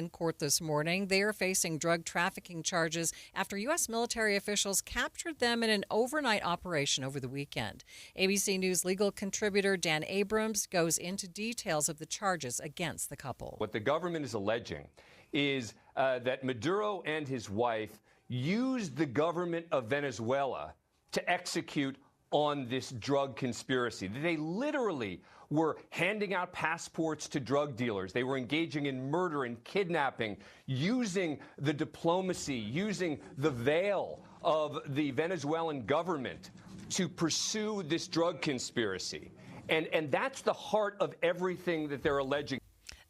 in court this morning. They are facing drug trafficking charges after U.S. military officials captured them in an overnight operation over the weekend. ABC News legal contributor Dan Abrams goes into details of the charges against the couple. What the government is alleging is that Maduro and his wife used the government of Venezuela to execute on this drug conspiracy. They literally were handing out passports to drug dealers. They were engaging in murder and kidnapping, using the diplomacy, using the veil of the Venezuelan government to pursue this drug conspiracy. And that's the heart of everything that they're alleging.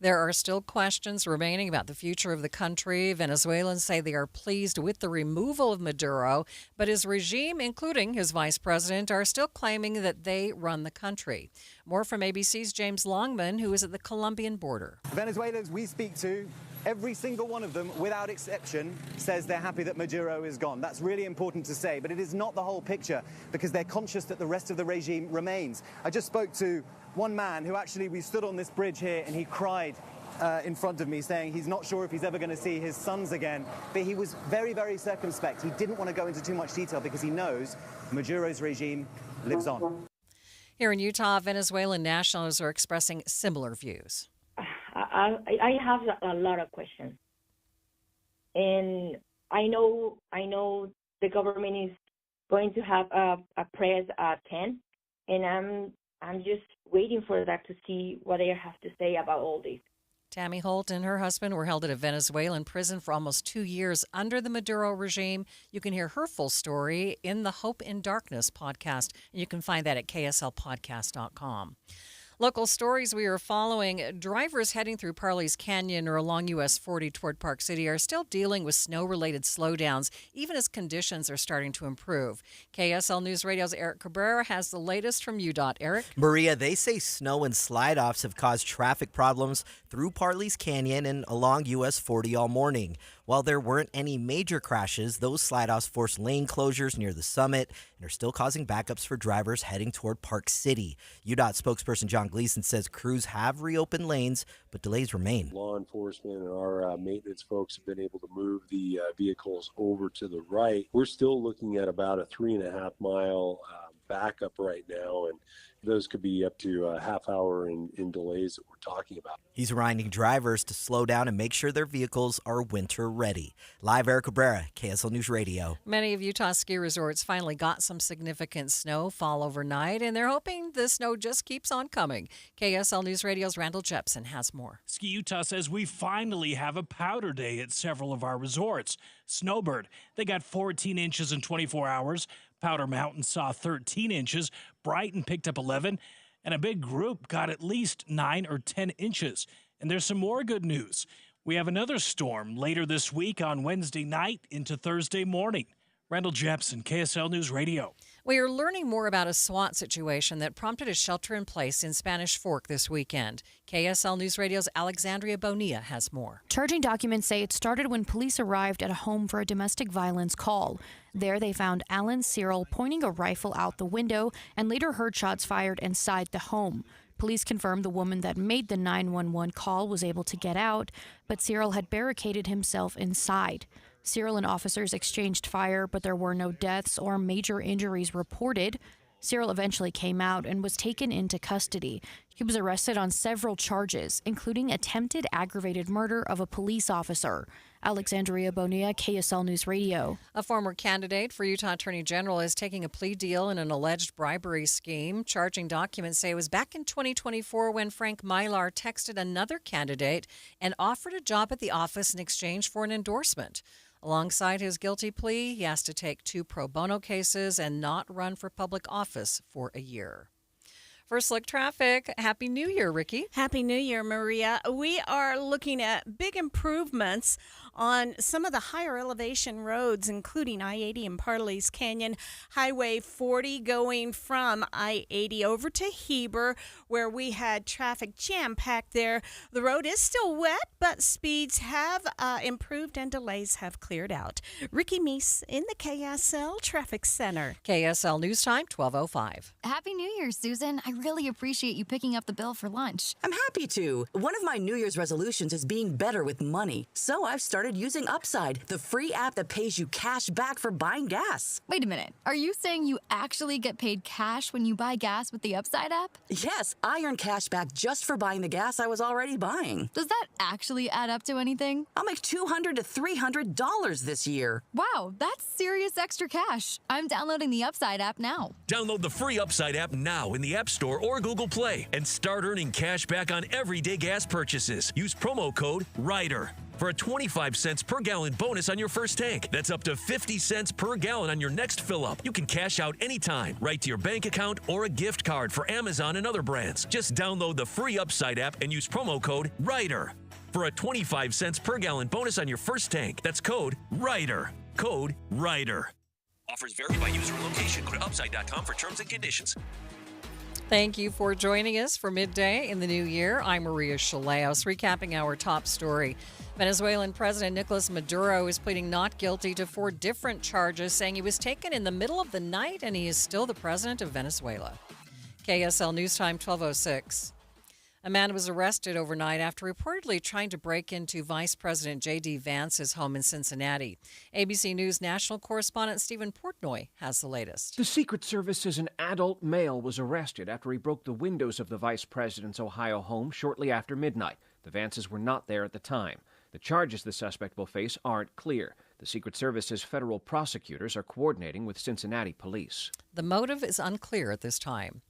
There are still questions remaining about the future of the country. Venezuelans say they are pleased with the removal of Maduro, but his regime, including his vice president, are still claiming that they run the country. More from ABC's James Longman, who is at the Colombian border. Venezuelans we speak to, every single one of them, without exception, says they're happy that Maduro is gone. That's really important to say, but it is not the whole picture because they're conscious that the rest of the regime remains. I just spoke to one man who actually, we stood on this bridge here and he cried in front of me saying he's not sure if he's ever going to see his sons again, but he was very, very circumspect. He didn't want to go into too much detail because he knows Maduro's regime lives on. Here in Utah, Venezuelan nationals are expressing similar views. I have a lot of questions, and I know the government is going to have a press at 10, and I'm just waiting for that to see what they have to say about all this. Tammy Holt and her husband were held at a Venezuelan prison for almost 2 years under the Maduro regime. You can hear her full story in the Hope in Darkness podcast, and you can find that at kslpodcast.com. Local stories we are following. Drivers heading through Parley's Canyon or along US 40 toward Park City are still dealing with snow-related slowdowns, even as conditions are starting to improve. KSL News Radio's Eric Cabrera has the latest from UDOT. Eric? Maria, they say snow and slide-offs have caused traffic problems through Parley's Canyon and along US 40 all morning. While there weren't any major crashes, those slide-offs forced lane closures near the summit and are still causing backups for drivers heading toward Park City. UDOT spokesperson John Gleason says crews have reopened lanes, but delays remain. Law enforcement and our maintenance folks have been able to move the vehicles over to the right. We're still looking at about a 3.5 mile backup right now, and those could be up to a half hour in delays that we're talking about. He's reminding drivers to slow down and make sure their vehicles are winter ready. Live, Eric Cabrera, KSL News Radio. Many of Utah's ski resorts finally got some significant snowfall overnight, and they're hoping the snow just keeps on coming. KSL News Radio's Randall Jepson has more. Ski Utah says we finally have a powder day at several of our resorts. Snowbird, they got 14 inches in 24 hours. Powder Mountain saw 13 inches. Brighton picked up 11. And a big group got at least 9 or 10 inches. And there's some more good news. We have another storm later this week on Wednesday night into Thursday morning. Randall Jepson, KSL News Radio. We are learning more about a SWAT situation that prompted a shelter-in-place in Spanish Fork this weekend. KSL News Radio's Alexandria Bonilla has more. Charging documents say it started when police arrived at a home for a domestic violence call. There they found Alan Cyril pointing a rifle out the window and later heard shots fired inside the home. Police confirmed the woman that made the 911 call was able to get out, but Cyril had barricaded himself inside. Cyril and officers exchanged fire, but there were no deaths or major injuries reported. Cyril eventually came out and was taken into custody. He was arrested on several charges, including attempted aggravated murder of a police officer. Alexandria Bonilla, KSL News Radio. A former candidate for Utah Attorney General is taking a plea deal in an alleged bribery scheme. Charging documents say it was back in 2024 when Frank Mylar texted another candidate and offered a job at the office in exchange for an endorsement. Alongside his guilty plea, he has to take 2 pro bono cases and not run for public office for a year. First Look Traffic. Happy New Year, Ricky. Happy New Year, Maria. We are looking at big improvements on some of the higher elevation roads, including I-80 and Parley's Canyon, Highway 40 going from I-80 over to Heber, where we had traffic jam-packed there. The road is still wet, but speeds have improved and delays have cleared out. Ricky Meese in the KSL Traffic Center. KSL News Time, 12:05. Happy New Year, Susan. I really appreciate you picking up the bill for lunch. I'm happy to. One of my New Year's resolutions is being better with money. So I've started using Upside, the free app that pays you cash back for buying gas. Wait a minute. Are you saying you actually get paid cash when you buy gas with the Upside app? Yes, I earn cash back just for buying the gas I was already buying. Does that actually add up to anything? I'll make $200 to $300 this year. Wow, that's serious extra cash. I'm downloading the Upside app now. Download the free Upside app now in the App Store or Google Play and start earning cash back on everyday gas purchases. Use promo code RIDER for a 25 cents per gallon bonus on your first tank. That's up to 50 cents per gallon on your next fill up. You can cash out anytime, right to your bank account or a gift card for Amazon and other brands. Just download the free Upside app and use promo code RIDER for a 25 cents per gallon bonus on your first tank. That's code RIDER. Code RIDER. Offers vary by user and location. Go to upside.com for terms and conditions. Thank you for joining us for Midday in the new year. I'm Maria Shilaos, recapping our top story. Venezuelan President Nicolas Maduro is pleading not guilty to 4 different charges, saying he was taken in the middle of the night and he is still the president of Venezuela. KSL News Time, 12:06. A man was arrested overnight after reportedly trying to break into Vice President J.D. Vance's home in Cincinnati. ABC News national correspondent Stephen Portnoy has the latest. The Secret Service says an adult male was arrested after he broke the windows of the vice president's Ohio home shortly after midnight. The Vances were not there at the time. The charges the suspect will face aren't clear. The Secret Service says federal prosecutors are coordinating with Cincinnati police. The motive is unclear at this time.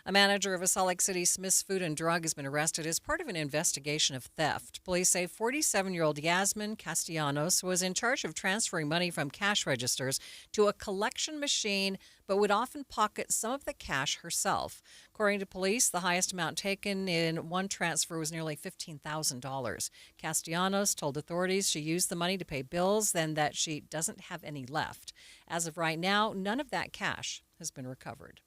A manager of a Salt Lake City Smith's Food and Drug has been arrested as part of an investigation of theft. Police say 47-year-old Yasmin Castellanos was in charge of transferring money from cash registers to a collection machine, but would often pocket some of the cash herself. According to police, the highest amount taken in one transfer was nearly $15,000. Castellanos told authorities she used the money to pay bills, then that she doesn't have any left. As of right now, none of that cash has been recovered.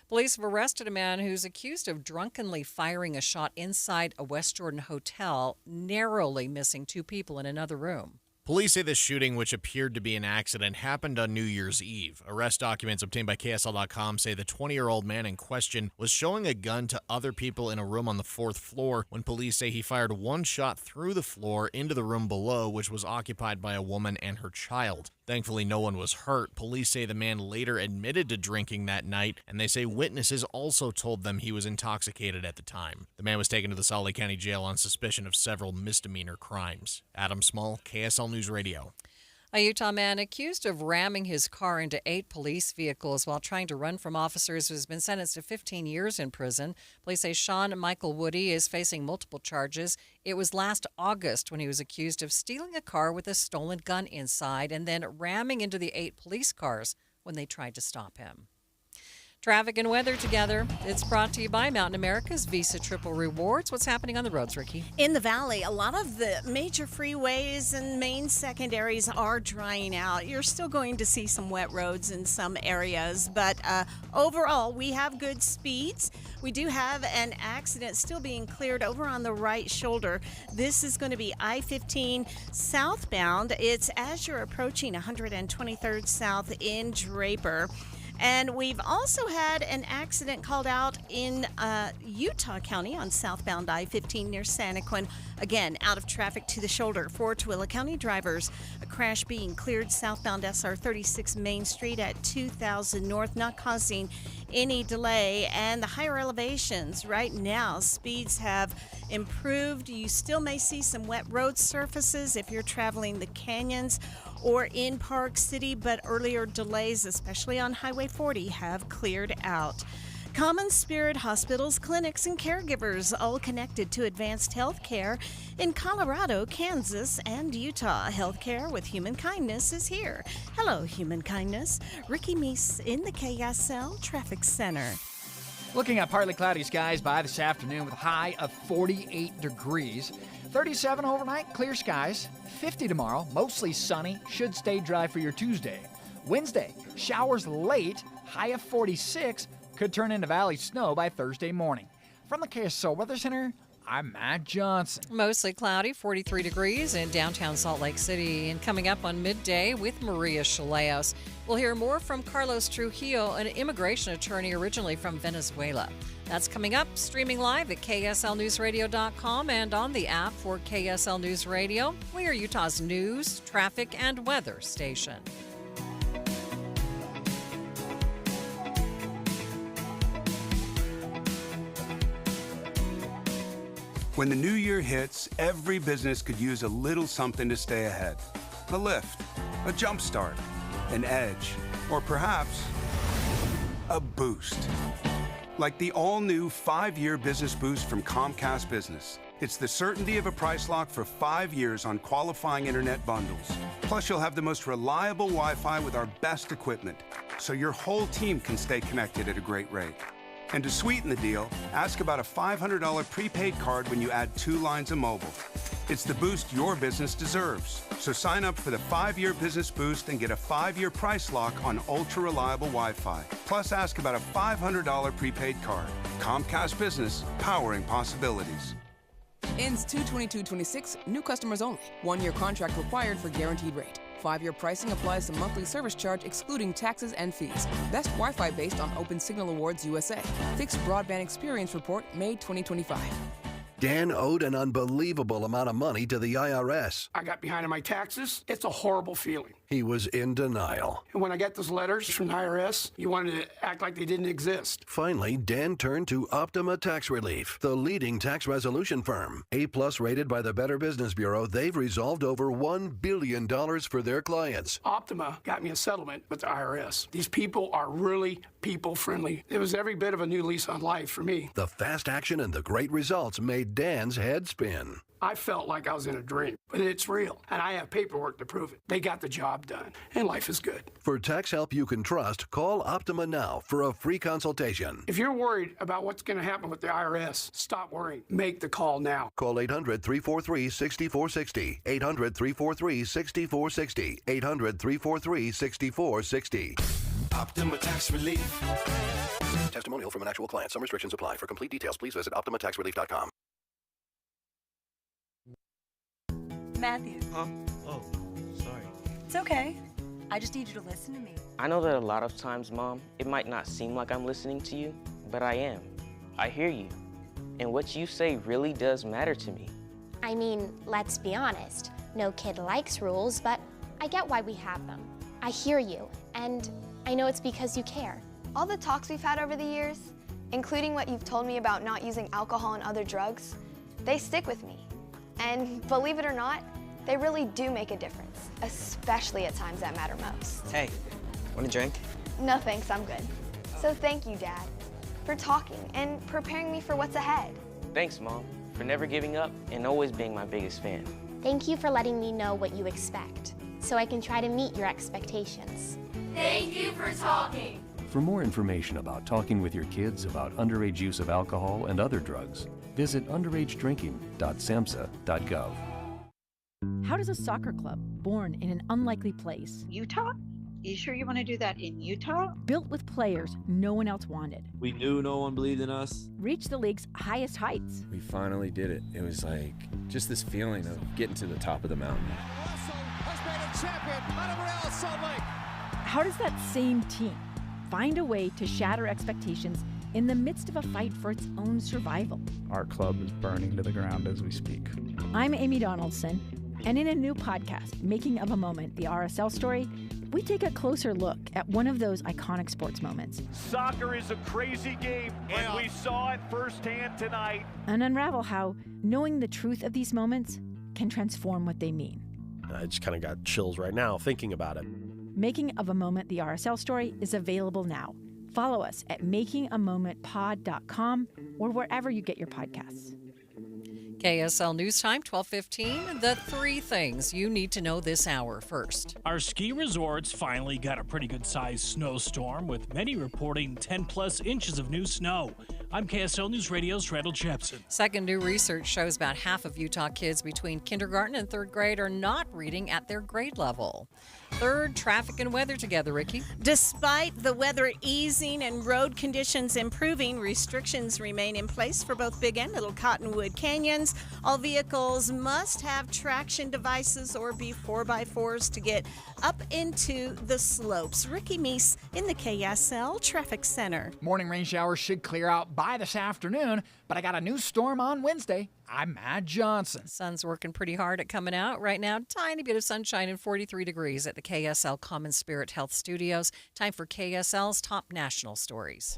Police have arrested a man who's accused of drunkenly firing a shot inside a West Jordan hotel, narrowly missing 2 people in another room. Police say the shooting, which appeared to be an accident, happened on New Year's Eve. Arrest documents obtained by KSL.com say the 20-year-old man in question was showing a gun to other people in a room on the 4th floor when police say he fired one shot through the floor into the room below, which was occupied by a woman and her child. Thankfully, no one was hurt. Police say the man later admitted to drinking that night, and they say witnesses also told them he was intoxicated at the time. The man was taken to the Salt Lake County Jail on suspicion of several misdemeanor crimes. Adam Small, KSL News Radio. A Utah man accused of ramming his car into 8 police vehicles while trying to run from officers has been sentenced to 15 years in prison. Police say Sean Michael Woody is facing multiple charges. It was last August when he was accused of stealing a car with a stolen gun inside and then ramming into the 8 police cars when they tried to stop him. Traffic and weather together. It's brought to you by Mountain America's Visa Triple Rewards. What's happening on the roads, Ricky? In the valley, a lot of the major freeways and main secondaries are drying out. You're still going to see some wet roads in some areas, but overall, we have good speeds. We do have an accident still being cleared over on the right shoulder. This is going to be I-15 southbound. It's as you're approaching 123rd South in Draper. And we've also had an accident called out in Utah County on southbound I-15 near Santaquin. Again, out of traffic to the shoulder for Tooele County drivers. A crash being cleared southbound SR 36 Main Street at 2000 North, not causing any delay. And the higher elevations right now, speeds have improved. You still may see some wet road surfaces if you're traveling the canyons or in Park City, but earlier delays, especially on Highway 40, have cleared out. Common Spirit hospitals, clinics, and caregivers all connected to advanced health care in Colorado, Kansas, and Utah. Healthcare with Human Kindness is here. Hello, Human Kindness. Ricky Meese in the KSL Traffic Center. Looking at partly cloudy skies by this afternoon with a high of 48 degrees. 37 overnight, clear skies. 50 tomorrow, mostly sunny, should stay dry for your Tuesday. Wednesday, showers late, high of 46, could turn into valley snow by Thursday morning. From the KSL Weather Center, I'm Matt Johnson. Mostly cloudy, 43 degrees in downtown Salt Lake City. And coming up on Midday with Maria Shilaos, we'll hear more from Carlos Trujillo, an immigration attorney originally from Venezuela. That's coming up, streaming live at KSLNewsRadio.com and on the app for KSL News Radio. We are Utah's news, traffic, and weather station. When the new year hits, every business could use a little something to stay ahead. A lift, a jump start, an edge, or perhaps a boost. Like the all-new 5-year business boost from Comcast Business. It's the certainty of a price lock for 5 years on qualifying internet bundles. Plus, you'll have the most reliable Wi-Fi with our best equipment, so your whole team can stay connected at a great rate. And to sweeten the deal, ask about a $500 prepaid card when you add 2 lines of mobile. It's the boost your business deserves. So sign up for the 5-year business boost and get a 5-year price lock on ultra-reliable Wi-Fi. Plus, ask about a $500 prepaid card. Comcast Business, powering possibilities. Ends 2/22/26, new customers only. 1-year contract required for guaranteed rate. 5-year pricing applies to monthly service charge excluding taxes and fees. Best Wi-Fi based on Open Signal Awards USA. Fixed Broadband Experience Report, May 2025. Dan owed an unbelievable amount of money to the IRS. I got behind on my taxes. It's a horrible feeling. He was in denial. And when I got those letters from the IRS, you wanted to act like they didn't exist. Finally, Dan turned to Optima Tax Relief, the leading tax resolution firm. A+ rated by the Better Business Bureau, they've resolved over $1 billion for their clients. Optima got me a settlement with the IRS. These people are really people-friendly. It was every bit of a new lease on life for me. The fast action and the great results made Dan's head spin. I felt like I was in a dream, but it's real, and I have paperwork to prove it. They got the job done, and life is good. For tax help you can trust, call Optima now for a free consultation. If you're worried about what's going to happen with the IRS, stop worrying. Make the call now. Call 800-343-6460. 800-343-6460. 800-343-6460. Optima Tax Relief. Testimonial from an actual client. Some restrictions apply. For complete details, please visit OptimaTaxRelief.com. Matthew. Huh? Oh, sorry. It's okay. I just need you to listen to me. I know that a lot of times, Mom, it might not seem like I'm listening to you, but I am. I hear you. And what you say really does matter to me. I mean, let's be honest. No kid likes rules, but I get why we have them. I hear you, and I know it's because you care. All the talks we've had over the years, including what you've told me about not using alcohol and other drugs, they stick with me. And believe it or not, they really do make a difference, especially at times that matter most. Hey, want a drink? No thanks, I'm good. So thank you, Dad, for talking and preparing me for what's ahead. Thanks, Mom, for never giving up and always being my biggest fan. Thank you for letting me know what you expect, so I can try to meet your expectations. Thank you for talking. For more information about talking with your kids about underage use of alcohol and other drugs, visit underagedrinking.samhsa.gov. How does a soccer club born in an unlikely place, Utah? You sure you want to do that in Utah? built with players no one else wanted, We knew no one believed in us. reach the league's highest heights? We finally did it. It was like just this feeling of getting to the top of the mountain. How does that same team find a way to shatter expectations in the midst of a fight for its own survival? Our club is burning to the ground as we speak. I'm Amy Donaldson, and in a new podcast, Making of a Moment, the RSL story, we take a closer look at one of those iconic sports moments Soccer is a crazy game, and we saw it firsthand tonight. and unravel how knowing the truth of these moments can transform what they mean. I just kind of got chills right now thinking about it. Making of a Moment, the RSL story, is available now. Follow us at makingamomentpod.com or wherever you get your podcasts. KSL News Time, 12:15. The three things you need to know this hour. First, our ski resorts finally got a pretty good-sized snowstorm, with many reporting 10-plus inches of new snow. I'm KSL News Radio's Randall Jepson. Second, new research shows about half of Utah kids between kindergarten and third grade are not reading at their grade level. Third, traffic and weather together, Ricky. Despite the weather easing and road conditions improving, restrictions remain in place for both Big and Little Cottonwood Canyons. All vehicles must have traction devices or be 4x4s to get up into the slopes. Ricky Meese in the KSL Traffic Center. Morning rain showers should clear out by this afternoon, but I got a new storm on Wednesday. I'm Matt Johnson. Sun's working pretty hard at coming out right now. Tiny bit of sunshine and 43 degrees at the KSL Common Spirit Health Studios. Time for KSL's top national stories.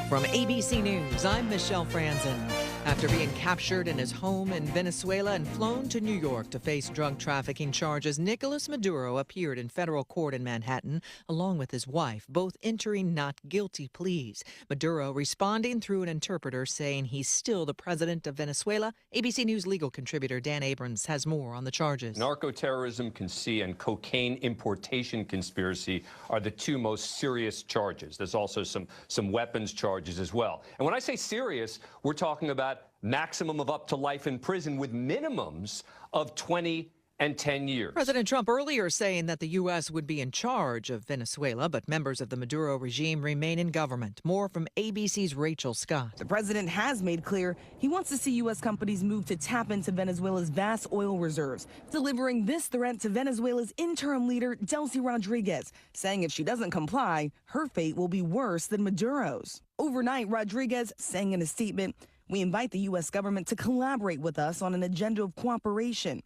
From ABC News, I'm Michelle Franzen. After being captured in his home in Venezuela and flown to New York to face drug trafficking charges, Nicolas Maduro appeared in federal court in Manhattan, along with his wife, both entering not guilty pleas. Maduro responding through an interpreter, saying he's still the president of Venezuela. ABC News legal contributor Dan Abrams has more on the charges. Narco-terrorism and cocaine importation conspiracy are the two most serious charges. There's also some weapons charges as well. And when I say serious, we're talking about maximum of up to life in prison with minimums of 20 and 10 years. President Trump earlier saying that the U.S. would be in charge of Venezuela, but members of the Maduro regime remain in government. More from ABC's Rachel Scott. The president has made clear he wants to see U.S. companies move to tap into Venezuela's vast oil reserves, delivering this threat to Venezuela's interim leader, Delcy Rodriguez, saying if she doesn't comply, her fate will be worse than Maduro's. Overnight, Rodriguez saying in a statement, "We invite the U.S. government to collaborate with us on an agenda of cooperation."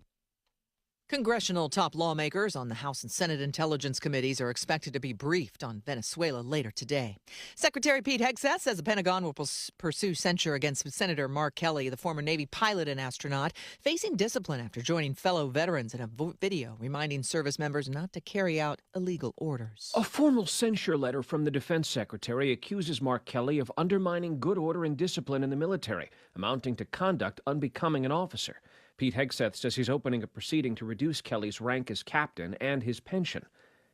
Congressional top lawmakers on the House and Senate Intelligence Committees are expected to be briefed on Venezuela later today. Secretary Pete Hegseth says the Pentagon will pursue censure against Senator Mark Kelly, the former Navy pilot and astronaut, facing discipline after joining fellow veterans in a video reminding service members not to carry out illegal orders. A formal censure letter from the Defense Secretary accuses Mark Kelly of undermining good order and discipline in the military, amounting to conduct unbecoming an officer. Pete Hegseth says he's opening a proceeding to reduce Kelly's rank as captain and his pension.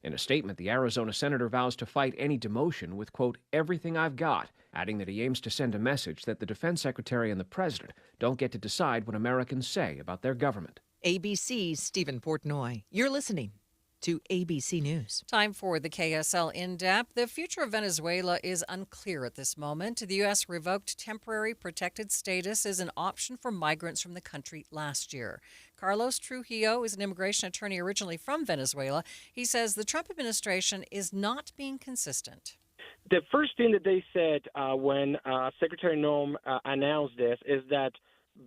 In a statement, the Arizona senator vows to fight any demotion with, quote, everything I've got, adding that he aims to send a message that the defense secretary and the president don't get to decide what Americans say about their government. ABC's Stephen Portnoy. You're listening to ABC News. Time for the KSL In-Depth. The future of Venezuela is unclear at this moment. The U.S. revoked temporary protected status as an option for migrants from the country last year. Carlos Trujillo is an immigration attorney originally from Venezuela. He says the Trump administration is not being consistent. The first thing that they said when Secretary Noem announced this is that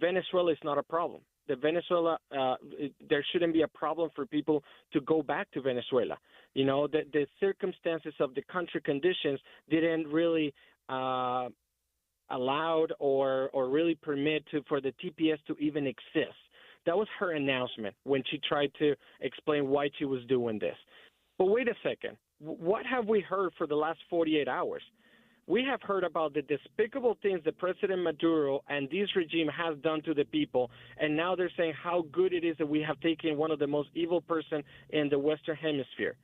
Venezuela is not a problem. Venezuela, there shouldn't be a problem for people to go back to Venezuela. You know, the circumstances of the country conditions didn't really allowed or really permit for the TPS to even exist. That was her announcement when she tried to explain why she was doing this. But wait a second. What have we heard for the last 48 hours? We have heard about the despicable things that President Maduro and this regime has done to the people, and now they're saying how good it is that we have taken one of the most evil person in the Western Hemisphere.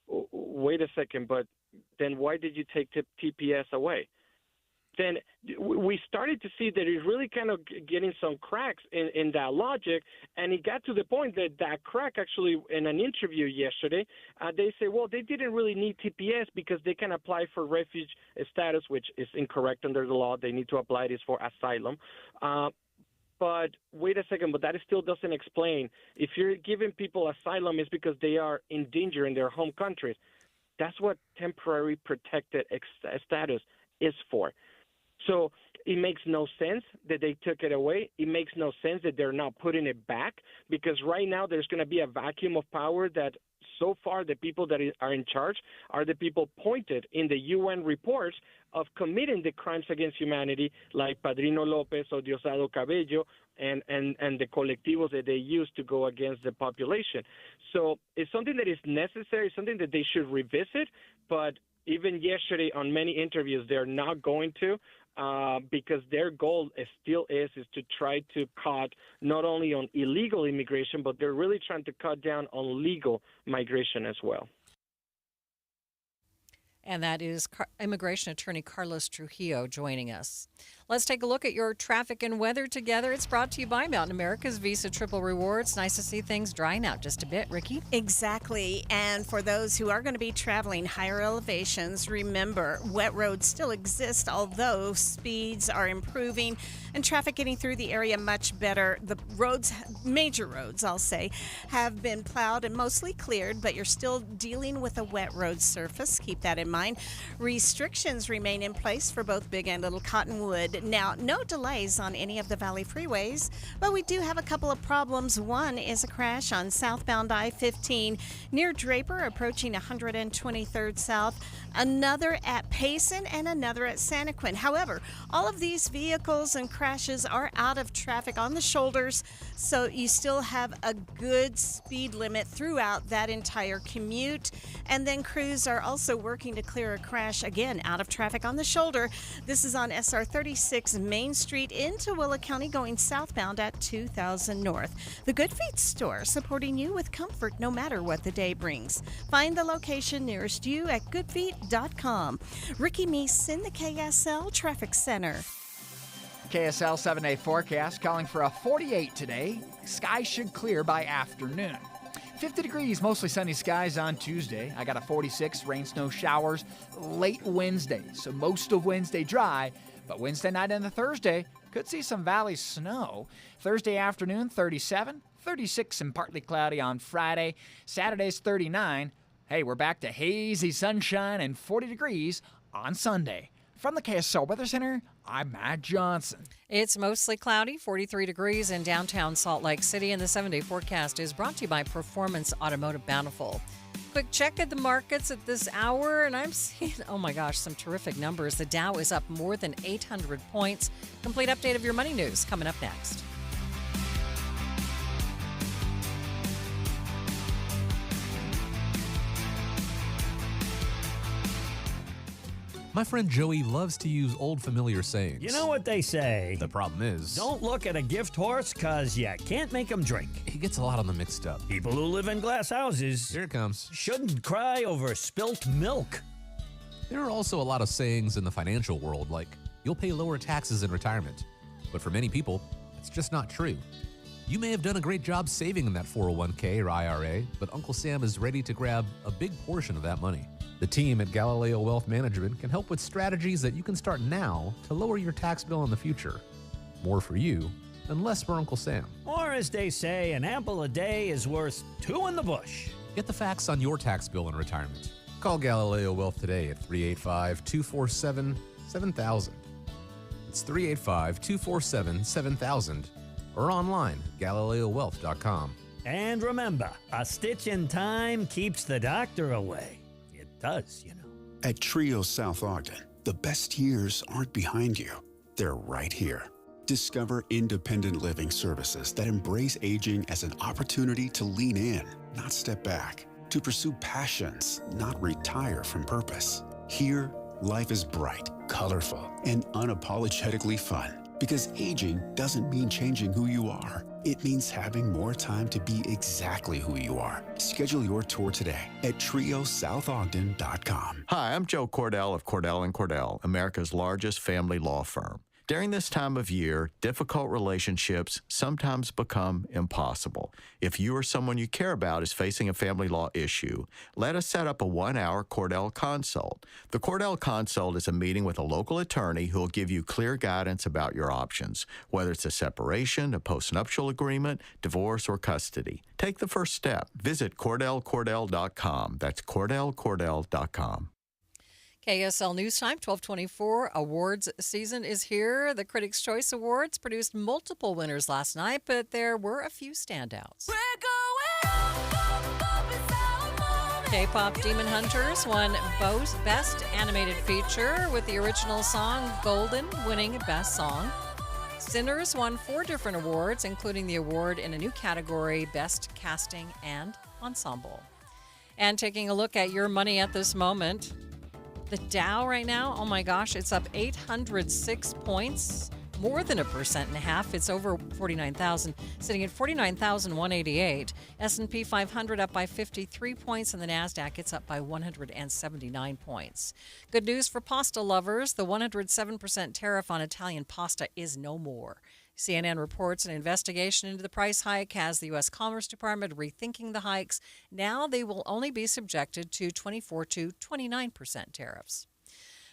Wait a second, but then why did you take TPS away? Then we started to see that it's really kind of getting some cracks in that logic, and it got to the point that crack actually in an interview yesterday, they say, well, they didn't really need TPS because they can apply for refuge status, which is incorrect under the law. They need to apply this for asylum. But wait a second, but that still doesn't explain. If you're giving people asylum, it's because they are in danger in their home countries. That's what temporary protected status is for. So it makes no sense that they took it away. It makes no sense that they're not putting it back, because right now there's going to be a vacuum of power that so far the people that are in charge are the people pointed in the UN reports of committing the crimes against humanity, like Padrino Lopez or Diosdado Cabello and the colectivos that they use to go against the population. So it's something that is necessary, something that they should revisit, but even yesterday on many interviews, they're not going to. because their goal still is to try to cut not only on illegal immigration, but they're really trying to cut down on legal migration as well. And that is immigration attorney Carlos Trujillo joining us. Let's take a look at your traffic and weather together. It's brought to you by Mountain America's Visa Triple Rewards. Nice to see things drying out just a bit, Ricky. Exactly. And for those who are going to be traveling higher elevations, remember, wet roads still exist, although speeds are improving and traffic getting through the area much better. The roads, major roads, I'll say, have been plowed and mostly cleared, but you're still dealing with a wet road surface. Keep that in mind. Restrictions remain in place for both Big and Little Cottonwood. Now, no delays on any of the Valley freeways, but we do have a couple of problems. One is a crash on southbound I-15 near Draper, approaching 123rd South. Another at Payson and another at Santaquin. However, all of these vehicles and crashes are out of traffic on the shoulders, so you still have a good speed limit throughout that entire commute. And then crews are also working to clear a crash, again, out of traffic on the shoulder. This is on SR 36 Main Street into Willa County, going southbound at 2000 North. The Good Feet store, supporting you with comfort no matter what the day brings. Find the location nearest you at goodfeet.com. Ricky Meese in the KSL Traffic Center. KSL 7-day forecast calling for a 48 today. Skies should clear by afternoon. 50 degrees, mostly sunny skies on Tuesday. I got a 46, rain, snow, showers late Wednesday. So most of Wednesday dry, but Wednesday night and the Thursday could see some valley snow. Thursday afternoon, 37, 36 and partly cloudy on Friday. Saturday's 39. Hey, we're back to hazy sunshine and 40 degrees on Sunday. From the KSL Weather Center, I'm Matt Johnson. It's mostly cloudy, 43 degrees in downtown Salt Lake City, and the 7-day forecast is brought to you by Performance Automotive Bountiful. Quick check at the markets at this hour, and I'm seeing, oh my gosh, some terrific numbers. The Dow is up more than 800 points. Complete update of your money news coming up next. My friend Joey loves to use old familiar sayings. You know what they say. The problem is, don't look at a gift horse, cause you can't make them drink. He gets a lot of them mixed up. People who live in glass houses, here it comes, shouldn't cry over spilt milk. There are also a lot of sayings in the financial world, like, you'll pay lower taxes in retirement. But for many people, it's just not true. You may have done a great job saving in that 401k or IRA, but Uncle Sam is ready to grab a big portion of that money. The team at Galileo Wealth Management can help with strategies that you can start now to lower your tax bill in the future. More for you and less for Uncle Sam. Or as they say, an apple a day is worth 2 in the bush. Get the facts on your tax bill in retirement. Call Galileo Wealth today at 385-247-7000. It's 385-247-7000 or online at GalileoWealth.com. And remember, a stitch in time keeps the doctor away. It does, you know. At Trio South Ogden, the best years aren't behind you. They're right here. Discover independent living services that embrace aging as an opportunity to lean in, not step back. To pursue passions, not retire from purpose. Here, life is bright, colorful, and unapologetically fun. Because aging doesn't mean changing who you are. It means having more time to be exactly who you are. Schedule your tour today at triosouthodden.com. Hi, I'm Joe Cordell of Cordell & Cordell, America's largest family law firm. During this time of year, difficult relationships sometimes become impossible. If you or someone you care about is facing a family law issue, let us set up a 1-hour Cordell Consult. The Cordell Consult is a meeting with a local attorney who will give you clear guidance about your options, whether it's a separation, a postnuptial agreement, divorce, or custody. Take the first step. Visit CordellCordell.com. That's CordellCordell.com. KSL News Time, 1224. Awards season is here. The Critics' Choice Awards produced multiple winners last night, but there were a few standouts. K-pop Demon Hunters won both Best Animated Feature, with the original song Golden winning Best Song. Sinners won 4 different awards, including the award in a new category, Best Casting and Ensemble. And taking a look at your money at this moment, The Dow right now, oh my gosh, it's up 806 points, more than 1.5%. It's over 49,000, sitting at 49,188. S&P 500 up by 53 points, and the NASDAQ, it's up by 179 points. Good news for pasta lovers. The 107% tariff on Italian pasta is no more. CNN reports an investigation into the price hike has the U.S. Commerce Department rethinking the hikes. Now they will only be subjected to 24 to 29% tariffs.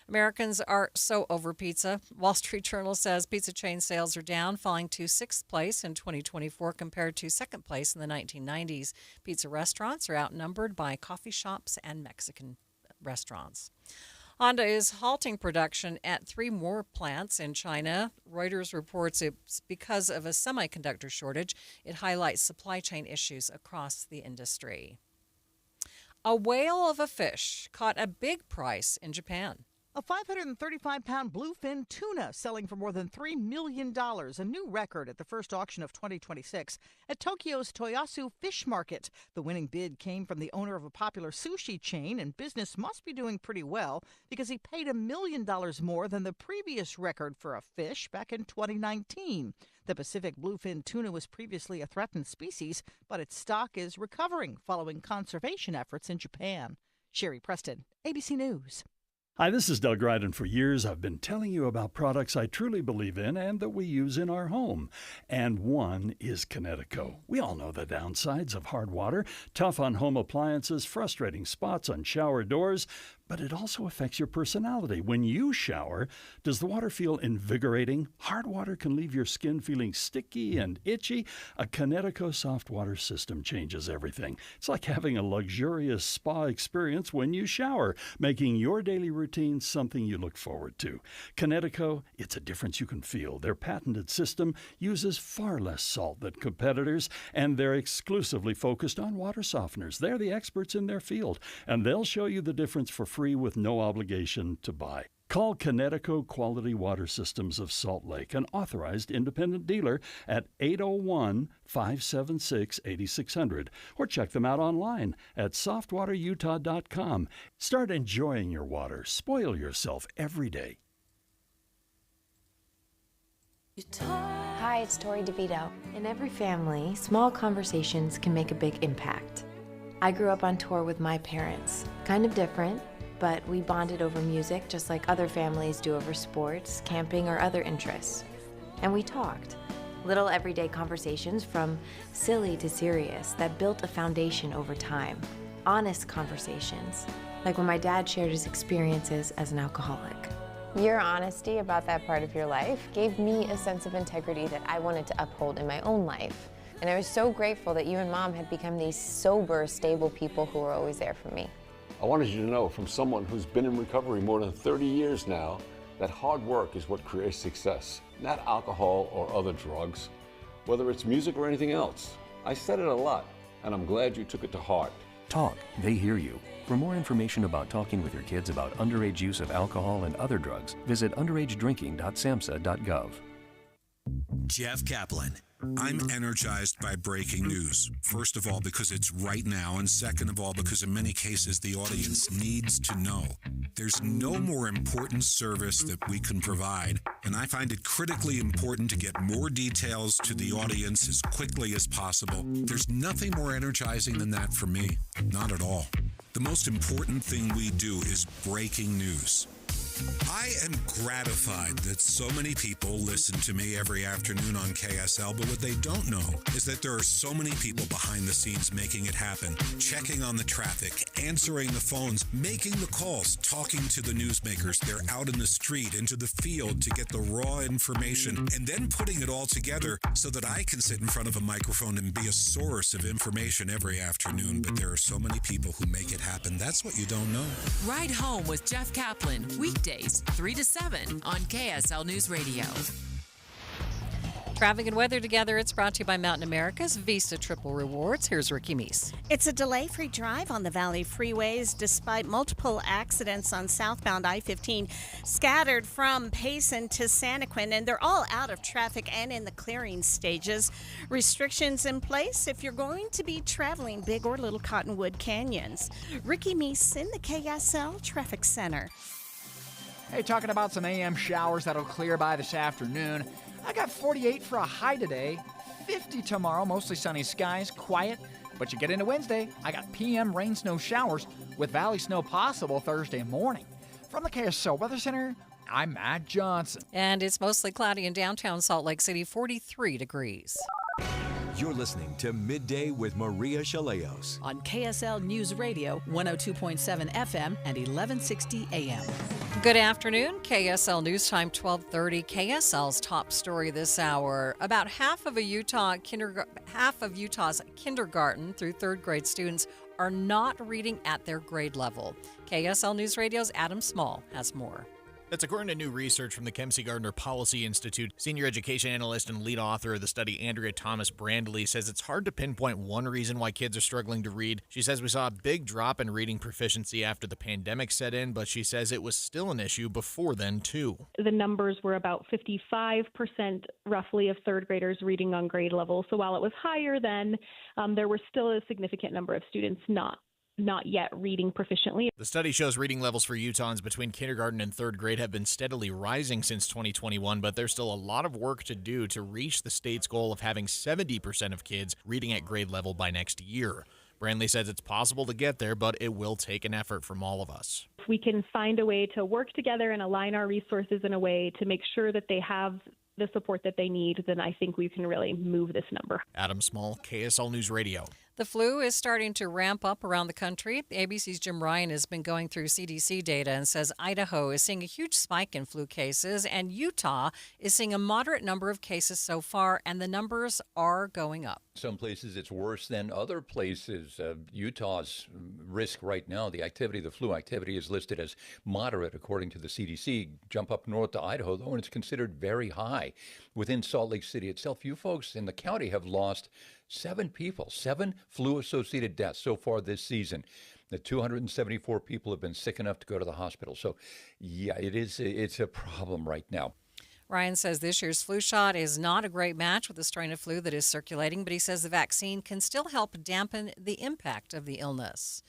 Americans are so over pizza. Wall Street Journal says pizza chain sales are down, falling to 6th place in 2024 compared to 2nd place in the 1990s. Pizza restaurants are outnumbered by coffee shops and Mexican restaurants. Honda is halting production at 3 more plants in China. Reuters reports it's because of a semiconductor shortage. It highlights supply chain issues across the industry. A whale of a fish caught a big price in Japan. A 535-pound bluefin tuna selling for more than $3 million, a new record at the first auction of 2026 at Tokyo's Toyasu Fish Market. The winning bid came from the owner of a popular sushi chain, and business must be doing pretty well because he paid $1 million more than the previous record for a fish back in 2019. The Pacific bluefin tuna was previously a threatened species, but its stock is recovering following conservation efforts in Japan. Sherry Preston, ABC News. Hi, this is Doug Ryden. For years, I've been telling you about products I truly believe in and that we use in our home. And one is Kinetico. We all know the downsides of hard water, tough on home appliances, frustrating spots on shower doors, but it also affects your personality. When you shower, does the water feel invigorating? Hard water can leave your skin feeling sticky and itchy. A Kinetico soft water system changes everything. It's like having a luxurious spa experience when you shower, making your daily routine something you look forward to. Kinetico, it's a difference you can feel. Their patented system uses far less salt than competitors, and they're exclusively focused on water softeners. They're the experts in their field, and they'll show you the difference for free with no obligation to buy. Call Kinetico Quality Water Systems of Salt Lake, an authorized independent dealer, at 801-576-8600, or check them out online at softwaterutah.com. Start enjoying your water. Spoil yourself every day. Hi, it's Tori DeVito. In every family, small conversations can make a big impact. I grew up on tour with my parents. Kind of different, but we bonded over music just like other families do over sports, camping, or other interests. And we talked. Little everyday conversations from silly to serious that built a foundation over time. Honest conversations, like when my dad shared his experiences as an alcoholic. Your honesty about that part of your life gave me a sense of integrity that I wanted to uphold in my own life. And I was so grateful that you and Mom had become these sober, stable people who were always there for me. I wanted you to know from someone who's been in recovery more than 30 years now that hard work is what creates success, not alcohol or other drugs, whether it's music or anything else. I said it a lot, and I'm glad you took it to heart. Talk, they hear you. For more information about talking with your kids about underage use of alcohol and other drugs, visit underagedrinking.samhsa.gov. Jeff Kaplan. I'm energized by breaking news. First of all, because it's right now, and second of all, because in many cases the audience needs to know. There's no more important service that we can provide, and I find it critically important to get more details to the audience as quickly as possible. There's nothing more energizing than that for me. Not at all. The most important thing we do is breaking news. I am gratified that so many people listen to me every afternoon on KSL, but what they don't know is that there are so many people behind the scenes making it happen, checking on the traffic, answering the phones, making the calls, talking to the newsmakers. They're out in the street, into the field to get the raw information, and then putting it all together so that I can sit in front of a microphone and be a source of information every afternoon. But there are so many people who make it happen. That's what you don't know. Ride Home with Jeff Kaplan, weekdays 3 to 7 on KSL News Radio. Traffic and weather together. It's brought to you by Mountain America's Visa Triple Rewards. Here's Ricky Meese. It's a delay-free drive on the Valley freeways despite multiple accidents on southbound I-15 scattered from Payson to Santaquin, and they're all out of traffic and in the clearing stages. Restrictions in place if you're going to be traveling Big or Little Cottonwood Canyons. Ricky Meese in the KSL Traffic Center. Hey, talking about some AM showers that'll clear by this afternoon. I got 48 for a high today, 50 tomorrow, mostly sunny skies, quiet. But you get into Wednesday, I got PM rain snow showers with valley snow possible Thursday morning. From the KSL Weather Center, I'm Matt Johnson. And it's mostly cloudy in downtown Salt Lake City, 43 degrees. You're listening to Midday with Maria Shilaos on KSL News Radio, 102.7 FM and 1160 AM. Good afternoon. KSL News Time, 12:30. KSL's top story this hour. About half of Utah's kindergarten through third grade students are not reading at their grade level. KSL News Radio's Adam Small has more. That's according to new research from the Kempsey Gardner Policy Institute. Senior education analyst and lead author of the study, Andrea Thomas Brandley, says it's hard to pinpoint one reason why kids are struggling to read. She says we saw a big drop in reading proficiency after the pandemic set in, but she says it was still an issue before then, too. The numbers were about 55% roughly of third graders reading on grade level. So while it was higher then, there were still a significant number of students not yet reading proficiently. The study shows reading levels for Utahns between kindergarten and third grade have been steadily rising since 2021, but there's still a lot of work to do to reach the state's goal of having 70% of kids reading at grade level by next year. Brandley says it's possible to get there, but it will take an effort from all of us. If we can find a way to work together and align our resources in a way to make sure that they have the support that they need, then I think we can really move this number. Adam Small, KSL News Radio. The flu is starting to ramp up around the country. ABC's Jim Ryan has been going through CDC data and says Idaho is seeing a huge spike in flu cases, and Utah is seeing a moderate number of cases so far, and the numbers are going up. Some places it's worse than other places. Utah's risk right now, the flu activity is listed as moderate according to the CDC. Jump up north to Idaho, though, and it's considered very high. Within Salt Lake City itself, you folks in the county have lost 7 flu-associated deaths so far this season. The 274 people have been sick enough to go to the hospital. So, yeah, it's a problem right now. Ryan says this year's flu shot is not a great match with the strain of flu that is circulating, but he says the vaccine can still help dampen the impact of the illness.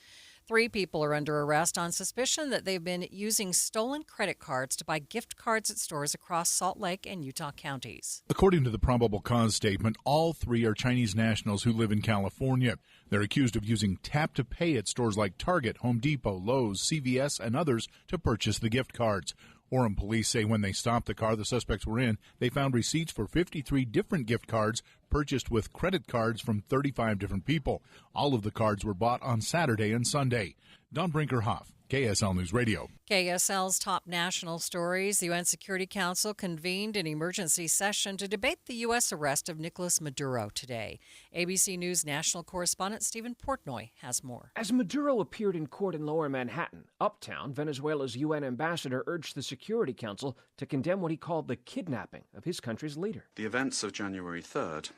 3 people are under arrest on suspicion that they've been using stolen credit cards to buy gift cards at stores across Salt Lake and Utah counties. According to the probable cause statement, all 3 are Chinese nationals who live in California. They're accused of using tap to pay at stores like Target, Home Depot, Lowe's, CVS, and others to purchase the gift cards. Orem police say when they stopped the car the suspects were in, they found receipts for 53 different gift cards purchased with credit cards from 35 different people. All of the cards were bought on Saturday and Sunday. Don Brinkerhoff, KSL News Radio. KSL's top national stories. The UN Security Council convened an emergency session to debate the U.S. arrest of Nicolas Maduro today. ABC News national correspondent Stephen Portnoy has more. As Maduro appeared in court in Lower Manhattan, uptown, Venezuela's UN ambassador urged the Security Council to condemn what he called the kidnapping of his country's leader. The events of January 3rd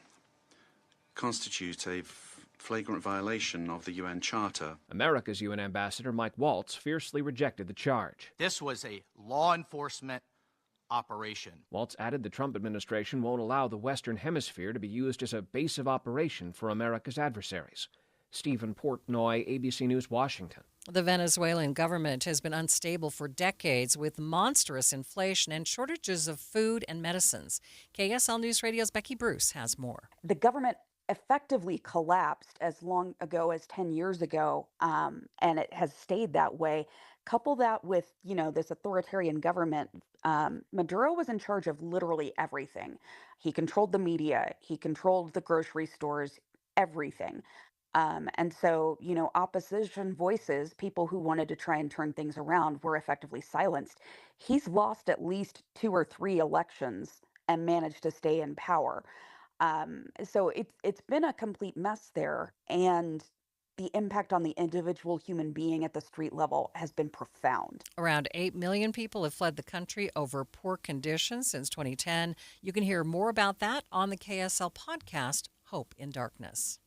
constitute a flagrant violation of the UN Charter. America's UN ambassador, Mike Waltz, fiercely rejected the charge. This was a law enforcement operation. Waltz added the Trump administration won't allow the Western Hemisphere to be used as a base of operation for America's adversaries. Stephen Portnoy, ABC News, Washington. The Venezuelan government has been unstable for decades with monstrous inflation and shortages of food and medicines. KSL News Radio's Becky Bruce has more. The government effectively collapsed as long ago as 10 years ago, and it has stayed that way. Couple that with, this authoritarian government. Maduro was in charge of literally everything. He controlled the media. He controlled the grocery stores, everything. And so, opposition voices, people who wanted to try and turn things around, were effectively silenced. He's lost at least 2 or 3 elections and managed to stay in power. So it's been a complete mess there. And the impact on the individual human being at the street level has been profound. Around 8 million people have fled the country over poor conditions since 2010. You can hear more about that on the KSL podcast, Hope in Darkness.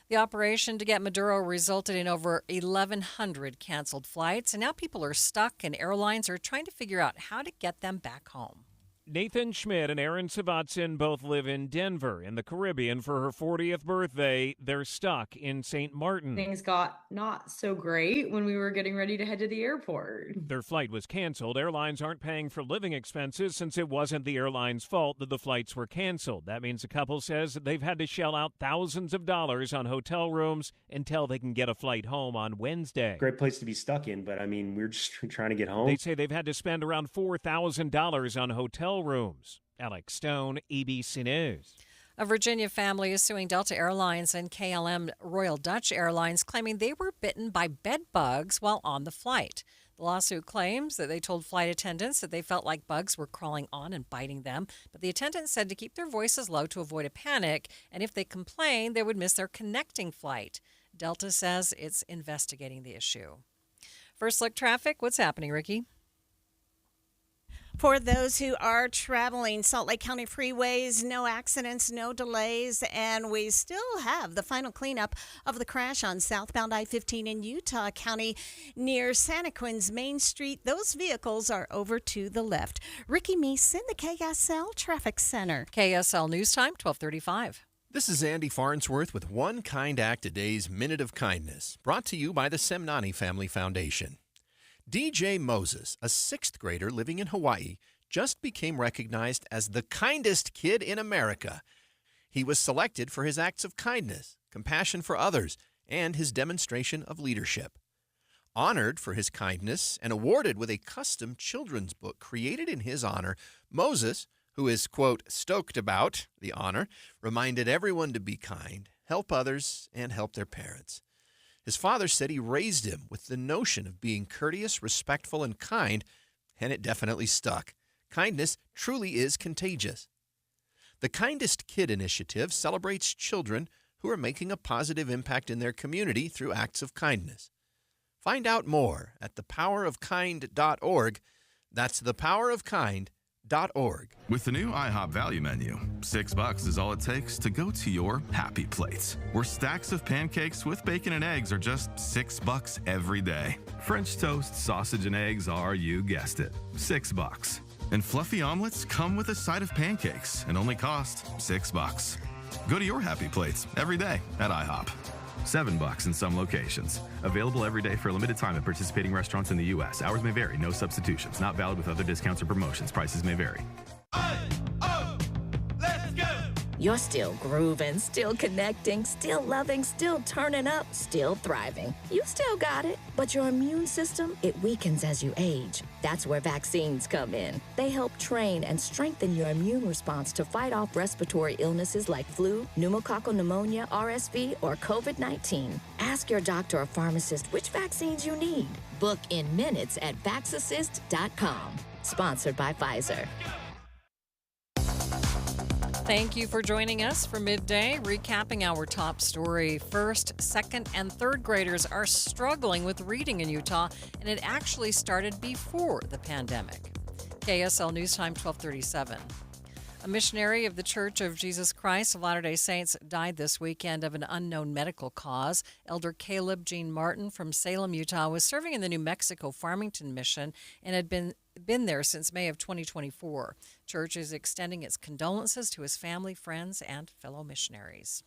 The operation to get Maduro resulted in over 1,100 canceled flights, and now people are stuck and airlines are trying to figure out how to get them back home. Nathan Schmidt and Aaron Savatzin both live in Denver in the Caribbean for her 40th birthday. They're stuck in St. Martin. Things got not so great when we were getting ready to head to the airport. Their flight was canceled. Airlines aren't paying for living expenses since it wasn't the airline's fault that the flights were canceled. That means the couple says they've had to shell out thousands of dollars on hotel rooms until they can get a flight home on Wednesday. Great place to be stuck in, but I mean, we're just trying to get home. They say they've had to spend around $4,000 on hotel rooms. Alex Stone, ABC News. A Virginia family is suing Delta Airlines and KLM Royal Dutch Airlines, claiming they were bitten by bed bugs while on the flight. The lawsuit claims that they told flight attendants that they felt like bugs were crawling on and biting them, but the attendants said to keep their voices low to avoid a panic, and if they complained, they would miss their connecting flight. Delta says it's investigating the issue. First look traffic. What's happening, Ricky? For those who are traveling, Salt Lake County freeways, no accidents, no delays, and we still have the final cleanup of the crash on southbound I-15 in Utah County near Santa Quinn's Main Street. Those vehicles are over to the left. Ricky Meese in the KSL Traffic Center. KSL News Time, 12:35. This is Andy Farnsworth with One Kind Act a Day's Minute of Kindness, brought to you by the Semnani Family Foundation. DJ Moses, a sixth grader living in Hawaii, just became recognized as the kindest kid in America. He was selected for his acts of kindness, compassion for others, and his demonstration of leadership. Honored for his kindness and awarded with a custom children's book created in his honor, Moses, who is, quote, stoked about the honor, reminded everyone to be kind, help others, and help their parents. His father said he raised him with the notion of being courteous, respectful, and kind, and it definitely stuck. Kindness truly is contagious. The Kindest Kid initiative celebrates children who are making a positive impact in their community through acts of kindness. Find out more at thepowerofkind.org. That's thepowerofkind.org. With the new IHOP value menu, $6 is all it takes to go to your happy place, where stacks of pancakes with bacon and eggs are just $6 every day. French toast, sausage, and eggs are, you guessed it, $6. And fluffy omelets come with a side of pancakes and only cost $6. Go to your happy plates every day at IHOP. $7 in some locations. Available every day for a limited time at participating restaurants in the U.S. Hours may vary. No substitutions. Not valid with other discounts or promotions. Prices may vary. You're still grooving, still connecting, still loving, still turning up, still thriving. You still got it, but your immune system, it weakens as you age. That's where vaccines come in. They help train and strengthen your immune response to fight off respiratory illnesses like flu, pneumococcal pneumonia, RSV, or COVID-19. Ask your doctor or pharmacist which vaccines you need. Book in minutes at vaxassist.com. Sponsored by Pfizer. Thank you for joining us for Midday, recapping our top story. First, second, and third graders are struggling with reading in Utah, and it actually started before the pandemic. KSL News Time, 12:37. A missionary of the Church of Jesus Christ of Latter-day Saints died this weekend of an unknown medical cause. Elder Caleb Jean Martin from Salem, Utah, was serving in the New Mexico Farmington Mission and had been there since May of 2024. Church is extending its condolences to his family, friends, and fellow missionaries.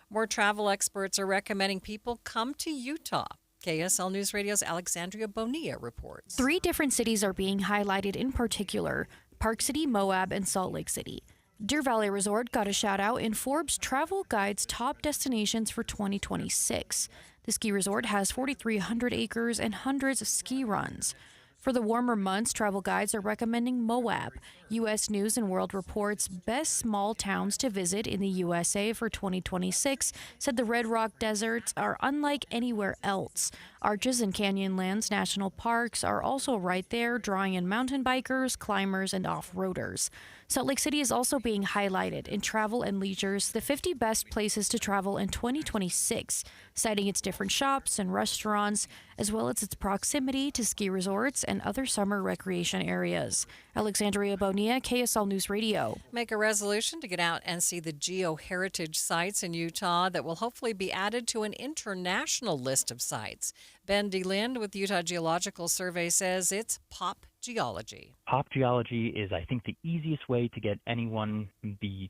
More travel experts are recommending people come to Utah. KSL News Radio's Alexandria Bonilla reports. 3 different cities are being highlighted in particular: Park City, Moab, and Salt Lake City. Deer Valley Resort got a shout out in Forbes Travel Guide's top destinations for 2026. The ski resort has 4,300 acres and hundreds of ski runs. For the warmer months, travel guides are recommending Moab. U.S. News and World Report's best small towns to visit in the USA for 2026 said the Red Rock deserts are unlike anywhere else. Arches and Canyonlands National Parks are also right there, drawing in mountain bikers, climbers, and off-roaders. Salt Lake City is also being highlighted in Travel and Leisure's The 50 Best Places to Travel in 2026, citing its different shops and restaurants, as well as its proximity to ski resorts and other summer recreation areas. Alexandria Bonilla, KSL News Radio. Make a resolution to get out and see the geoheritage sites in Utah that will hopefully be added to an international list of sites. Ben DeLind with Utah Geological Survey says it's pop geology. Pop geology is, I think, the easiest way to get anyone, be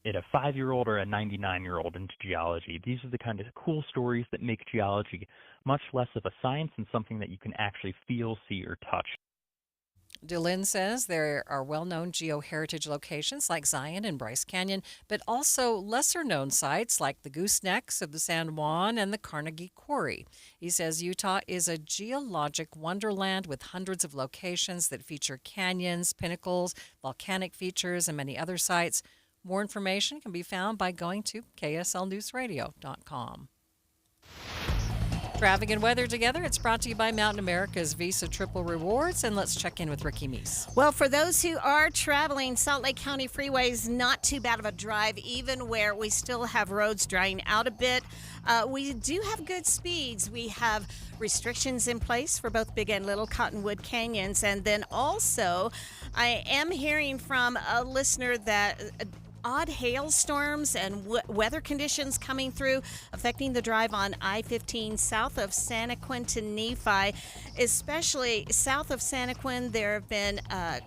it a 5-year-old or a 99-year-old, into geology. These are the kind of cool stories that make geology much less of a science and something that you can actually feel, see, or touch. DeLynn says there are well-known geoheritage locations like Zion and Bryce Canyon, but also lesser-known sites like the Goosenecks of the San Juan and the Carnegie Quarry. He says Utah is a geologic wonderland with hundreds of locations that feature canyons, pinnacles, volcanic features, and many other sites. More information can be found by going to kslnewsradio.com. Traffic and weather together. It's brought to you by Mountain America's Visa Triple Rewards. And let's check in with Ricky Meese. Well, for those who are traveling, Salt Lake County Freeway is not too bad of a drive, even where we still have roads drying out a bit. We do have good speeds. We have restrictions in place for both Big and Little Cottonwood Canyons. And then also, I am hearing from a listener that odd hailstorms and weather conditions coming through, affecting the drive on I-15 south of Santaquin to Nephi. Especially south of Santaquin, there have been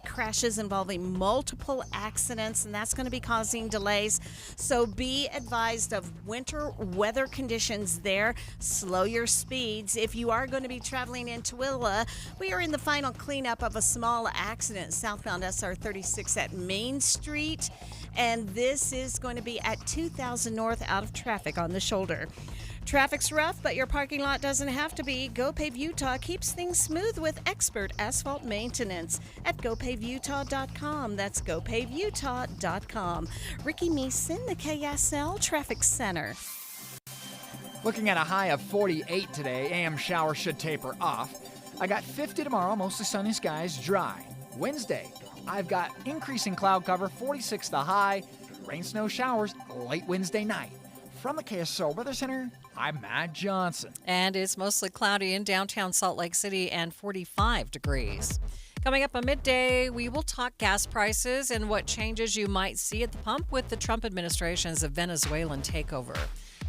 crashes involving multiple accidents, and that's going to be causing delays. So be advised of winter weather conditions there. Slow your speeds. If you are going to be traveling in Tooele, we are in the final cleanup of a small accident southbound SR 36 at Main Street. And this is going to be at 2000 North, out of traffic on the shoulder. Traffic's rough, but your parking lot doesn't have to be. GoPave Utah keeps things smooth with expert asphalt maintenance at gopavutah.com. That's gopavutah.com. Ricky Meese in the KSL Traffic Center. Looking at a high of 48 today, AM showers should taper off. I got 50 tomorrow, mostly sunny skies, dry. Wednesday, I've got increasing cloud cover, 46 the high, rain, snow, showers late Wednesday night. From the KSL Weather Center, I'm Matt Johnson. And it's mostly cloudy in downtown Salt Lake City and 45 degrees. Coming up on Midday, we will talk gas prices and what changes you might see at the pump with the Trump administration's Venezuelan takeover.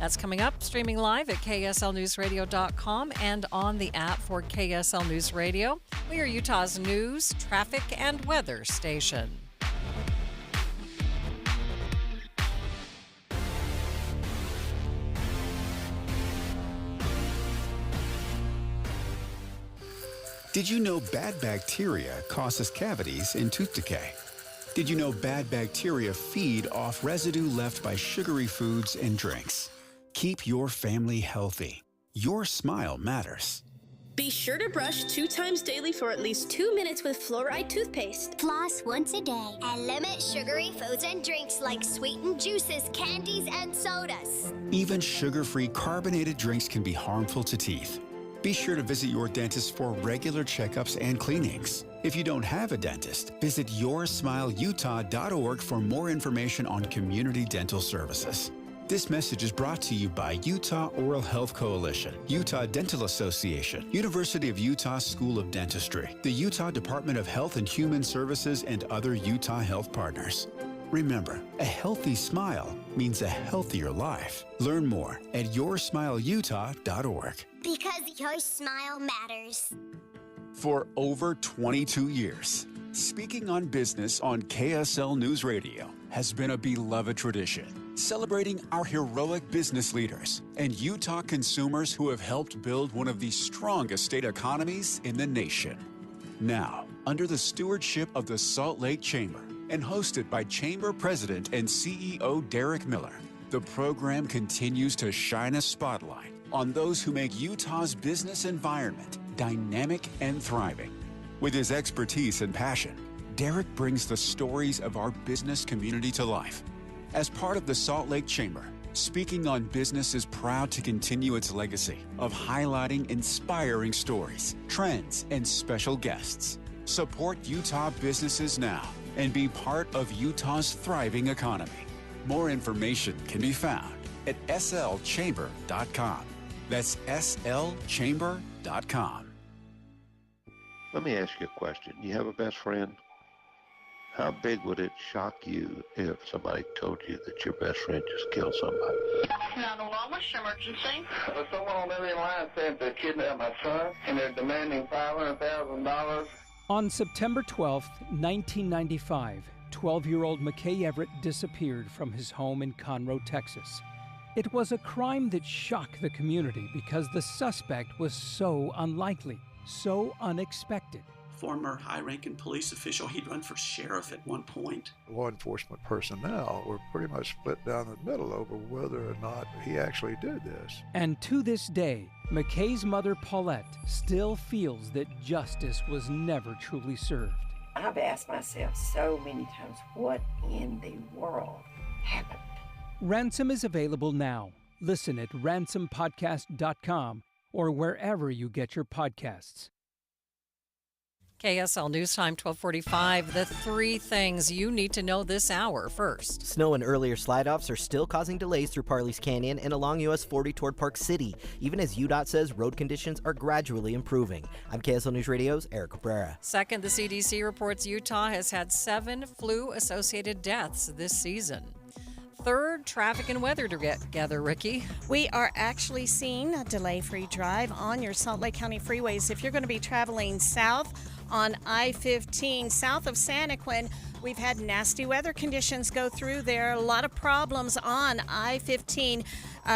That's coming up, streaming live at kslnewsradio.com and on the app for KSL News Radio. We are Utah's news, traffic, and weather station. Did you know bad bacteria causes cavities and tooth decay? Did you know bad bacteria feed off residue left by sugary foods and drinks? Keep your family healthy. Your smile matters. Be sure to brush 2 times daily for at least 2 minutes with fluoride toothpaste. Floss once a day and limit sugary foods and drinks like sweetened juices, candies, and sodas. Even sugar-free carbonated drinks can be harmful to teeth. Be sure to visit your dentist for regular checkups and cleanings. If you don't have a dentist, visit yoursmileutah.org for more information on community dental services. This message is brought to you by Utah Oral Health Coalition, Utah Dental Association, University of Utah School of Dentistry, the Utah Department of Health and Human Services, and other Utah health partners. Remember, a healthy smile means a healthier life. Learn more at yoursmileutah.org. Because your smile matters. For over 22 years, speaking on business on KSL News Radio has been a beloved tradition, celebrating our heroic business leaders and Utah consumers who have helped build one of the strongest state economies in the nation. Now, under the stewardship of the Salt Lake Chamber and hosted by Chamber President and CEO Derek Miller, the program continues to shine a spotlight on those who make Utah's business environment dynamic and thriving. With his expertise and passion, Derek brings the stories of our business community to life. As part of the Salt Lake Chamber, Speaking on Business is proud to continue its legacy of highlighting inspiring stories, trends, and special guests. Support Utah businesses now and be part of Utah's thriving economy. More information can be found at slchamber.com. That's slchamber.com. Let me ask you a question. You have a best friend? How big would it shock you if somebody told you that your best friend just killed somebody? 911, what's your emergency? Someone on the other line said they kidnapped my son, and they're demanding $500,000. On September 12th, 1995, 12-year-old McKay Everett disappeared from his home in Conroe, Texas. It was a crime that shocked the community because the suspect was so unlikely, so unexpected. Former high-ranking police official, he'd run for sheriff at one point. Law enforcement personnel were pretty much split down the middle over whether or not he actually did this. And to this day, McKay's mother, Paulette, still feels that justice was never truly served. I've asked myself so many times, what in the world happened? Ransom is available now. Listen at ransompodcast.com or wherever you get your podcasts. KSL News Time 1245. The three things you need to know this hour. First, snow and earlier slide-offs are still causing delays through Parley's Canyon and along US 40 toward Park City, even as UDOT says road conditions are gradually improving. I'm KSL News Radio's Eric Cabrera. Second, the CDC reports Utah has had 7 flu-associated deaths this season. Third, traffic and weather together, Ricky. We are actually seeing a delay-free drive on your Salt Lake County freeways. If you're going to be traveling south on I-15, south of Santaquin, we've had nasty weather conditions go through there. A lot of problems on I-15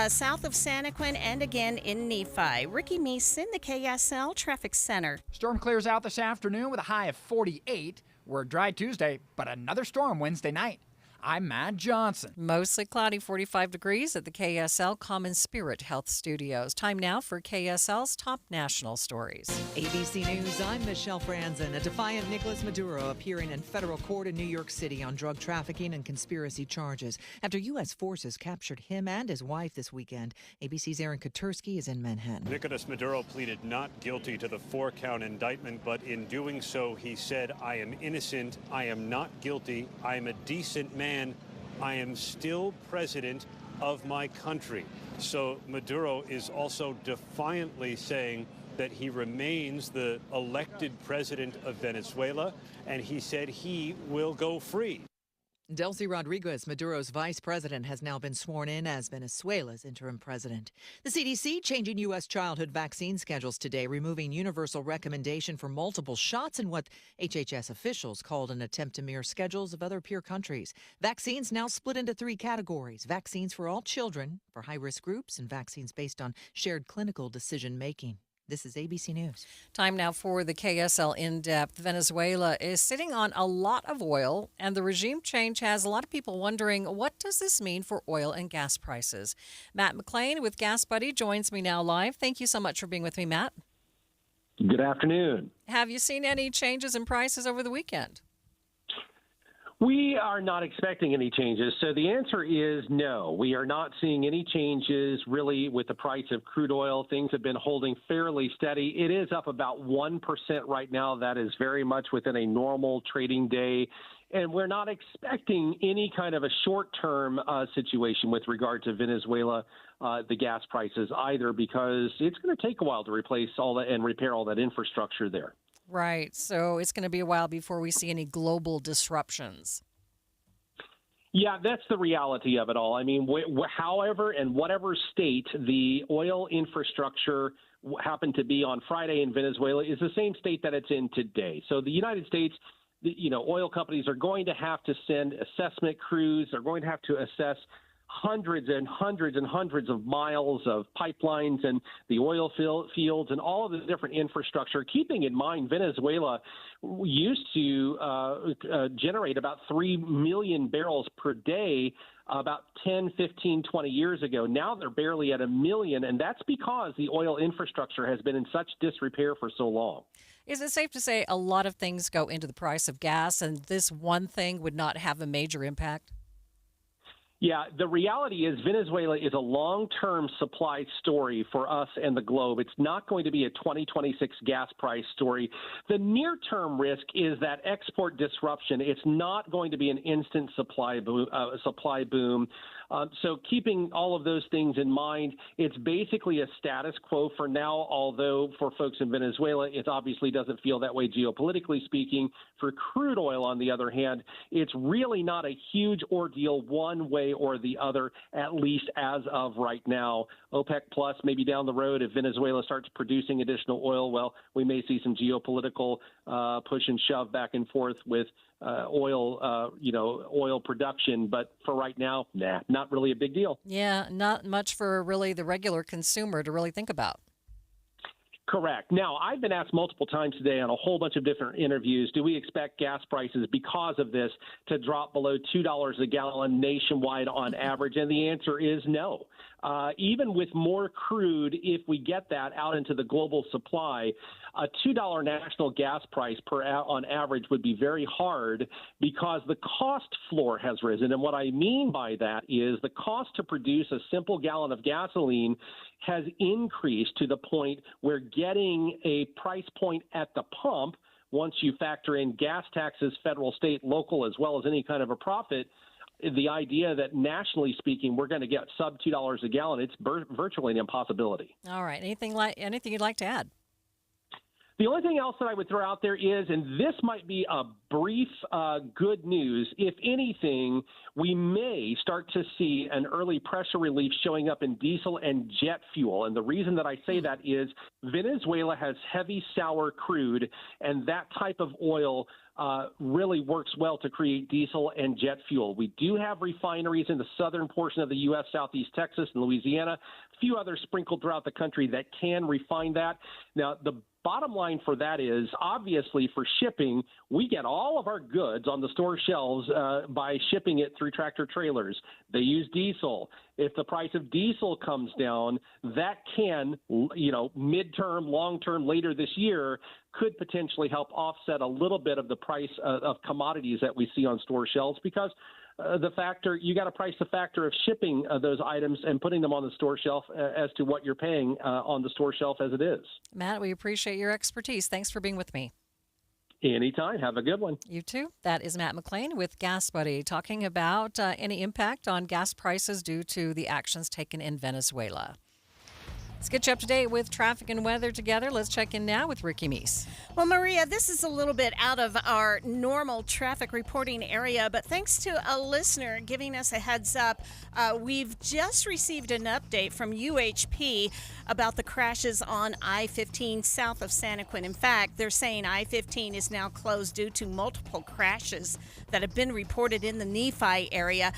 south of Santaquin and again in Nephi. Ricky Meese in the KSL Traffic Center. Storm clears out this afternoon with a high of 48. We're dry Tuesday, but another storm Wednesday night. I'm Matt Johnson. Mostly cloudy, 45 degrees at the KSL Common Spirit Health Studios. Time now for KSL's top national stories. ABC News, I'm Michelle Franzen. A defiant Nicolas Maduro appearing in federal court in New York City on drug trafficking and conspiracy charges after U.S. forces captured him and his wife this weekend. ABC's Aaron Katursky is in Manhattan. Nicolas Maduro pleaded not guilty to the 4-count indictment, but in doing so, he said, "I am innocent. I am not guilty. I am a decent man. I am still president of my country." So Maduro is also defiantly saying that he remains the elected president of Venezuela, and he said he will go free. Delcy Rodriguez, Maduro's vice president, has now been sworn in as Venezuela's interim president. The CDC changing U.S. childhood vaccine schedules today, removing universal recommendation for multiple shots in what HHS officials called an attempt to mirror schedules of other peer countries. Vaccines now split into 3 categories: vaccines for all children, for high-risk groups, and vaccines based on shared clinical decision-making. This is ABC News. Time now for the KSL In-Depth. Venezuela is sitting on a lot of oil, and the regime change has a lot of people wondering, what does this mean for oil and gas prices? Matt McLean with Gas Buddy joins me now live. Thank you so much for being with me, Matt. Good afternoon. Have you seen any changes in prices over the weekend? We are not expecting any changes. So the answer is no. We are not seeing any changes really with the price of crude oil. Things have been holding fairly steady. It is up about 1% right now. That is very much within a normal trading day. And we're not expecting any kind of a short-term situation with regard to Venezuela, the gas prices either, because it's going to take a while to replace all that and repair all that infrastructure there. Right. So it's going to be a while before we see any global disruptions. Yeah, that's the reality of it all. I mean, however and whatever state the oil infrastructure happened to be on Friday in Venezuela is the same state that it's in today. So the United States, oil companies are going to have to send assessment crews. They're going to have to assess hundreds and hundreds and hundreds of miles of pipelines and the oil fields and all of the different infrastructure, keeping in mind Venezuela used to generate about 3 million barrels per day about 10, 15, 20 years ago. Now they're barely at 1 million, and that's because the oil infrastructure has been in such disrepair for so long. Is it safe to say a lot of things go into the price of gas, and this one thing would not have a major impact? Yeah, the reality is Venezuela is a long-term supply story for us and the globe. It's not going to be a 2026 gas price story. The near-term risk is that export disruption. It's not going to be an instant supply boom. So keeping all of those things in mind, it's basically a status quo for now, although for folks in Venezuela, it obviously doesn't feel that way geopolitically speaking. For crude oil, on the other hand, it's really not a huge ordeal one way or the other, at least as of right now. OPEC Plus, maybe down the road, if Venezuela starts producing additional oil, well, we may see some geopolitical push and shove back and forth with oil production. But for right now, not really a big deal. Yeah, not much for really the regular consumer to really think about. Correct. Now, I've been asked multiple times today on a whole bunch of different interviews, do we expect gas prices because of this to drop below $2 a gallon nationwide on average? And the answer is no. Even with more crude, if we get that out into the global supply, a $2 national gas price on average would be very hard because the cost floor has risen. And what I mean by that is the cost to produce a simple gallon of gasoline has increased to the point where getting a price point at the pump, once you factor in gas taxes, federal, state, local, as well as any kind of a profit, the idea that nationally speaking, we're going to get sub $2 a gallon, it's virtually an impossibility. All right. Anything you'd like to add? The only thing else that I would throw out there is, and this might be a brief good news, if anything, we may start to see an early pressure relief showing up in diesel and jet fuel. And the reason that I say that is Venezuela has heavy sour crude, and that type of oil really works well to create diesel and jet fuel. We do have refineries in the southern portion of the U.S., Southeast Texas and Louisiana, a few others sprinkled throughout the country that can refine that. Now, the bottom line for that is, obviously, for shipping, we get all of our goods on the store shelves by shipping it through tractor trailers. They use diesel. If the price of diesel comes down, that can, midterm, long-term, later this year, could potentially help offset a little bit of the price of commodities that we see on store shelves, because you got to price the factor of shipping those items and putting them on the store shelf as to what you're paying on the store shelf as it is. Matt, we appreciate your expertise. Thanks for being with me. Anytime. Have a good one. You too. That is Matt McLean with Gas Buddy talking about any impact on gas prices due to the actions taken in Venezuela. Let's get you up to date with traffic and weather together. Let's check in now with Ricky Meese. Well, Maria, this is a little bit out of our normal traffic reporting area, but thanks to a listener giving us a heads up, we've just received an update from UHP about the crashes on I-15 south of San Quentin. In fact, they're saying I-15 is now closed due to multiple crashes that have been reported in the Nephi area.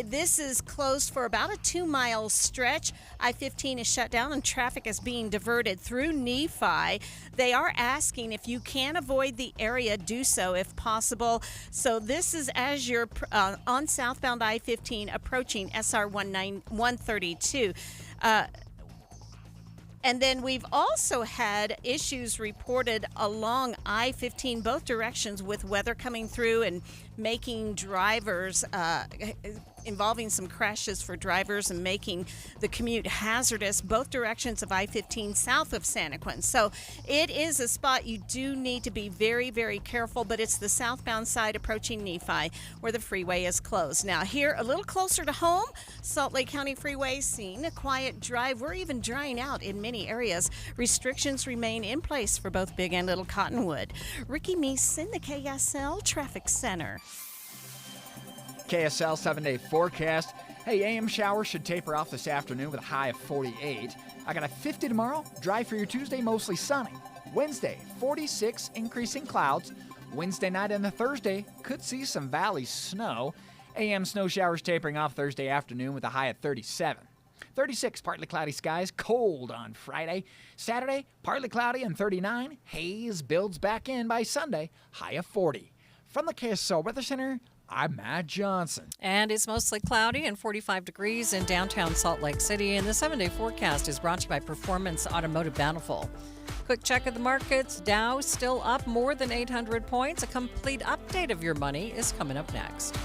This is closed for about a 2-mile stretch. I-15 is shut down and traffic is being diverted through Nephi. They are asking if you can avoid the area, do so if possible. So this is as you're on southbound I-15 approaching SR 132. And then we've also had issues reported along I-15 both directions with weather coming through and making drivers, involving some crashes for drivers and making the commute hazardous both directions of I-15 south of San Quentin. So it is a spot you do need to be very, very careful, but it's the southbound side approaching Nephi where the freeway is closed. Now here a little closer to home, Salt Lake County Freeway seeing a quiet drive. We're even drying out in many areas. Restrictions remain in place for both Big and Little Cottonwood. Ricky Meese in the KSL Traffic Center. KSL 7-day forecast. Hey, AM showers should taper off this afternoon with a high of 48. I got a 50 tomorrow. Dry for your Tuesday, mostly sunny. Wednesday, 46, increasing clouds. Wednesday night and the Thursday could see some valley snow. AM snow showers tapering off Thursday afternoon with a high of 37. 36, partly cloudy skies, cold on Friday. Saturday, partly cloudy and 39. Haze builds back in by Sunday, high of 40. From the KSL Weather Center, I'm Matt Johnson. And it's mostly cloudy and 45 degrees in downtown Salt Lake City. And the 7-day forecast is brought to you by Performance Automotive Bountiful. Quick check of the markets. Dow still up more than 800 points. A complete update of your money is coming up next.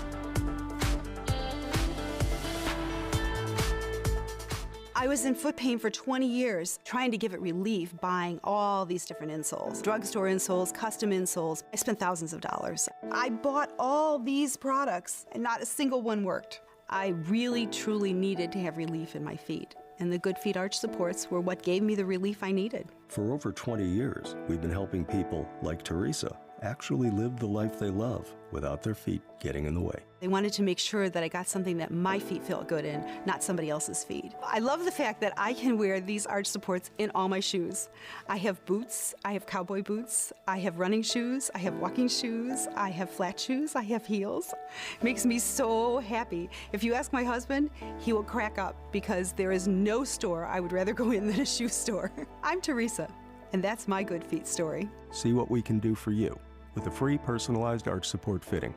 I was in foot pain for 20 years, trying to give it relief, buying all these different insoles. Drugstore insoles, custom insoles. I spent thousands of dollars. I bought all these products, and not a single one worked. I really, truly needed to have relief in my feet, and the Good Feet arch supports were what gave me the relief I needed. For over 20 years, we've been helping people like Teresa actually live the life they love without their feet getting in the way. I wanted to make sure that I got something that my feet felt good in, not somebody else's feet. I love the fact that I can wear these arch supports in all my shoes. I have boots, I have cowboy boots, I have running shoes, I have walking shoes, I have flat shoes, I have heels. It makes me so happy. If you ask my husband, he will crack up because there is no store I would rather go in than a shoe store. I'm Teresa, and that's my Good Feet story. See what we can do for you with a free personalized arch support fitting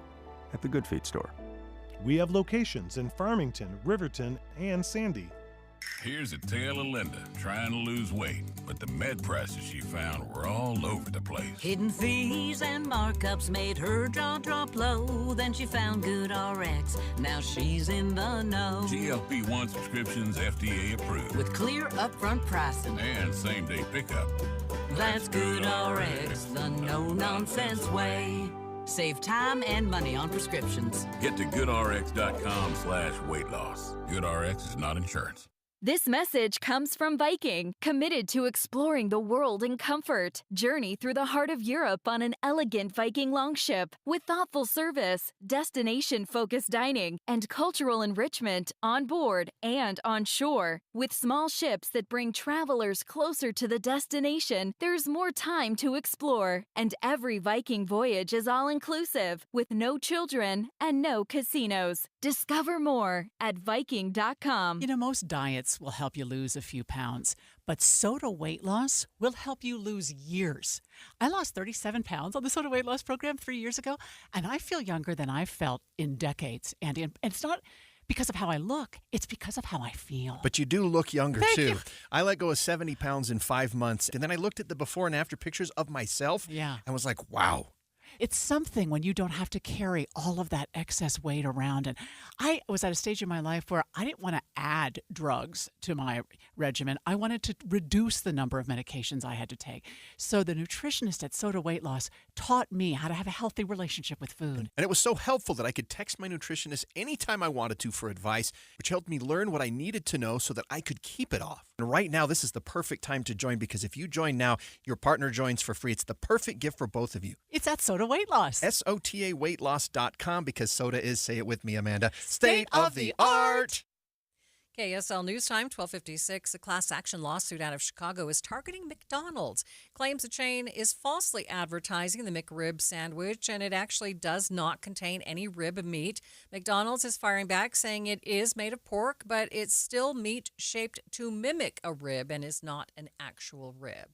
at the Good Feet store. We have locations in Farmington, Riverton, and Sandy. Here's a tale of Linda trying to lose weight, but the med prices she found were all over the place. Hidden fees and markups made her jaw drop low. Then she found Good RX. Now she's in the know. GLP-1 subscriptions FDA approved. With clear upfront pricing. And same-day pickup. That's Good RX, the no-nonsense way. Save time and money on prescriptions. Get to goodrx.com/weight loss. GoodRx is not insurance. This message comes from Viking, committed to exploring the world in comfort. Journey through the heart of Europe on an elegant Viking longship with thoughtful service, destination-focused dining, and cultural enrichment on board and on shore. With small ships that bring travelers closer to the destination, there's more time to explore. And every Viking voyage is all-inclusive, with no children and no casinos. Discover more at Viking.com. You know, most diets will help you lose a few pounds, but Soda weight loss will help you lose years. I lost 37 pounds on the Soda weight loss program 3 years ago, and I feel younger than I've felt in decades. And it's not because of how I look, it's because of how I feel. But you do look younger, Thank too. you. I let go of 70 pounds in 5 months, and then I looked at the before and after pictures of myself and was like, wow. It's something when you don't have to carry all of that excess weight around. And I was at a stage in my life where I didn't want to add drugs to my regimen. I wanted to reduce the number of medications I had to take. So the nutritionist at Soda Weight Loss taught me how to have a healthy relationship with food. And it was so helpful that I could text my nutritionist anytime I wanted to for advice, which helped me learn what I needed to know so that I could keep it off. And right now, this is the perfect time to join, because if you join now, your partner joins for free. It's the perfect gift for both of you. It's at Soda Weight Loss. SOTAweightloss.com, because soda is, say it with me, Amanda, state of the art. KSL News Time, 1256. A class action lawsuit out of Chicago is targeting McDonald's. Claims the chain is falsely advertising the McRib sandwich, and it actually does not contain any rib meat. McDonald's is firing back, saying it is made of pork, but it's still meat shaped to mimic a rib and is not an actual rib.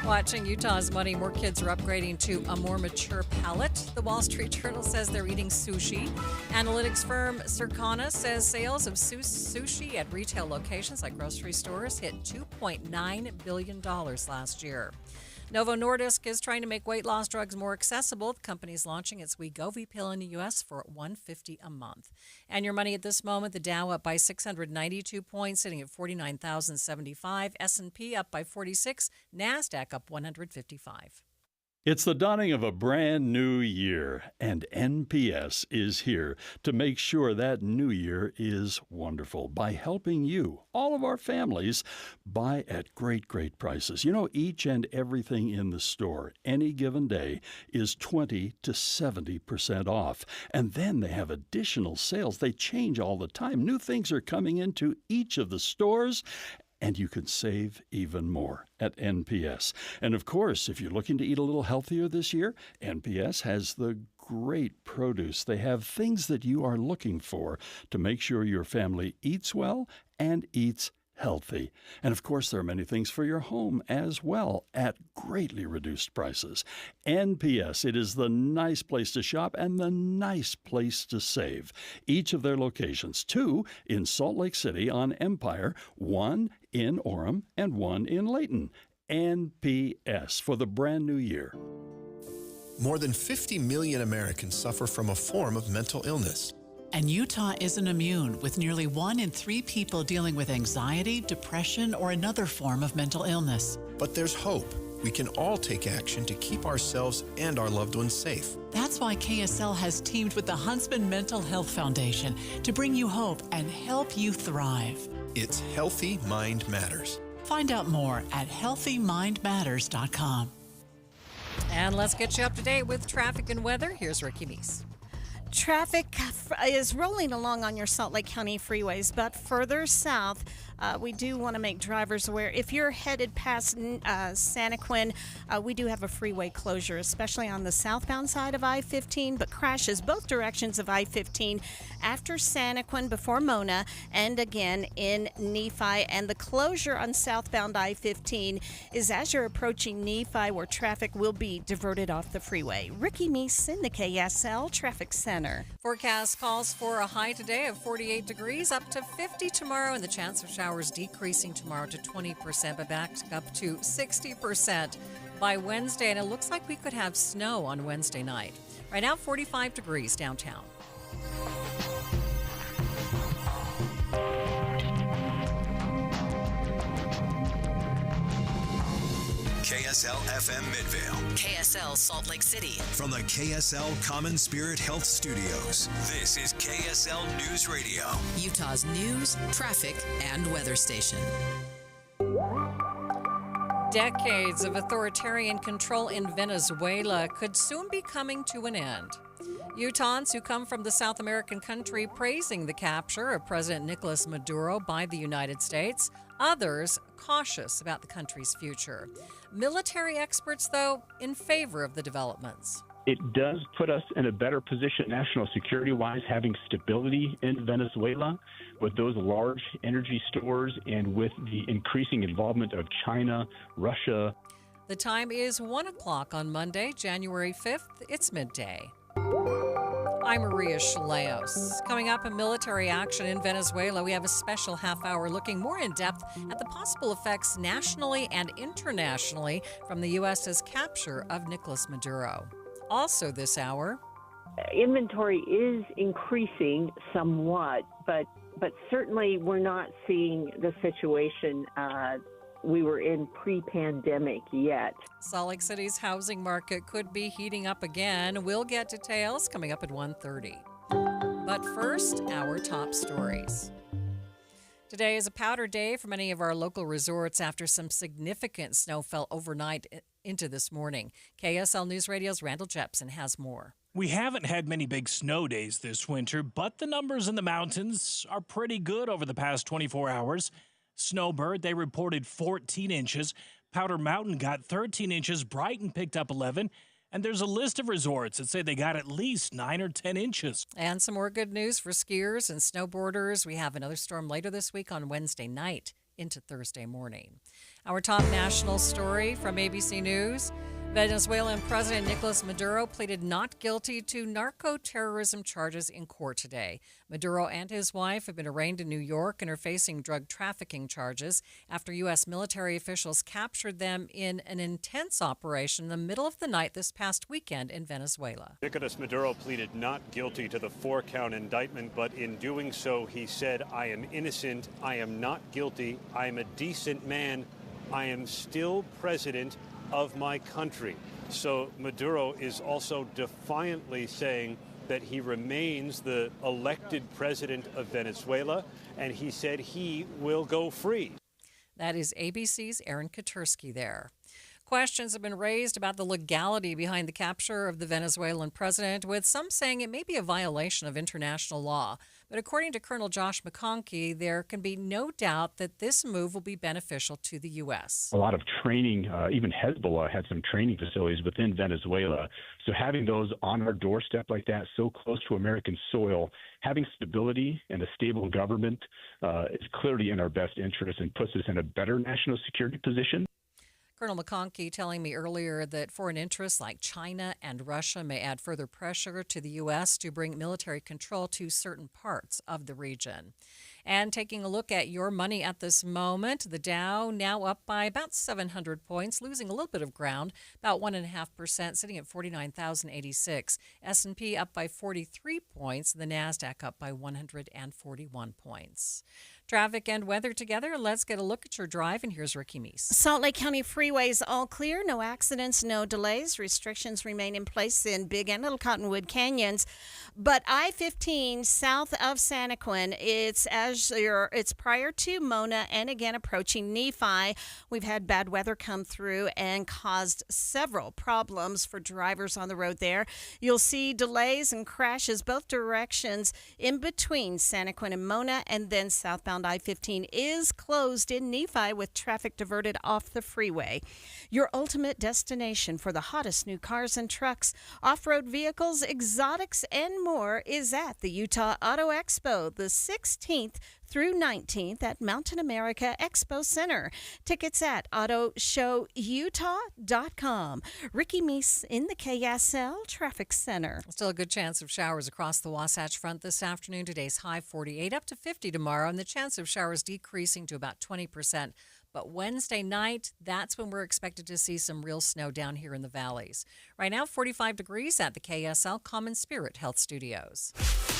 Watching Utah's money, more kids are upgrading to a more mature palate. The Wall Street Journal says they're eating sushi. Analytics firm Circana says sales of sushi at retail locations like grocery stores hit $2.9 billion last year. Novo Nordisk is trying to make weight loss drugs more accessible. The company is launching its Wegovy pill in the U.S. for $150 a month. And your money at this moment, the Dow up by 692 points, sitting at 49,075. S&P up by 46. NASDAQ up 155. It's the dawning of a brand new year, and NPS is here to make sure that new year is wonderful by helping you, all of our families, buy at great, great prices. You know, each and everything in the store any given day is 20 to 70% off. And then they have additional sales. They change all the time. New things are coming into each of the stores, and you can save even more at NPS. And of course, if you're looking to eat a little healthier this year, NPS has the great produce. They have things that you are looking for to make sure your family eats well and eats healthy. And of course, there are many things for your home as well at greatly reduced prices. NPS, it is the nice place to shop and the nice place to save. Each of their locations, 2 in Salt Lake City on Empire, 1 in Orem, and 1 in Layton. NPS for the brand new year. More than 50 million Americans suffer from a form of mental illness. And Utah isn't immune, with nearly 1 in 3 people dealing with anxiety, depression, or another form of mental illness. But there's hope. We can all take action to keep ourselves and our loved ones safe. That's why KSL has teamed with the Huntsman Mental Health Foundation to bring you hope and help you thrive. It's Healthy Mind Matters. Find out more at healthymindmatters.com. And let's get you up to date with traffic and weather. Here's Ricky Meese. Traffic is rolling along on your Salt Lake County freeways, but further south, we do want to make drivers aware. If you're headed past Santaquin, we do have a freeway closure, especially on the southbound side of I-15, but crashes both directions of I-15 after Santaquin before Mona and again in Nephi. And the closure on southbound I-15 is as you're approaching Nephi, where traffic will be diverted off the freeway. Ricky Meese in the KSL Traffic Center. Forecast calls for a high today of 48 degrees, up to 50 tomorrow, and the chance of showers decreasing tomorrow to 20%, but back up to 60% by Wednesday. And it looks like we could have snow on Wednesday night. Right now, 45 degrees downtown. KSL FM Midvale. KSL Salt Lake City. From the KSL Common Spirit Health Studios, this is KSL News Radio. Utah's news, traffic, and weather station. Decades of authoritarian control in Venezuela could soon be coming to an end. Utahns who come from the South American country praising the capture of President Nicolas Maduro by the United States. Others cautious about the country's future. Military experts, though, in favor of the developments. It does put us in a better position national security-wise, having stability in Venezuela with those large energy stores and with the increasing involvement of China, Russia. The time is 1 o'clock on Monday, January 5th. It's midday. I'm Maria Shilaos. Coming up in military action in Venezuela, we have a special half hour looking more in depth at the possible effects nationally and internationally from the U.S.'s capture of Nicolas Maduro. Also this hour, inventory is increasing somewhat, but certainly we're not seeing the situation we were in pre-pandemic yet. Salt Lake City's housing market could be heating up again. We'll get details coming up at 1:30. But first, our top stories. Today is a powder day for many of our local resorts after some significant snow fell overnight into this morning. KSL News Radio's Randall Jepson has more. We haven't had many big snow days this winter, but the numbers in the mountains are pretty good over the past 24 hours. Snowbird, they reported 14 inches. Powder Mountain got 13 inches. Brighton picked up 11. And there's a list of resorts that say they got at least 9 or 10 inches. And some more good news for skiers and snowboarders. We have another storm later this week on Wednesday night into Thursday morning. Our top national story from ABC News. Venezuelan President Nicolas Maduro pleaded not guilty to narco-terrorism charges in court today. Maduro and his wife have been arraigned in New York and are facing drug trafficking charges after U.S. military officials captured them in an intense operation in the middle of the night this past weekend in Venezuela. Nicolas Maduro pleaded not guilty to the 4-count indictment, but in doing so, he said, "I am innocent. I am not guilty. I am a decent man. I am still president of my country." So Maduro is also defiantly saying that he remains the elected president of Venezuela, and he said he will go free. That is ABC's Aaron Katursky there. Questions have been raised about the legality behind the capture of the Venezuelan president, with some saying it may be a violation of international law. But according to Colonel Josh McConkey, there can be no doubt that this move will be beneficial to the U.S. A lot of training, even Hezbollah had some training facilities within Venezuela. So having those on our doorstep like that, so close to American soil, having stability and a stable government is clearly in our best interest and puts us in a better national security position. Colonel McConkey telling me earlier that foreign interests like China and Russia may add further pressure to the U.S. to bring military control to certain parts of the region. And taking a look at your money at this moment, the Dow now up by about 700 points, losing a little bit of ground, about 1.5%, sitting at 49,086. S&P up by 43 points, the NASDAQ up by 141 points. Traffic and weather together. Let's get a look at your drive, and here's Ricky Meese. Salt Lake County freeways all clear. No accidents, no delays. Restrictions remain in place in Big and Little Cottonwood Canyons. But I-15 south of Santaquin, it's prior to Mona and again approaching Nephi. We've had bad weather come through and caused several problems for drivers on the road there. You'll see delays and crashes both directions in between Santaquin and Mona, and then southbound I-15 is closed in Nephi with traffic diverted off the freeway. Your ultimate destination for the hottest new cars and trucks, off-road vehicles, exotics, and more is at the Utah Auto Expo, the 16th through 19th at Mountain America Expo Center. Tickets at autoshowutah.com. Ricky Meese in the KSL Traffic Center. Still a good chance of showers across the Wasatch Front this afternoon. Today's high 48, up to 50 tomorrow, and the chance of showers decreasing to about 20%. But Wednesday night, that's when we're expected to see some real snow down here in the valleys. Right now, 45 degrees at the KSL Common Spirit Health Studios.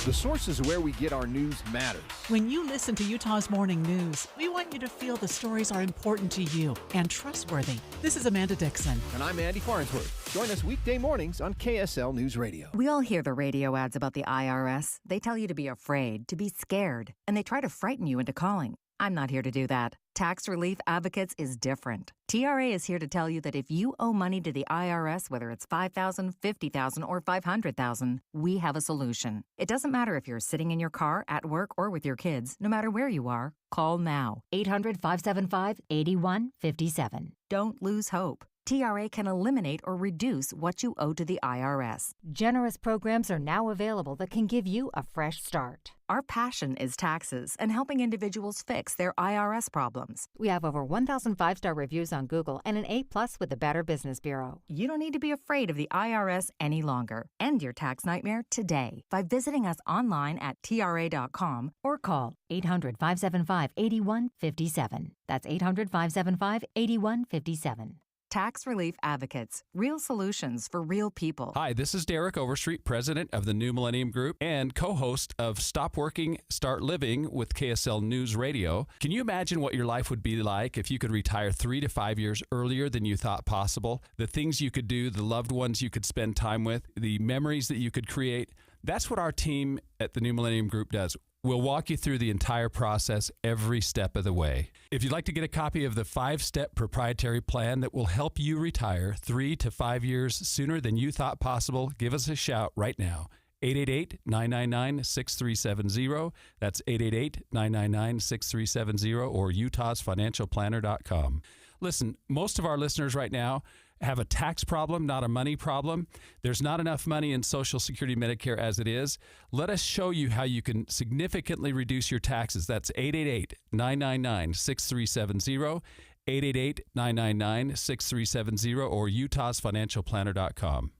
The sources where we get our news matters. When you listen to Utah's Morning News, we want you to feel the stories are important to you and trustworthy. This is Amanda Dixon. And I'm Andy Farnsworth. Join us weekday mornings on KSL News Radio. We all hear the radio ads about the IRS. They tell you to be afraid, to be scared, and they try to frighten you into calling. I'm not here to do that. Tax Relief Advocates is different. TRA is here to tell you that if you owe money to the IRS, whether it's $5,000, $50,000, or $500,000, we have a solution. It doesn't matter if you're sitting in your car, at work, or with your kids. No matter where you are, call now. 800-575-8157. Don't lose hope. TRA can eliminate or reduce what you owe to the IRS. Generous programs are now available that can give you a fresh start. Our passion is taxes and helping individuals fix their IRS problems. We have over 1,000 5-star reviews on Google and an A+ with the Better Business Bureau. You don't need to be afraid of the IRS any longer. End your tax nightmare today by visiting us online at TRA.com or call 800-575-8157. That's 800-575-8157. Tax Relief Advocates. Real solutions for real people. Hi, this is Derek Overstreet, president of the New Millennium Group and co-host of Stop Working, Start Living with KSL News Radio. Can you imagine what your life would be like if you could retire 3 to 5 years earlier than you thought possible? The things you could do, the loved ones you could spend time with, the memories that you could create. That's what our team at the New Millennium Group does. We'll walk you through the entire process every step of the way. If you'd like to get a copy of the 5-step proprietary plan that will help you retire 3 to 5 years sooner than you thought possible, give us a shout right now. 888-999-6370. That's 888-999-6370 or utahsfinancialplanner.com. Listen, most of our listeners right now have a tax problem, not a money problem. There's not enough money in Social Security Medicare as it is. Let us show you how you can significantly reduce your taxes. That's 888-999-6370, 888-999-6370, or utahsfinancialplanner.com.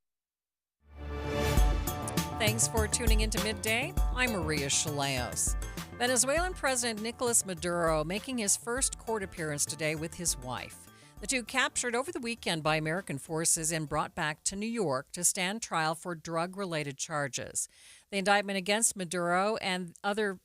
Thanks for tuning into Midday. I'm Maria Shilaos. Venezuelan President Nicolas Maduro making his first court appearance today with his wife. The two captured over the weekend by American forces and brought back to New York to stand trial for drug-related charges. The indictment against Maduro and other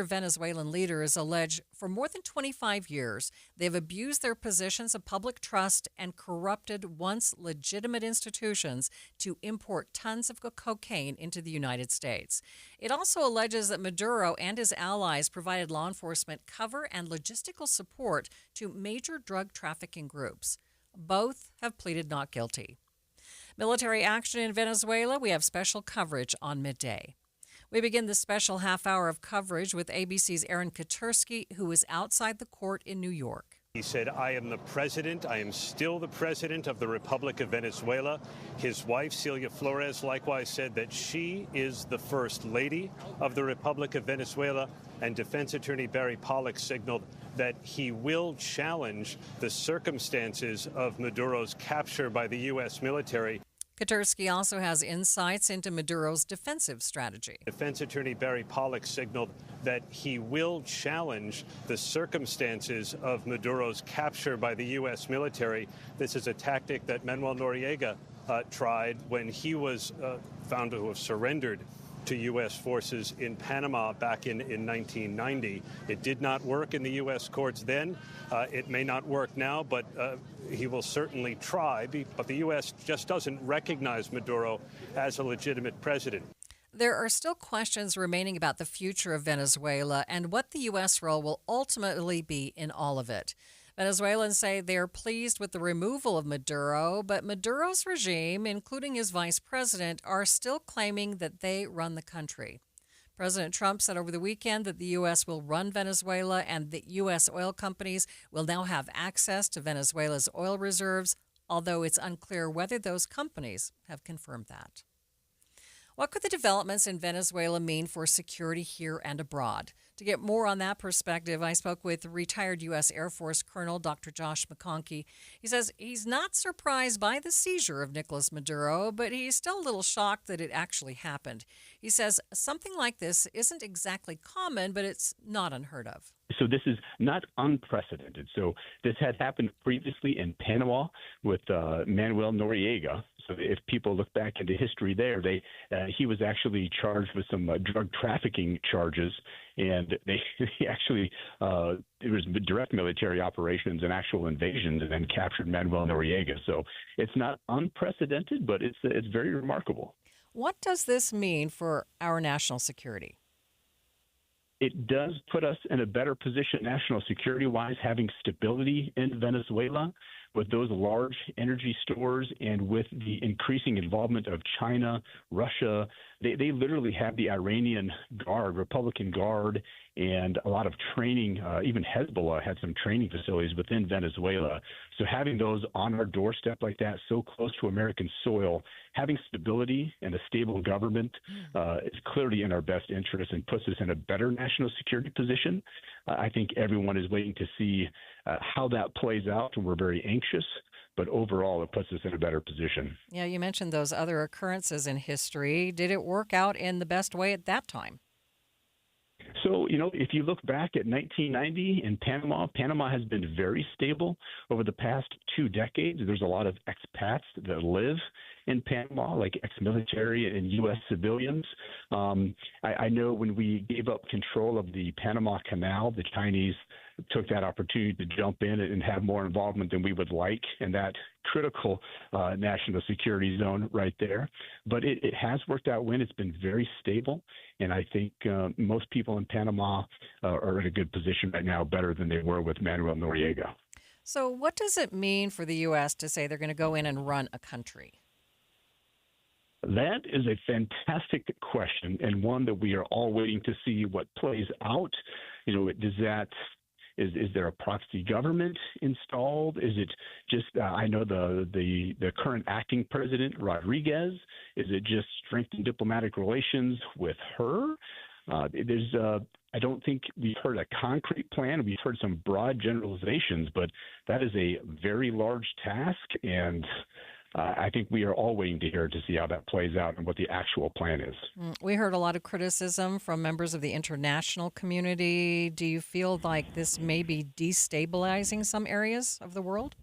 Venezuelan leaders allege for more than 25 years they've abused their positions of public trust and corrupted once legitimate institutions to import tons of cocaine into the United States. It also alleges that Maduro and his allies provided law enforcement cover and logistical support to major drug trafficking groups. Both have pleaded not guilty. Military action in Venezuela, we have special coverage on Midday. We begin this special half hour of coverage with ABC's Aaron Katursky, who is outside the court in New York. He said, I am the president. I am still the president of the Republic of Venezuela. His wife, Celia Flores, likewise said that she is the first lady of the Republic of Venezuela. And defense attorney Barry Pollock signaled that he will challenge the circumstances of Maduro's capture by the U.S. military. Katursky also has insights into Maduro's defensive strategy. Defense attorney Barry Pollock signaled that he will challenge the circumstances of Maduro's capture by the U.S. military. This is a tactic that Manuel Noriega tried when he was found to have surrendered to U.S. forces in Panama back in 1990. It did not work in the U.S. courts then. It may not work now, but he will certainly try. But the U.S. just doesn't recognize Maduro as a legitimate president. There are still questions remaining about the future of Venezuela and what the U.S. role will ultimately be in all of it. Venezuelans say they are pleased with the removal of Maduro, but Maduro's regime, including his vice president, are still claiming that they run the country. President Trump said over the weekend that the U.S. will run Venezuela and that U.S. oil companies will now have access to Venezuela's oil reserves, although it's unclear whether those companies have confirmed that. What could the developments in Venezuela mean for security here and abroad? To get more on that perspective, I spoke with retired U.S. Air Force Colonel Dr. Josh McConkey. He says he's not surprised by the seizure of Nicolas Maduro, but he's still a little shocked that it actually happened. He says something like this isn't exactly common, but it's not unheard of. So this is not unprecedented. So this had happened previously in Panama with Manuel Noriega. So if people look back into history there, he was actually charged with some drug trafficking charges, and they actually it was direct military operations and actual invasions, and then captured Manuel Noriega. So it's not unprecedented, but it's very remarkable. What does this mean for our national security? It does put us in a better position national security-wise, having stability in Venezuela with those large energy stores and with the increasing involvement of China, Russia. They literally have the Iranian Guard, Republican Guard, and a lot of training. Even Hezbollah had some training facilities within Venezuela. So having those on our doorstep like that, so close to American soil, having stability and a stable government is clearly in our best interest and puts us in a better national security position. I think everyone is waiting to see how that plays out, and we're very anxious. But overall, it puts us in a better position. Yeah, you mentioned those other occurrences in history. Did it work out in the best way at that time? So, if you look back at 1990 in Panama, Panama has been very stable over the past 2 decades. There's a lot of expats that live in Panama, like ex-military and U.S. civilians. I know when we gave up control of the Panama Canal, the Chinese took that opportunity to jump in and have more involvement than we would like in that critical national security zone right there. But it has worked out when it's been very stable, and I think most people in Panama are in a good position right now, better than they were with Manuel Noriega. So what does it mean for the U.S. to say they're going to go in and run a country? That is a fantastic question, and one that we are all waiting to see what plays out. Is there a proxy government installed? Is it just I know the current acting president, Rodriguez. Is it just strengthen diplomatic relations with her? I don't think we've heard a concrete plan. We've heard some broad generalizations, but that is a very large task, and I think we are all waiting to hear to see how that plays out and what the actual plan is. We heard a lot of criticism from members of the international community. Do you feel like this may be destabilizing some areas of the world?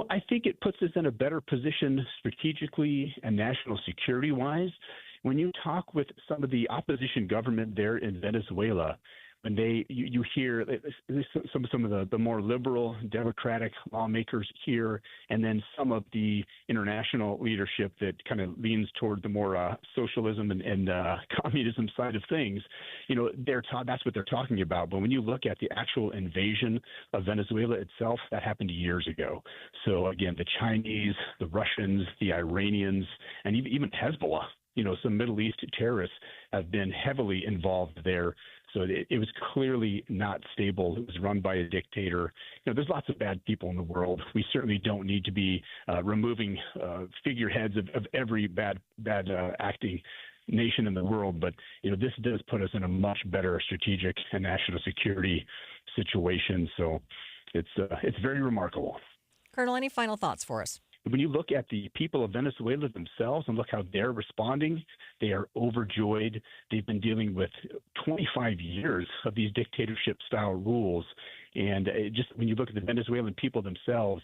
I think it puts us in a better position strategically and national security-wise. When you talk with some of the opposition government there in Venezuela, when you hear some of the more liberal democratic lawmakers here, and then some of the international leadership that kind of leans toward the more socialism and communism side of things, that's what they're talking about. But when you look at the actual invasion of Venezuela itself, that happened years ago. So again, the Chinese, the Russians, the Iranians, and even Hezbollah, some Middle East terrorists have been heavily involved there. So it was clearly not stable. It was run by a dictator. There's lots of bad people in the world. We certainly don't need to be removing figureheads of every bad acting nation in the world. But this does put us in a much better strategic and national security situation. So it's very remarkable. Colonel, any final thoughts for us? When you look at the people of Venezuela themselves and look how they're responding, they are overjoyed. They've been dealing with 25 years of these dictatorship-style rules. And just when you look at the Venezuelan people themselves,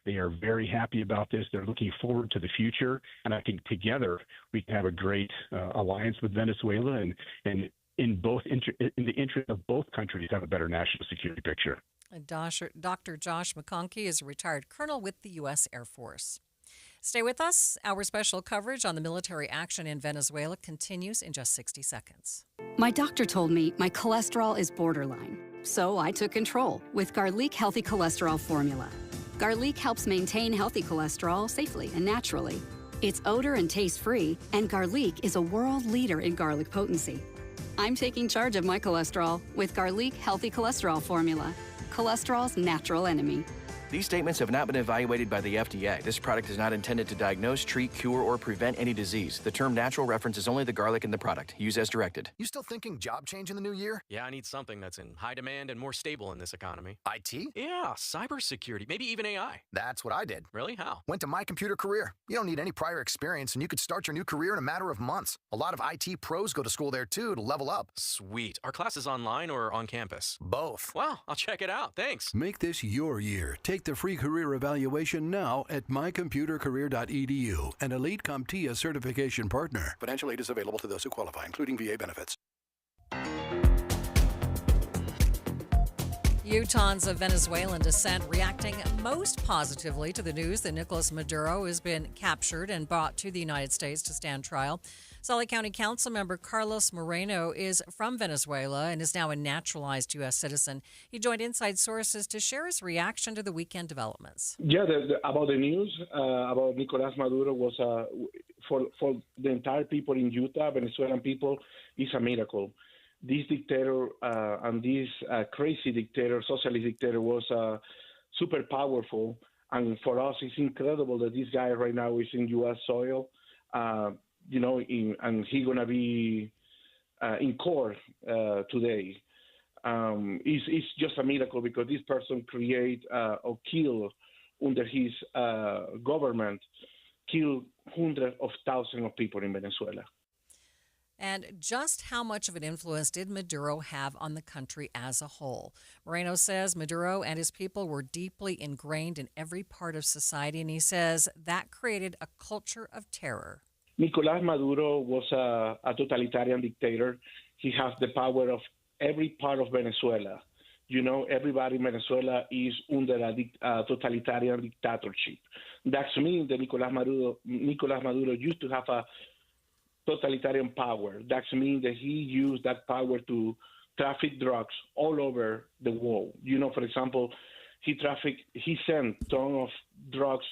they are very happy about this. They're looking forward to the future. And I think together we can have a great alliance with Venezuela and in the interest of both countries have a better national security picture. Dr. Josh McConkey is a retired colonel with the U.S. Air Force. Stay with us. Our special coverage on the military action in Venezuela continues in just 60 seconds. My doctor told me my cholesterol is borderline, so I took control with Garlic Healthy Cholesterol Formula. Garlic helps maintain healthy cholesterol safely and naturally. It's odor and taste-free, and Garlic is a world leader in garlic potency. I'm taking charge of my cholesterol with Garlic Healthy Cholesterol Formula, cholesterol's natural enemy. These statements have not been evaluated by the FDA. This product is not intended to diagnose, treat, cure, or prevent any disease. The term natural references only the garlic in the product. Use as directed. You still thinking job change in the new year? Yeah, I need something that's in high demand and more stable in this economy. IT? Yeah, cybersecurity, maybe even AI. That's what I did. Really? How? Went to My Computer Career. You don't need any prior experience, and you could start your new career in a matter of months. A lot of IT pros go to school there, too, to level up. Sweet. Are classes online or on campus? Both. Wow, I'll check it out. Thanks. Make this your year. Take the free career evaluation now at mycomputercareer.edu, an elite CompTIA certification partner. Financial aid is available to those who qualify, including VA benefits. Utahns of Venezuelan descent reacting most positively to the news that Nicolas Maduro has been captured and brought to the United States to stand trial. Salt Lake County Council member Carlos Moreno is from Venezuela and is now a naturalized U.S. citizen. He joined Inside Sources to share his reaction to the weekend developments. Yeah, about the news about Nicolas Maduro was for the entire people in Utah, Venezuelan people, is a miracle. This dictator and this crazy dictator, socialist dictator, was super powerful. And for us, it's incredible that this guy right now is in U.S. soil, and he's going to be in court today. It's just a miracle because this person create or kill under his government, kill hundreds of thousands of people in Venezuela. And just how much of an influence did Maduro have on the country as a whole? Moreno says Maduro and his people were deeply ingrained in every part of society, and he says that created a culture of terror. Nicolas Maduro was a totalitarian dictator. He has the power of every part of Venezuela. You know, everybody in Venezuela is under a totalitarian dictatorship. That means that Nicolas Maduro used to have a totalitarian power. That means that he used that power to traffic drugs all over the world. You know, for example, he sent tons of drugs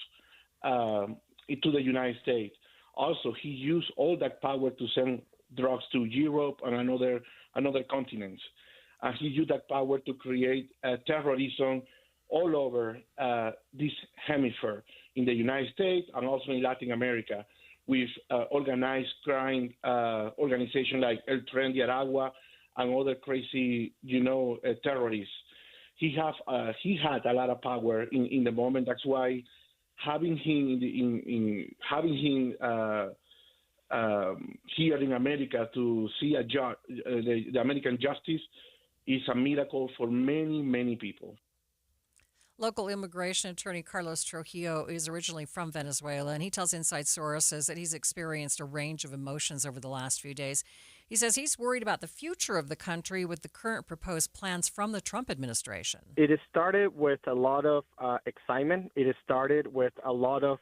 to the United States. Also, he used all that power to send drugs to Europe and another continents. He used that power to create terrorism all over this hemisphere in the United States and also in Latin America, with organized crime organizations like El Tren de Aragua and other crazy, terrorists. He had a lot of power in the moment. That's why having him here in America to see a judge, the American justice, is a miracle for many, many people. Local immigration attorney Carlos Trujillo is originally from Venezuela, and he tells Inside Sources that he's experienced a range of emotions over the last few days. He says he's worried about the future of the country with the current proposed plans from the Trump administration. It has started with a lot of excitement. It has started with a lot of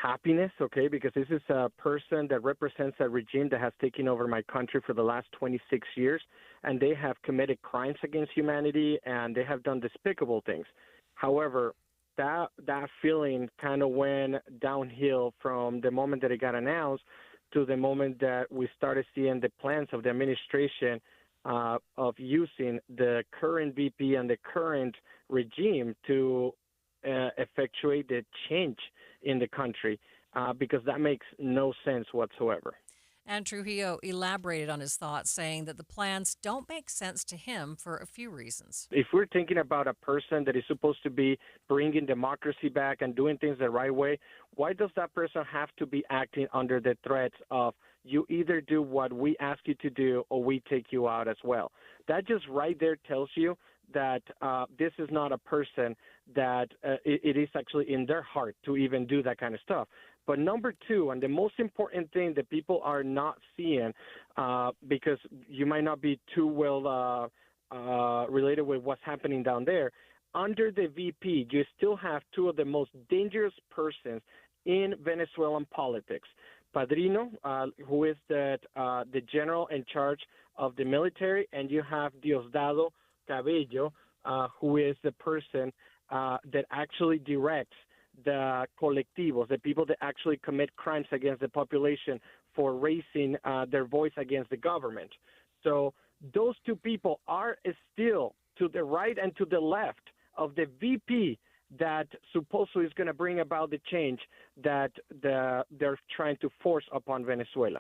happiness, okay, because this is a person that represents a regime that has taken over my country for the last 26 years, and they have committed crimes against humanity, and they have done despicable things. However, that feeling kind of went downhill from the moment that it got announced to the moment that we started seeing the plans of the administration of using the current VP and the current regime to effectuate the change in the country, because that makes no sense whatsoever. And Trujillo elaborated on his thoughts, saying that the plans don't make sense to him for a few reasons. If we're thinking about a person that is supposed to be bringing democracy back and doing things the right way, why does that person have to be acting under the threats of you either do what we ask you to do or we take you out as well? That just right there tells you that this is not a person that it is actually in their heart to even do that kind of stuff. But number two, and the most important thing that people are not seeing, because you might not be too well related with what's happening down there, under the VP, you still have two of the most dangerous persons in Venezuelan politics. Padrino, who is the general in charge of the military, and you have Diosdado Cabello, who is the person that actually directs the colectivos, the people that actually commit crimes against the population for raising their voice against the government. So those two people are still to the right and to the left of the VP that supposedly is going to bring about the change that they're trying to force upon Venezuela.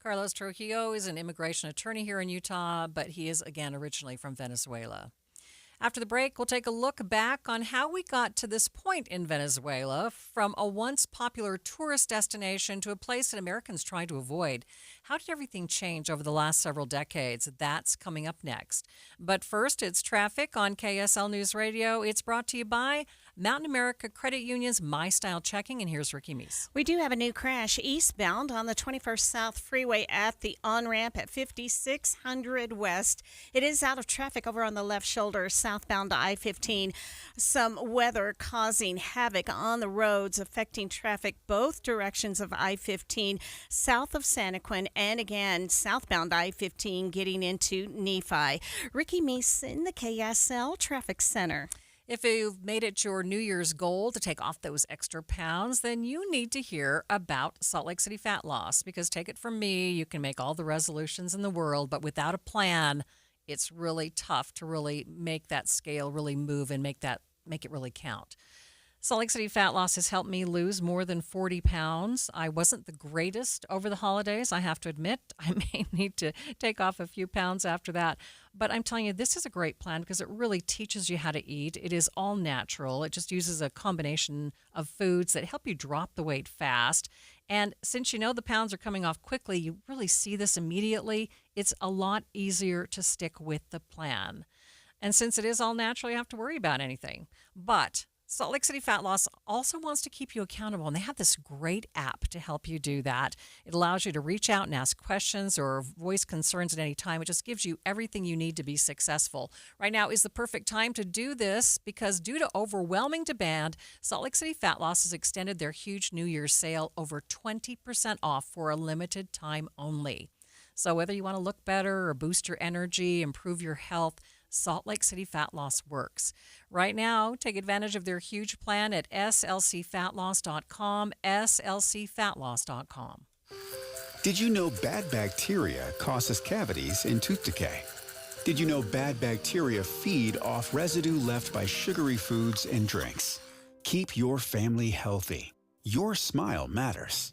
Carlos Trujillo is an immigration attorney here in Utah, but he is, again, originally from Venezuela. After the break, we'll take a look back on how we got to this point in Venezuela, from a once popular tourist destination to a place that Americans try to avoid. How did everything change over the last several decades? That's coming up next. But first, it's traffic on KSL News Radio. It's brought to you by Mountain America Credit Union's My Style Checking, and here's Ricky Meese. We do have a new crash eastbound on the 21st South Freeway at the on-ramp at 5600 West. It is out of traffic over on the left shoulder, southbound to I-15. Some weather causing havoc on the roads, affecting traffic both directions of I-15, south of Santaquin, and again, southbound I-15 getting into Nephi. Ricky Meese in the KSL Traffic Center. If you've made it your New Year's goal to take off those extra pounds, then you need to hear about Salt Lake City Fat Loss, because take it from me, you can make all the resolutions in the world, but without a plan, it's really tough to really make that scale really move and make it really count. Salt Lake City Fat Loss has helped me lose more than 40 pounds. I wasn't the greatest over the holidays, I have to admit. I may need to take off a few pounds after that. But I'm telling you, this is a great plan because it really teaches you how to eat. It is all natural. It just uses a combination of foods that help you drop the weight fast. And since you know the pounds are coming off quickly, you really see this immediately. It's a lot easier to stick with the plan. And since it is all natural, you don't have to worry about anything. But Salt Lake City Fat Loss also wants to keep you accountable, and they have this great app to help you do that. It allows you to reach out and ask questions or voice concerns at any time. It just gives you everything you need to be successful. Right now is the perfect time to do this because due to overwhelming demand, Salt Lake City Fat Loss has extended their huge New Year's sale over 20% off for a limited time only. So whether you want to look better or boost your energy, improve your health, Salt Lake City Fat Loss works. Right now, take advantage of their huge plan at slcfatloss.com, slcfatloss.com. Did you know bad bacteria causes cavities and tooth decay? Did you know bad bacteria feed off residue left by sugary foods and drinks? Keep your family healthy. Your smile matters.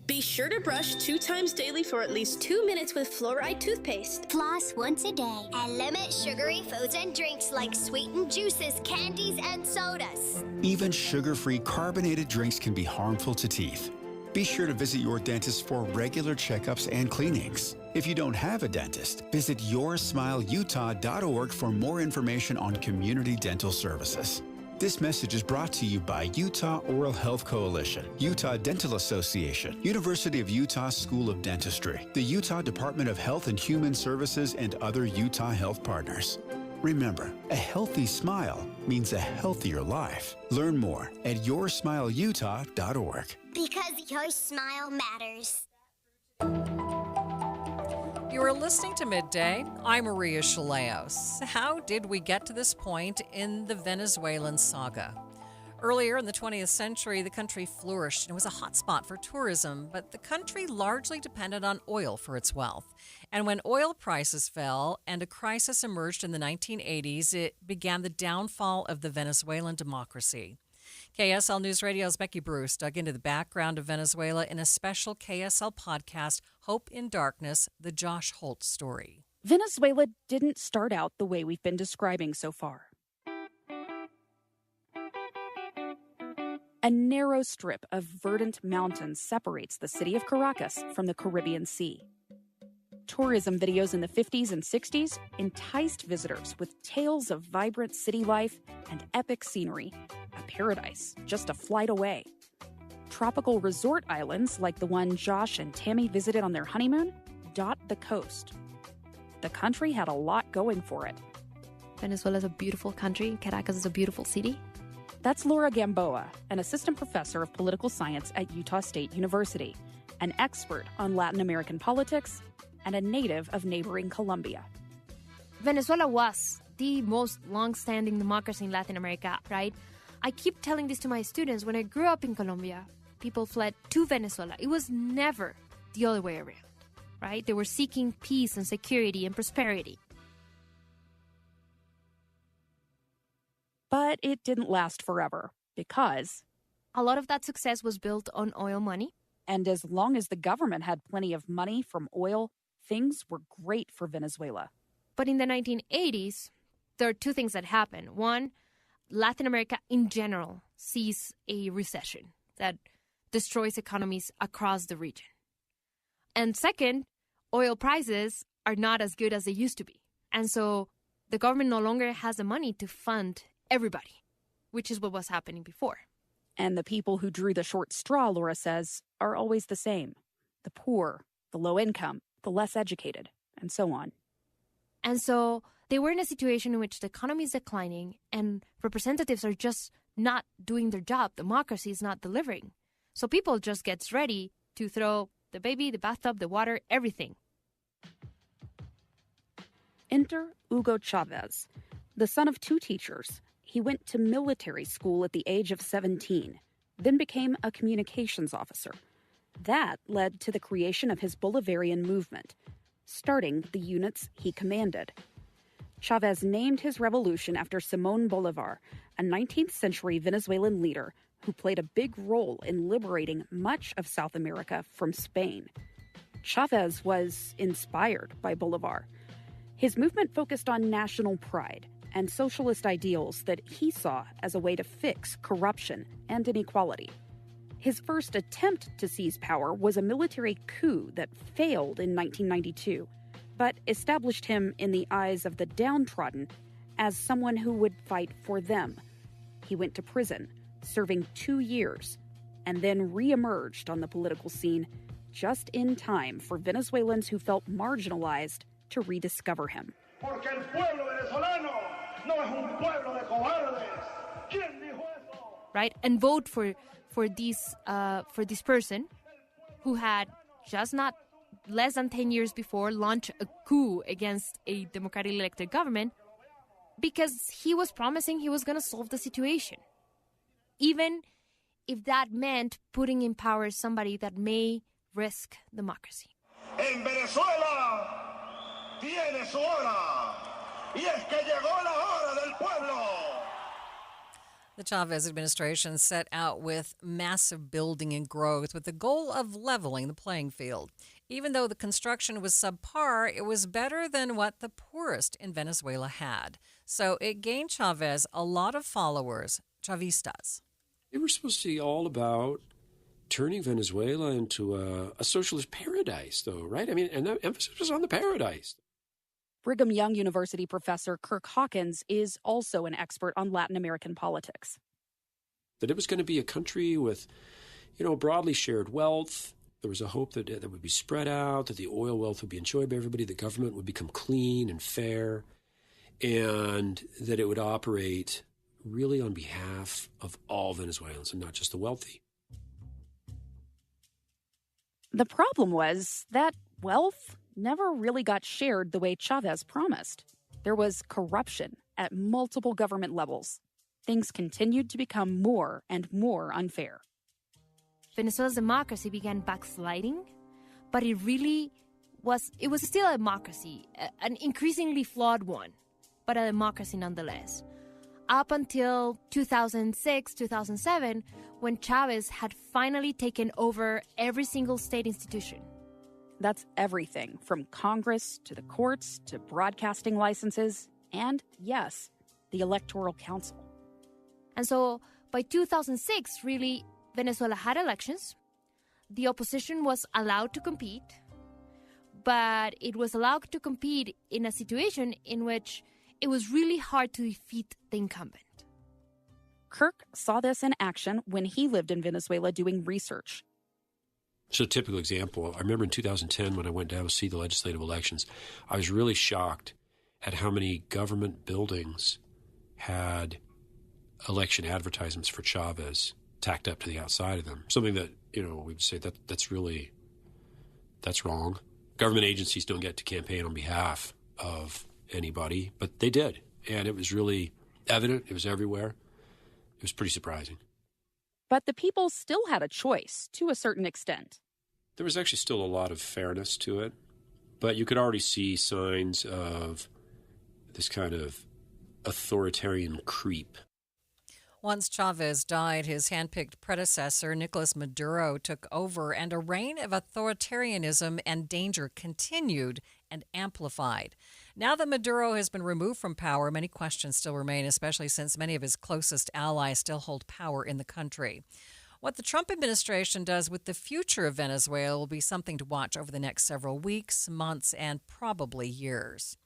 Be sure to brush 2 times daily for at least 2 minutes with fluoride toothpaste. Floss once a day and limit sugary foods and drinks like sweetened juices, candies, and sodas. Even sugar-free carbonated drinks can be harmful to teeth. Be sure to visit your dentist for regular checkups and cleanings. If you don't have a dentist, visit yoursmileutah.org for more information on community dental services. This message is brought to you by Utah Oral Health Coalition, Utah Dental Association, University of Utah School of Dentistry, the Utah Department of Health and Human Services, and other Utah health partners. Remember, a healthy smile means a healthier life. Learn more at yoursmileutah.org. Because your smile matters. You are listening to Midday. I'm Maria Shilaos. How did we get to this point in the Venezuelan saga? Earlier in the 20th century, the country flourished and it was a hotspot for tourism, but the country largely depended on oil for its wealth. And when oil prices fell and a crisis emerged in the 1980s, it began the downfall of the Venezuelan democracy. KSL News Radio's Becky Bruce dug into the background of Venezuela in a special KSL podcast, Hope in Darkness, the Josh Holt story. Venezuela didn't start out the way we've been describing so far. A narrow strip of verdant mountains separates the city of Caracas from the Caribbean Sea. Tourism videos in the 50s and 60s enticed visitors with tales of vibrant city life and epic scenery, a paradise just a flight away. Tropical resort islands like the one Josh and Tammy visited on their honeymoon dot the coast. The country had a lot going for it. Venezuela is a beautiful country. Caracas is a beautiful city. That's Laura Gamboa, an assistant professor of political science at Utah State University, an expert on Latin American politics, and a native of neighboring Colombia. Venezuela was the most long-standing democracy in Latin America, right? I keep telling this to my students. When I grew up in Colombia, people fled to Venezuela. It was never the other way around, right? They were seeking peace and security and prosperity. But it didn't last forever because a lot of that success was built on oil money. And as long as the government had plenty of money from oil, things were great for Venezuela. But in the 1980s, there are two things that happened. One, Latin America in general sees a recession that destroys economies across the region. And second, oil prices are not as good as they used to be. And so the government no longer has the money to fund everybody, which is what was happening before. And the people who drew the short straw, Laura says, are always the same. The poor, the low income, the less educated, and so on. And so they were in a situation in which the economy is declining and representatives are just not doing their job. Democracy is not delivering. So people just gets ready to throw the baby, the bathtub, the water, everything. Enter Hugo Chavez, the son of two teachers. He went to military school at the age of 17, then became a communications officer. That led to the creation of his Bolivarian movement, starting the units he commanded. Chavez named his revolution after Simón Bolívar, a 19th century Venezuelan leader who played a big role in liberating much of South America from Spain. Chavez was inspired by Bolívar. His movement focused on national pride and socialist ideals that he saw as a way to fix corruption and inequality. His first attempt to seize power was a military coup that failed in 1992, but established him in the eyes of the downtrodden as someone who would fight for them. He went to prison, serving 2 years, and then re-emerged on the political scene just in time for Venezuelans who felt marginalized to rediscover him. Porque el pueblo venezolano no es un pueblo de cobardes. ¿Quién dijo eso? Right? And vote for this person who had just not less than 10 years before launched a coup against a democratically elected government because he was promising he was going to solve the situation. Even if that meant putting in power somebody that may risk democracy. En Venezuela tiene su hora, y es que llegó la hora del pueblo. The Chavez administration set out with massive building and growth with the goal of leveling the playing field. Even though the construction was subpar, it was better than what the poorest in Venezuela had. So it gained Chavez a lot of followers, Chavistas. They were supposed to be all about turning Venezuela into a socialist paradise, though, right? I mean, and the emphasis was on the paradise. Brigham Young University professor Kirk Hawkins is also an expert on Latin American politics. That it was going to be a country with, broadly shared wealth. There was a hope that would be spread out, that the oil wealth would be enjoyed by everybody, the government would become clean and fair, and that it would operate really on behalf of all Venezuelans and not just the wealthy. The problem was that wealth never really got shared the way Chavez promised. There was corruption at multiple government levels. Things continued to become more and more unfair. Venezuela's democracy began backsliding, but it was still a democracy, an increasingly flawed one, but a democracy nonetheless. up until 2006, 2007, when Chavez had finally taken over every single state institution. That's everything from Congress to the courts to broadcasting licenses and, yes, the Electoral Council. And so by 2006, really, Venezuela had elections. The opposition was allowed to compete, but it was allowed to compete in a situation in which it was really hard to defeat the incumbent. Kirk saw this in action when he lived in Venezuela doing research. So a typical example, I remember in 2010 when I went down to see the legislative elections, I was really shocked at how many government buildings had election advertisements for Chavez tacked up to the outside of them. Something that, we would say that's wrong. Government agencies don't get to campaign on behalf of anybody, but they did. And it was really evident. It was everywhere. It was pretty surprising. But the people still had a choice, to a certain extent. There was actually still a lot of fairness to it, but you could already see signs of this kind of authoritarian creep. Once Chavez died, his handpicked predecessor, Nicolas Maduro, took over, and a reign of authoritarianism and danger continued and amplified. Now that Maduro has been removed from power, many questions still remain, especially since many of his closest allies still hold power in the country. What the Trump administration does with the future of Venezuela will be something to watch over the next several weeks, months, and probably years.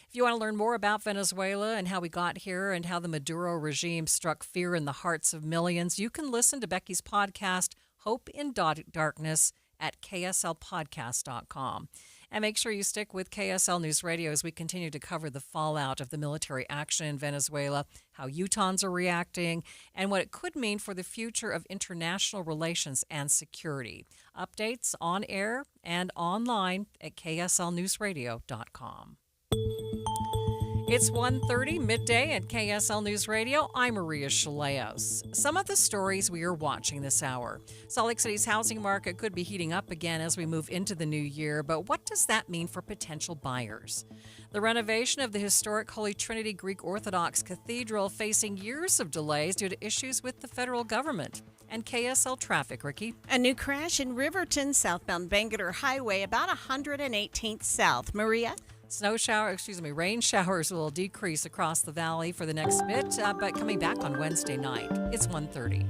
If you want to learn more about Venezuela and how we got here and how the Maduro regime struck fear in the hearts of millions, you can listen to Becky's podcast, Hope in Darkness, at kslpodcast.com. And make sure you stick with KSL News Radio as we continue to cover the fallout of the military action in Venezuela, how Utahns are reacting, and what it could mean for the future of international relations and security. Updates on air and online at kslnewsradio.com. It's 1:30 midday at KSL News Radio. I'm Maria Shilaos. Some of the stories we are watching this hour. Salt Lake City's housing market could be heating up again as we move into the new year, but what does that mean for potential buyers? The renovation of the historic Holy Trinity Greek Orthodox Cathedral facing years of delays due to issues with the federal government. And KSL traffic, Ricky. A new crash in Riverton, southbound Bangerter Highway, about 118th South. Maria? Rain showers will decrease across the valley for the next bit, but coming back on Wednesday night. It's 1:30.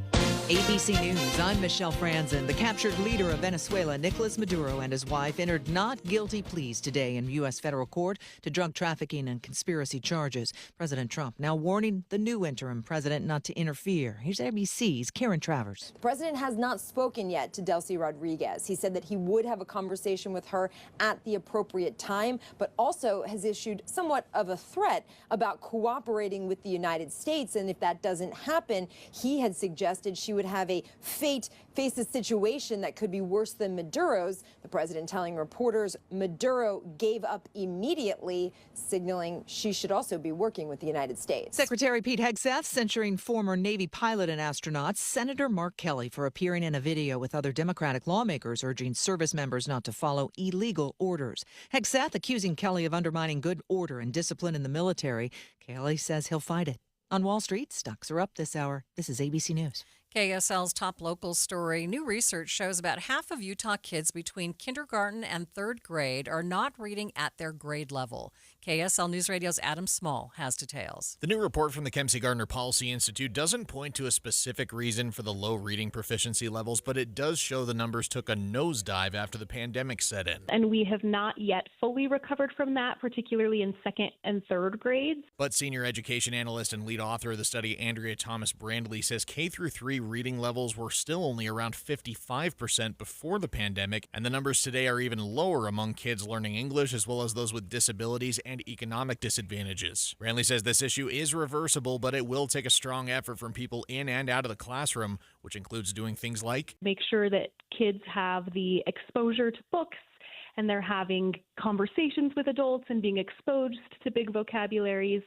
ABC News, I'm Michelle Franzen. The captured leader of Venezuela, Nicolas Maduro, and his wife entered not guilty pleas today in U.S. federal court to drug trafficking and conspiracy charges. President Trump now warning the new interim president not to interfere. Here's ABC's Karen Travers. The president has not spoken yet to Delcy Rodriguez. He said that he would have a conversation with her at the appropriate time, but also has issued somewhat of a threat about cooperating with the United States. And if that doesn't happen, he had suggested she would have a face a situation that could be worse than Maduro's. The president telling reporters Maduro gave up immediately, signaling she should also be working with the United States. Secretary Pete Hegseth censuring former Navy pilot and astronaut Senator Mark Kelly for appearing in a video with other Democratic lawmakers urging service members not to follow illegal orders. Hegseth accusing Kelly of undermining good order and discipline in the military. Kelly says he'll fight it. On Wall Street, stocks are up this hour. This is ABC News. KSL's top local story. New research shows about half of Utah kids between kindergarten and third grade are not reading at their grade level. KSL News Radio's Adam Small has details. The new report from the Kempsey-Gardner Policy Institute doesn't point to a specific reason for the low reading proficiency levels, but it does show the numbers took a nosedive after the pandemic set in. And we have not yet fully recovered from that, particularly in second and third grades. But senior education analyst and lead author of the study, Andrea Thomas Brandley, says K through 3 reading levels were still only around 55% before the pandemic, and the numbers today are even lower among kids learning English as well as those with disabilities and economic disadvantages. Brandley says this issue is reversible, but it will take a strong effort from people in and out of the classroom, which includes doing things like make sure that kids have the exposure to books and they're having conversations with adults and being exposed to big vocabularies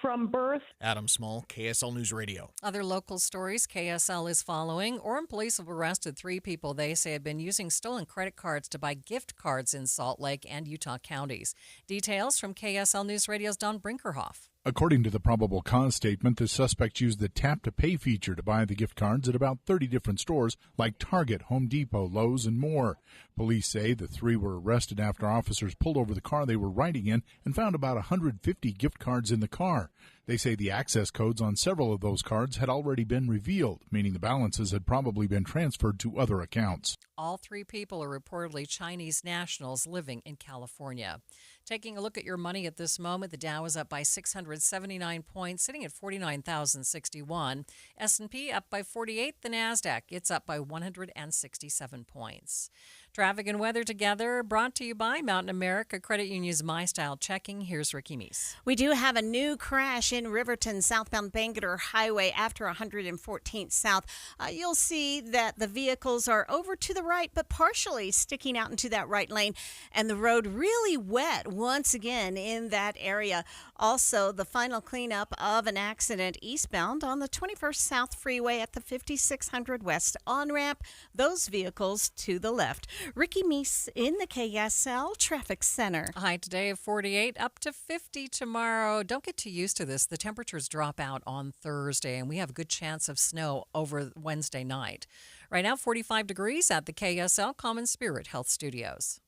from birth. Adam Small, KSL News Radio. Other local stories KSL is following. Orem police have arrested 3 people they say had been using stolen credit cards to buy gift cards in Salt Lake and Utah counties. Details from KSL News Radio's Don Brinkerhoff. According to the probable cause statement, the suspects used the tap-to-pay feature to buy the gift cards at about 30 different stores like Target, Home Depot, Lowe's, and more. Police say the 3 were arrested after officers pulled over the car they were riding in and found about 150 gift cards in the car. They say the access codes on several of those cards had already been revealed, meaning the balances had probably been transferred to other accounts. All 3 people are reportedly Chinese nationals living in California. Taking a look at your money at this moment, the Dow is up by 679 points, sitting at 49,061. S&P up by 48. The Nasdaq, it's up by 167 points. Traffic and weather together, brought to you by Mountain America Credit Union's My Style Checking. Here's Ricky Meese. We do have a new crash in Riverton, southbound Bangalore Highway after 114th South. You'll see that the vehicles are over to the right, but partially sticking out into that right lane, and the road really wet once again in that area. Also, the final cleanup of an accident eastbound on the 21st South Freeway at the 5600 West on-ramp. Those vehicles to the left. Ricky Meese in the KSL Traffic Center. High today of 48, up to 50 tomorrow. Don't get too used to this. The temperatures drop out on Thursday, and we have a good chance of snow over Wednesday night. Right now, 45 degrees at the KSL Common Spirit Health Studios.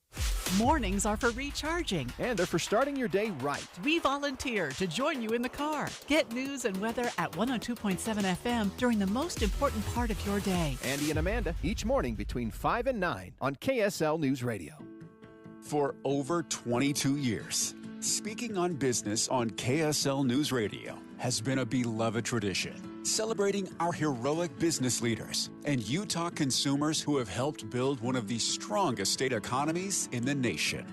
Mornings are for recharging. And they're for starting your day right. We volunteer to join you in the car. Get news and weather at 102.7 FM during the most important part of your day. Andy and Amanda, each morning between 5 and 9 on KSL News Radio. For over 22 years, speaking on business on KSL News Radio has been a beloved tradition, celebrating our heroic business leaders and Utah consumers who have helped build one of the strongest state economies in the nation.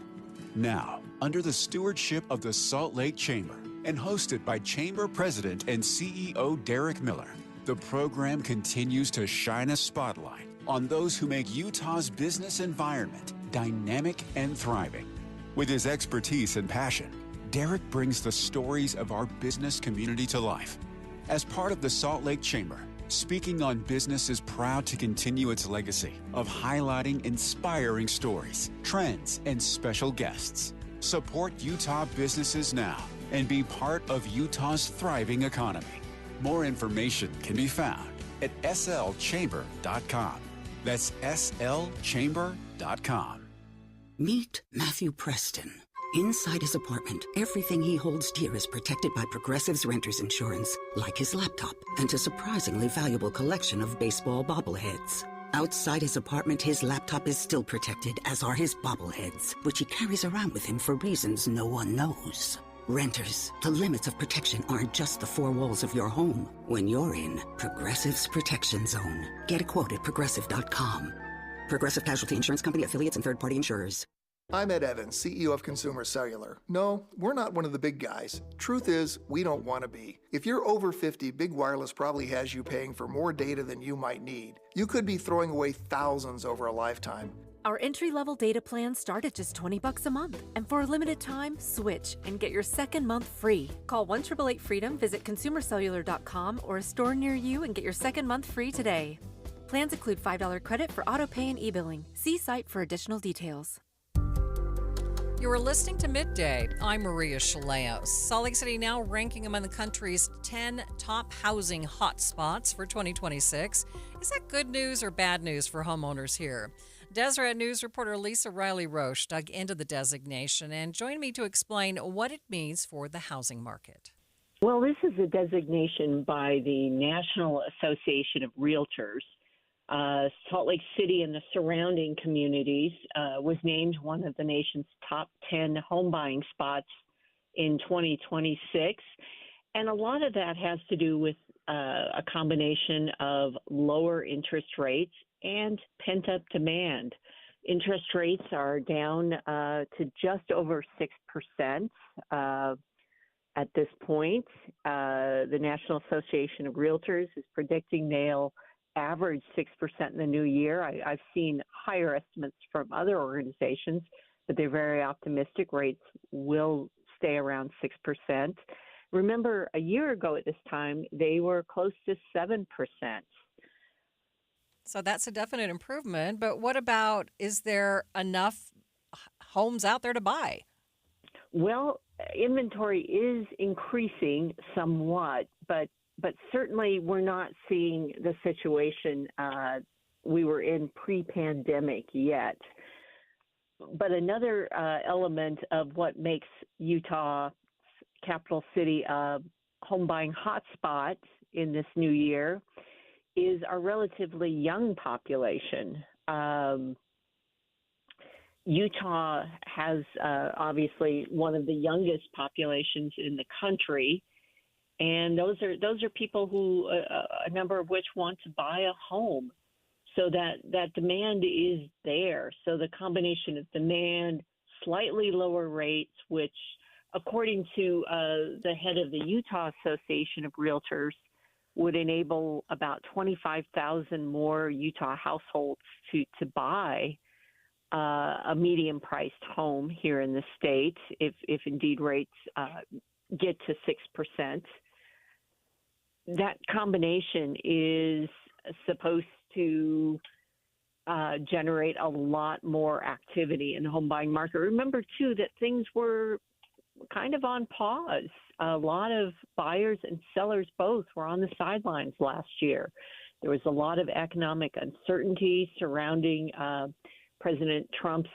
Now, under the stewardship of the Salt Lake Chamber and hosted by Chamber President and CEO Derek Miller, the program continues to shine a spotlight on those who make Utah's business environment dynamic and thriving. With his expertise and passion, Derek brings the stories of our business community to life. As part of the Salt Lake Chamber, Speaking on Business is proud to continue its legacy of highlighting inspiring stories, trends, and special guests. Support Utah businesses now and be part of Utah's thriving economy. More information can be found at slchamber.com. That's slchamber.com. Meet Matthew Preston. Inside his apartment, everything he holds dear is protected by Progressive's renter's insurance, like his laptop and a surprisingly valuable collection of baseball bobbleheads. Outside his apartment, his laptop is still protected, as are his bobbleheads, which he carries around with him for reasons no one knows. Renters, the limits of protection aren't just the 4 walls of your home. When you're in Progressive's Protection Zone, get a quote at Progressive.com. Progressive Casualty Insurance Company, affiliates, and third-party insurers. I'm Ed Evans, CEO of Consumer Cellular. No, we're not one of the big guys. Truth is, we don't want to be. If you're over 50, Big Wireless probably has you paying for more data than you might need. You could be throwing away thousands over a lifetime. Our entry-level data plans start at just $20 a month. And for a limited time, switch and get your second month free. Call 1-888-FREEDOM, visit consumercellular.com or a store near you and get your second month free today. Plans include $5 credit for auto pay and e-billing. See site for additional details. You are listening to Midday. I'm Maria Shilaos. Salt Lake City now ranking among the country's 10 top housing hotspots for 2026. Is that good news or bad news for homeowners here? Deseret News reporter Lisa Riley-Roche dug into the designation and joined me to explain what it means for the housing market. Well, this is a designation by the National Association of Realtors. Salt Lake City and the surrounding communities was named one of the nation's top 10 home buying spots in 2026. And a lot of that has to do with a combination of lower interest rates and pent-up demand. Interest rates are down to just over 6% at this point. The National Association of Realtors is predicting they'll average 6% in the new year. I've seen higher estimates from other organizations, but they're very optimistic. Rates will stay around 6%. Remember, a year ago at this time, they were close to 7%. So that's a definite improvement. But what about, is there enough homes out there to buy? Well, inventory is increasing somewhat, but certainly we're not seeing the situation we were in pre-pandemic yet. But another element of what makes Utah capital city a home buying hotspot in this new year is our relatively young population. Utah has obviously one of the youngest populations in the country, and those are people who a number of which want to buy a home. So that demand is there. So the combination of demand, slightly lower rates, which according to the head of the Utah Association of Realtors, would enable about 25,000 more Utah households to buy a medium-priced home here in the state, if indeed rates get to 6%. That combination is supposed to generate a lot more activity in the home buying market. Remember, too, that things were kind of on pause. A lot of buyers and sellers both were on the sidelines last year. There was a lot of economic uncertainty surrounding President Trump's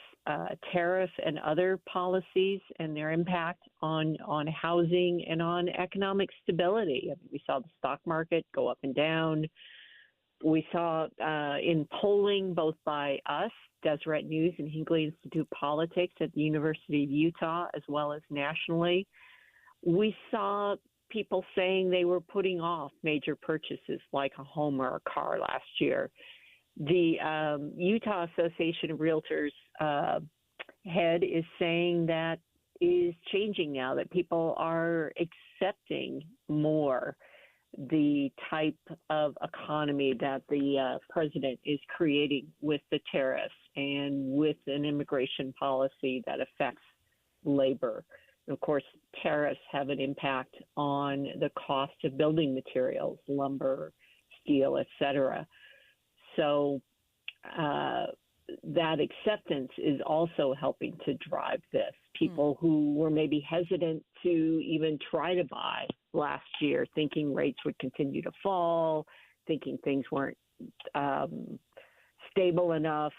tariff and other policies and their impact on housing and on economic stability. I mean, we saw the stock market go up and down. We saw in polling both by us, Deseret News and Hinckley Institute Politics at the University of Utah, as well as nationally, we saw people saying they were putting off major purchases like a home or a car last year. The Utah Association of Realtors head is saying that is changing now, that people are accepting more the type of economy that the president is creating with the tariffs and with an immigration policy that affects labor. And of course, tariffs have an impact on the cost of building materials, lumber, steel, et cetera. So that acceptance is also helping to drive this. People who were maybe hesitant to even try to buy last year, thinking rates would continue to fall, thinking things weren't stable enough,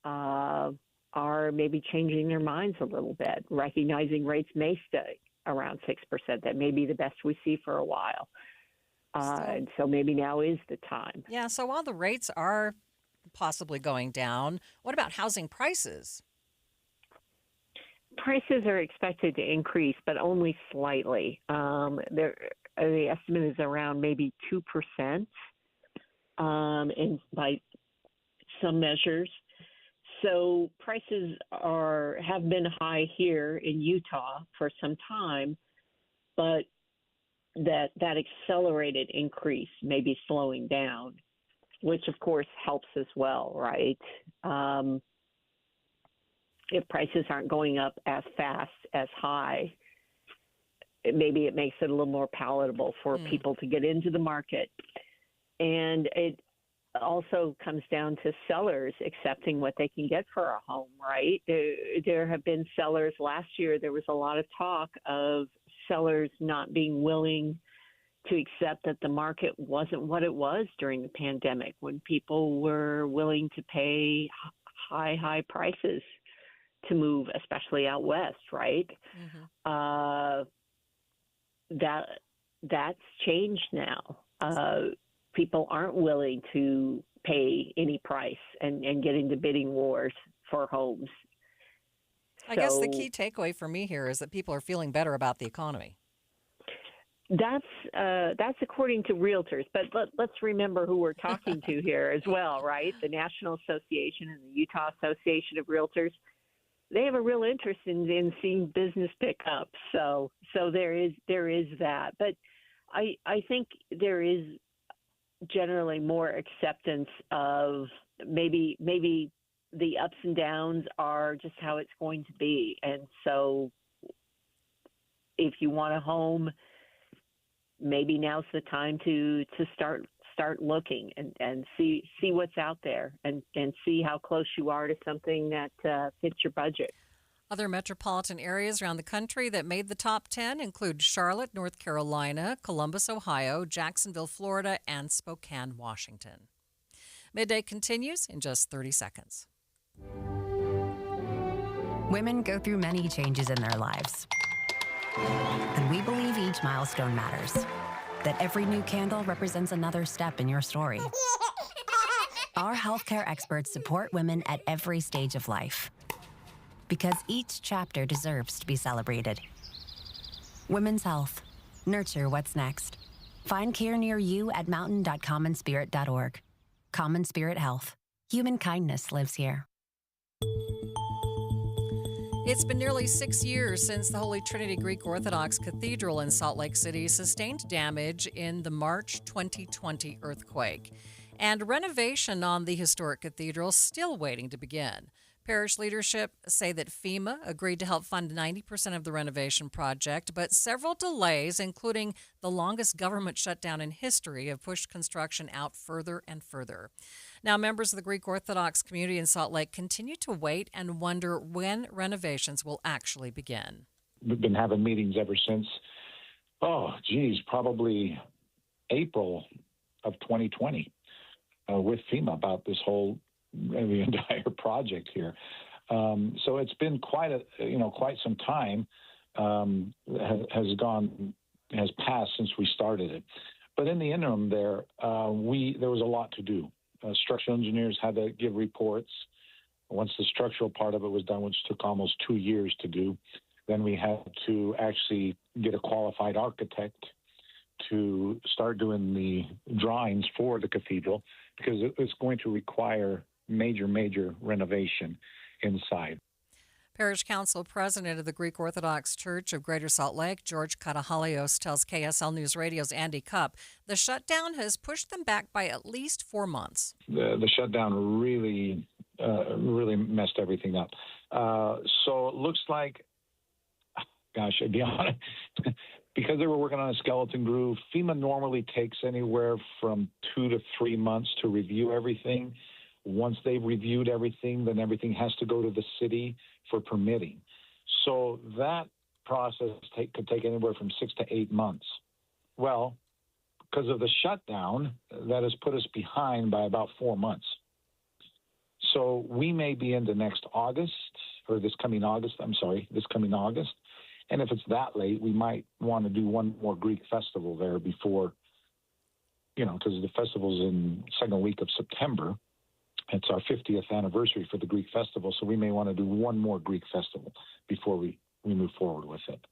are maybe changing their minds a little bit, recognizing rates may stay around 6%. That may be the best we see for a while. And so maybe now is the time. Yeah, so while the rates are possibly going down, what about housing prices? Prices are expected to increase, but only slightly. The estimate is around maybe 2%, and by some measures. So prices have been high here in Utah for some time, but that accelerated increase may be slowing down, which of course helps as well, right? If prices aren't going up as fast, as high, maybe it makes it a little more palatable for people to get into the market. And it also comes down to sellers accepting what they can get for a home, right? There have been sellers. Last year, there was a lot of talk of sellers not being willing to accept that the market wasn't what it was during the pandemic, when people were willing to pay high prices to move, especially out west, right? That's changed now. People aren't willing to pay any price and get into bidding wars for homes. I guess the key takeaway for me here is that people are feeling better about the economy. That's according to realtors, but let's remember who we're talking to here as well, right? The National Association and the Utah Association of Realtors, they have a real interest in seeing business pick up. So there is that, but I think there is generally more acceptance of maybe the ups and downs are just how it's going to be, and so if you want a home maybe now's the time to start looking and see what's out there and see how close you are to something that fits your budget. Other metropolitan areas around the country that made the top 10 include Charlotte, North Carolina, Columbus, Ohio, Jacksonville, Florida, and Spokane, Washington. Midday continues in just 30 seconds. Women go through many changes in their lives. And we believe each milestone matters. That every new candle represents another step in your story. Our healthcare experts support women at every stage of life. Because each chapter deserves to be celebrated. Women's health. Nurture what's next. Find care near you at mountain.commonspirit.org. Common Spirit Health. Human kindness lives here. It's been nearly 6 years since the Holy Trinity Greek Orthodox Cathedral in Salt Lake City sustained damage in the March 2020 earthquake. And renovation on the historic cathedral still waiting to begin. Parish leadership say that FEMA agreed to help fund 90% of the renovation project, but several delays, including the longest government shutdown in history, have pushed construction out further and further. Now, members of the Greek Orthodox community in Salt Lake continue to wait and wonder when renovations will actually begin. We've been having meetings ever since, probably April of 2020 with FEMA about this whole the entire project here. So it's been quite some time has passed since we started it. But in the interim there was a lot to do. Structural engineers had to give reports. Once the structural part of it was done, which took almost 2 years to do, then we had to actually get a qualified architect to start doing the drawings for the cathedral, because it's going to require major renovation inside. Parish Council President of the Greek Orthodox Church of Greater Salt Lake, George Katahalios, tells KSL News Radio's Andy Cupp the shutdown has pushed them back by at least 4 months. The shutdown really messed everything up. So it looks like, to be honest, because they were working on a skeleton groove, FEMA normally takes anywhere from 2 to 3 months to review everything. Once they've reviewed everything, then everything has to go to the city for permitting. So that process could take anywhere from 6 to 8 months. Well, because of the shutdown, that has put us behind by about 4 months. So we may be into next August, or this coming August. And if it's that late, we might want to do one more Greek festival there before, because the festival's in second week of September. It's our 50th anniversary for the Greek festival, so we may want to do one more Greek festival before we move forward with it.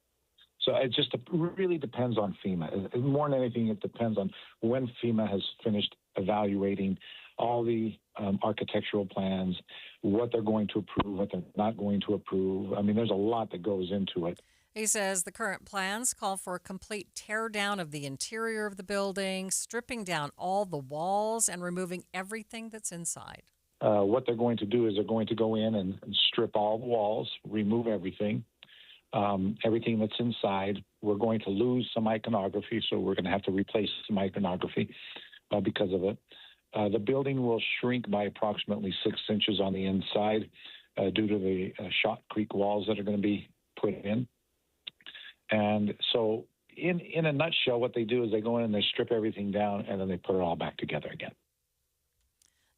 So it just really depends on FEMA. More than anything, it depends on when FEMA has finished evaluating all the architectural plans, what they're going to approve, what they're not going to approve. I mean, there's a lot that goes into it. He says the current plans call for a complete tear down of the interior of the building, stripping down all the walls and removing everything that's inside. What they're going to do is they're going to go in and strip all the walls, remove everything, everything that's inside. We're going to lose some iconography, so we're going to have to replace some iconography because of it. The building will shrink by approximately 6 inches on the inside due to the shotcrete walls that are going to be put in. And so in a nutshell, what they do is they go in and they strip everything down and then they put it all back together again.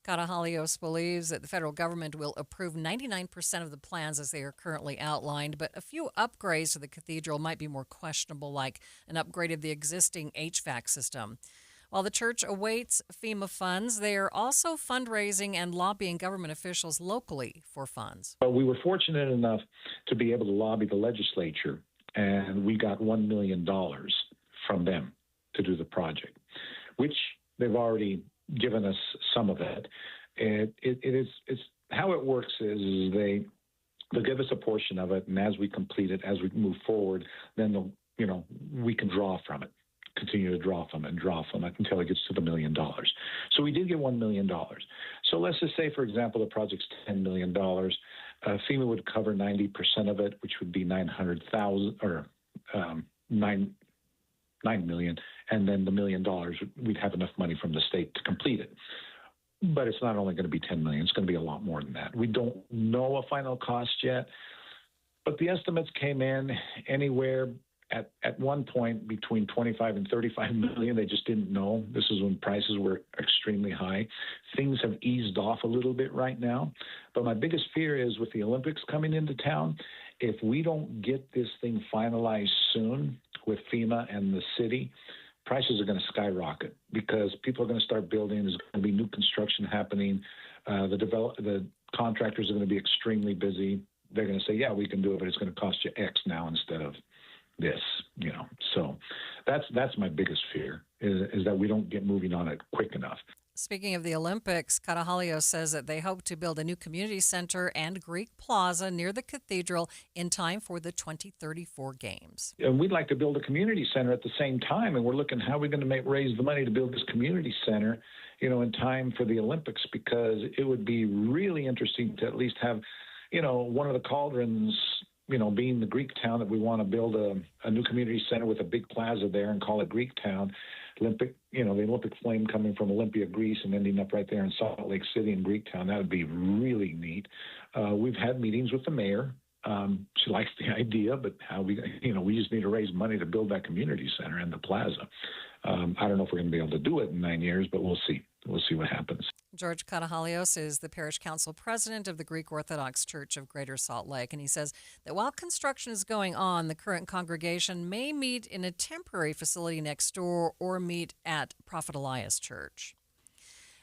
Katahalios believes that the federal government will approve 99% of the plans as they are currently outlined, but a few upgrades to the cathedral might be more questionable, like an upgrade of the existing HVAC system. While the church awaits FEMA funds, they are also fundraising and lobbying government officials locally for funds. But we were fortunate enough to be able to lobby the legislature, and we got $1 million from them to do the project, which they've already given us some of it. It's how it works is they'll give us a portion of it, and as we complete it, as we move forward, then we can draw from it, continue to draw from it until it gets to the $1 million. So we did get $1 million. So let's just say, for example, the project's $10 million. FEMA would cover 90% of it, which would be $900,000 or $9 million, and then the $1 million, we'd have enough money from the state to complete it. But it's not only going to be $10 million, it's going to be a lot more than that. We don't know a final cost yet, but the estimates came in anywhere at one point between 25 and 35 million. They just didn't know. This is when prices were extremely high. Things have eased off a little bit right now. But my biggest fear is with the Olympics coming into town, if we don't get this thing finalized soon with FEMA and the city, prices are going to skyrocket because people are going to start building. There's going to be new construction happening. The contractors are going to be extremely busy. They're going to say, yeah, we can do it, but it's going to cost you X now instead of this, So that's my biggest fear is that we don't get moving on it quick enough. Speaking of the Olympics, Carajalios says that they hope to build a new community center and Greek plaza near the cathedral in time for the 2034 games. And we'd like to build a community center at the same time, and we're looking how we're going to raise the money to build this community center, in time for the Olympics, because it would be really interesting to at least have, one of the cauldrons, being the Greek town, that we want to build a new community center with a big plaza there and call it Greek Town. The Olympic flame coming from Olympia, Greece, and ending up right there in Salt Lake City in Greek Town. That would be really neat. We've had meetings with the mayor. She likes the idea, but we just need to raise money to build that community center and the plaza. I don't know if we're going to be able to do it in 9 years, but we'll see. We'll see what happens. George Carajalios is the parish council president of the Greek Orthodox Church of Greater Salt Lake, and he says that while construction is going on, the current congregation may meet in a temporary facility next door or meet at Prophet Elias Church.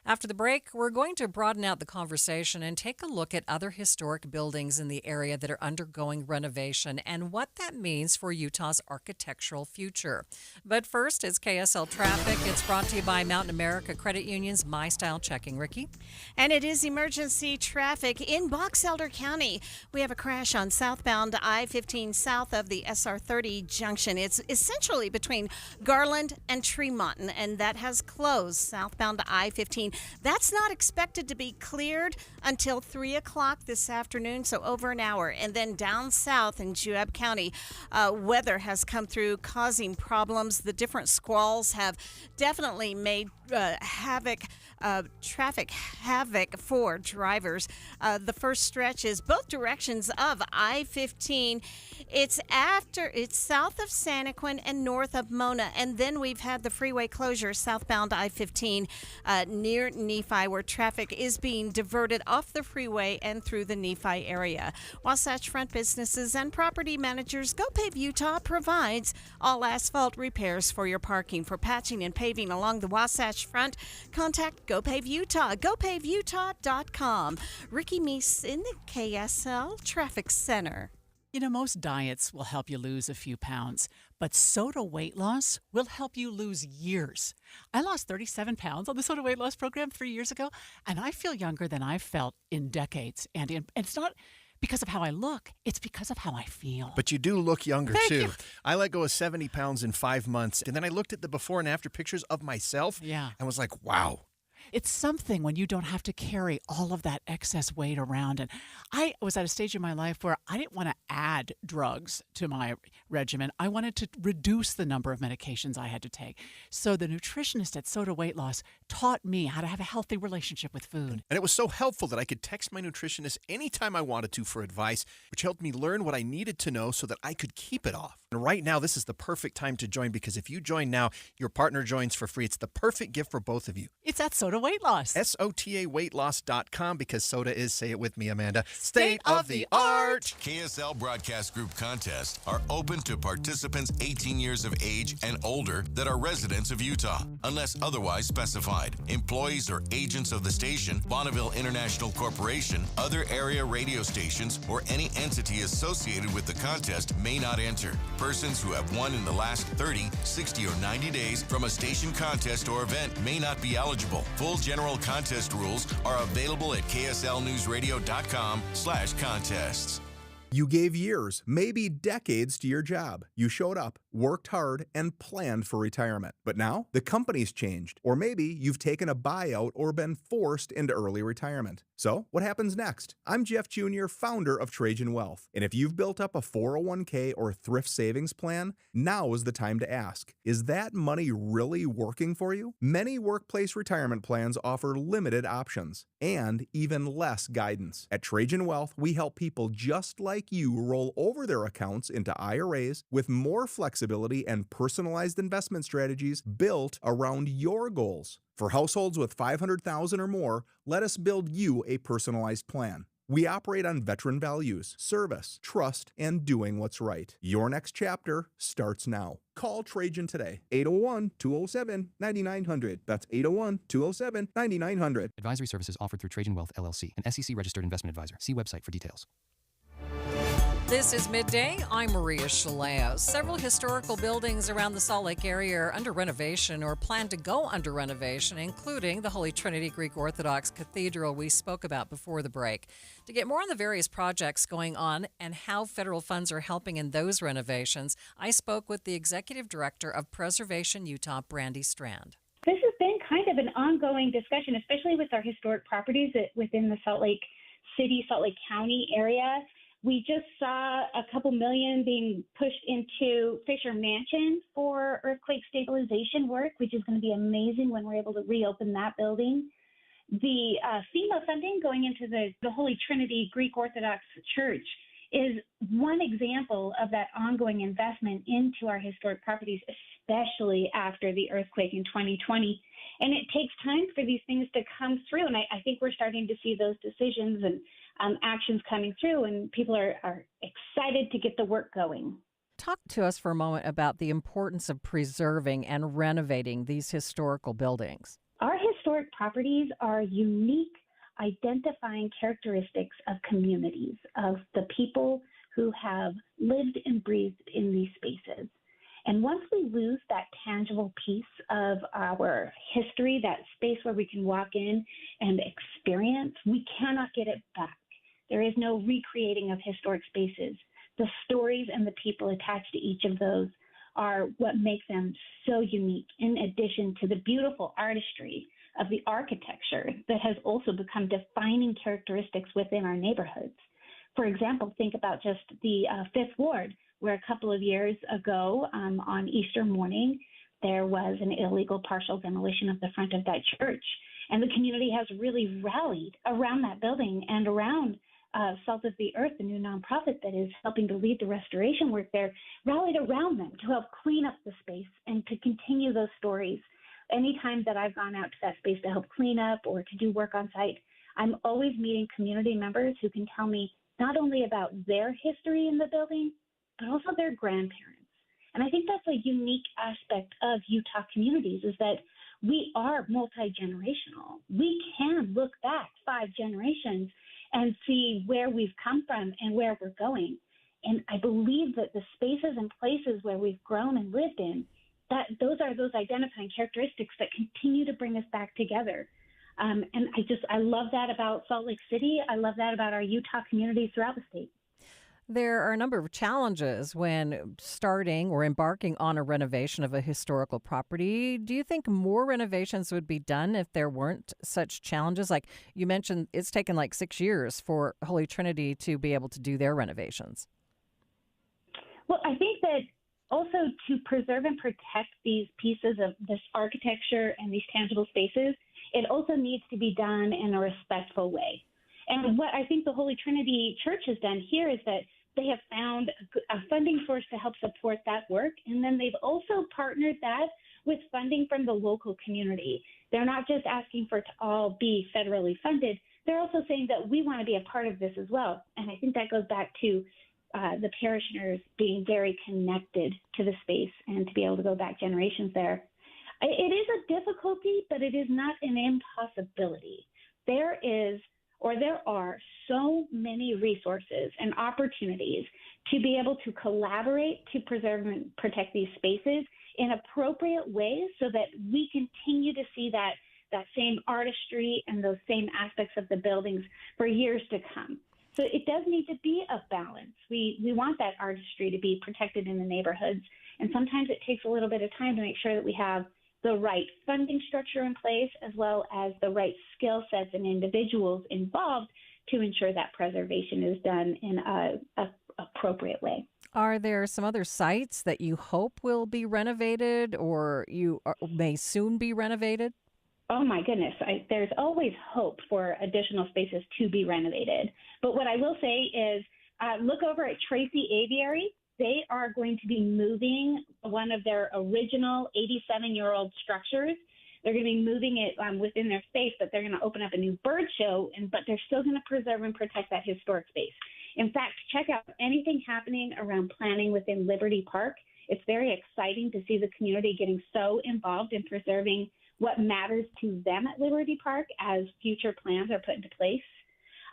After the break, we're going to broaden out the conversation and take a look at other historic buildings in the area that are undergoing renovation and what that means for Utah's architectural future. But first, it's KSL Traffic. It's brought to you by Mountain America Credit Union's My Style Checking. Ricky? And it is emergency traffic in Box Elder County. We have a crash on southbound I-15 south of the SR30 junction. It's essentially between Garland and Tremont, and that has closed southbound I-15. That's not expected to be cleared until 3 o'clock this afternoon, so over an hour. And then down south in Juab County, weather has come through causing problems. The different squalls have definitely made traffic havoc for drivers. The first stretch is both directions of I-15. It's south of Santaquin and north of Mona, and then we've had the freeway closure southbound I-15 near Nephi, where traffic is being diverted off the freeway and through the Nephi area. Wasatch Front businesses and property managers, GoPave Utah provides all asphalt repairs for your parking. For patching and paving along the Wasatch Front, contact GoPave Utah, GoPaveUtah.com. Ricky Meese in the KSL Traffic Center. Most diets will help you lose a few pounds, but Soda weight loss will help you lose years. I lost 37 pounds on the Soda weight loss program 3 years ago, and I feel younger than I've felt in decades. And it's not because of how I look, it's because of how I feel. But you do look younger, Thank too. you. I let go of 70 pounds in 5 months, and then I looked at the before and after pictures of myself and was like, wow. It's something when you don't have to carry all of that excess weight around. And I was at a stage in my life where I didn't want to add drugs to my regimen. I wanted to reduce the number of medications I had to take. So the nutritionist at Soda Weight Loss taught me how to have a healthy relationship with food. And it was so helpful that I could text my nutritionist anytime I wanted to for advice, which helped me learn what I needed to know so that I could keep it off. And right now, this is the perfect time to join, because if you join now, your partner joins for free. It's the perfect gift for both of you. It's at Soda Weight Loss. SOTAweightloss.com, because soda is, say it with me, Amanda, state of the art. KSL Broadcast Group contests are open to participants 18 years of age and older that are residents of Utah, unless otherwise specified. Employees or agents of the station, Bonneville International Corporation, other area radio stations, or any entity associated with the contest may not enter. Persons who have won in the last 30, 60, or 90 days from a station contest or event may not be eligible. Full general contest rules are available at kslnewsradio.com/contests. You gave years, maybe decades to your job. You showed up, worked hard, and planned for retirement. But now, the company's changed, or maybe you've taken a buyout or been forced into early retirement. So, what happens next? I'm Jeff Jr., founder of Trajan Wealth, and if you've built up a 401k or thrift savings plan, now is the time to ask, is that money really working for you? Many workplace retirement plans offer limited options and even less guidance. At Trajan Wealth, we help people just like you roll over their accounts into IRAs with more flexibility and personalized investment strategies built around your goals. For households with $500,000 or more, let us build you a personalized plan. We operate on veteran values, service, trust, and doing what's right. Your next chapter starts now. Call Trajan today, 801-207-9900. That's 801-207-9900. Advisory services offered through Trajan Wealth, LLC, an SEC-registered investment advisor. See website for details. This is Midday. I'm Maria Shilaos. Several historical buildings around the Salt Lake area are under renovation or plan to go under renovation, including the Holy Trinity Greek Orthodox Cathedral we spoke about before the break. To get more on the various projects going on and how federal funds are helping in those renovations, I spoke with the Executive Director of Preservation Utah, Brandy Strand. This has been kind of an ongoing discussion, especially with our historic properties within the Salt Lake City, Salt Lake County area. We just saw a couple million being pushed into Fisher Mansion for earthquake stabilization work, which is going to be amazing when we're able to reopen that building. The FEMA funding going into the Holy Trinity Greek Orthodox Church is one example of that ongoing investment into our historic properties, especially after the earthquake in 2020. And it takes time for these things to come through. And I think we're starting to see those decisions and actions coming through, and people are excited to get the work going. Talk to us for a moment about the importance of preserving and renovating these historical buildings. Our historic properties are unique identifying characteristics of communities, of the people who have lived and breathed in these spaces. And once we lose that tangible piece of our history, that space where we can walk in and experience, we cannot get it back. There is no recreating of historic spaces. The stories and the people attached to each of those are what make them so unique, in addition to the beautiful artistry of the architecture that has also become defining characteristics within our neighborhoods. For example, think about just the Fifth Ward, where a couple of years ago on Easter morning, there was an illegal partial demolition of the front of that church. And the community has really rallied around that building and around Salt of the Earth, the new nonprofit that is helping to lead the restoration work there, rallied around them to help clean up the space and to continue those stories. Anytime that I've gone out to that space to help clean up or to do work on site, I'm always meeting community members who can tell me not only about their history in the building, but also their grandparents. And I think that's a unique aspect of Utah communities, is that we are multi-generational. We can look back 5 generations and see where we've come from and where we're going. And I believe that the spaces and places where we've grown and lived in, that those are those identifying characteristics that continue to bring us back together. And I love that about Salt Lake City. I love that about our Utah communities throughout the state. There are a number of challenges when starting or embarking on a renovation of a historical property. Do you think more renovations would be done if there weren't such challenges? Like you mentioned, it's taken like 6 years for Holy Trinity to be able to do their renovations. Well, I think that also to preserve and protect these pieces of this architecture and these tangible spaces, it also needs to be done in a respectful way. And what I think the Holy Trinity Church has done here is that they have found a funding source to help support that work. And then they've also partnered that with funding from the local community. They're not just asking for it to all be federally funded. They're also saying that we want to be a part of this as well. And I think that goes back to the parishioners being very connected to the space and to be able to go back generations there. It is a difficulty, but it is not an impossibility. There are so many resources and opportunities to be able to collaborate to preserve and protect these spaces in appropriate ways so that we continue to see that same artistry and those same aspects of the buildings for years to come. So it does need to be a balance. We want that artistry to be protected in the neighborhoods, And sometimes it takes a little bit of time to make sure that we have the right funding structure in place, as well as the right skill sets and individuals involved to ensure that preservation is done in a appropriate way. Are there some other sites that you hope will be renovated or may soon be renovated? Oh my goodness, there's always hope for additional spaces to be renovated. But what I will say is look over at Tracy Aviary. They are going to be moving one of their original 87-year-old structures. They're going to be moving it within their space, but they're going to open up a new bird show, but they're still going to preserve and protect that historic space. In fact, check out anything happening around planning within Liberty Park. It's very exciting to see the community getting so involved in preserving what matters to them at Liberty Park as future plans are put into place.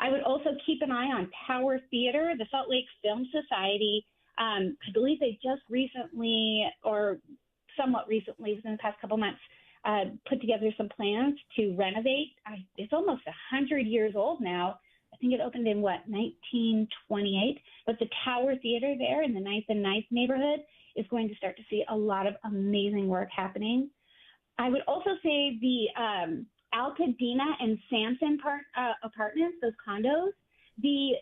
I would also keep an eye on Tower Theater. The Salt Lake Film Society, I believe they just recently, or somewhat recently, within the past couple months, put together some plans to renovate. It's almost 100 years old now. I think it opened in, 1928? But the Tower Theater there in the 9th and 9th neighborhood is going to start to see a lot of amazing work happening. I would also say the Altadena and Sampson apartments, those condos, the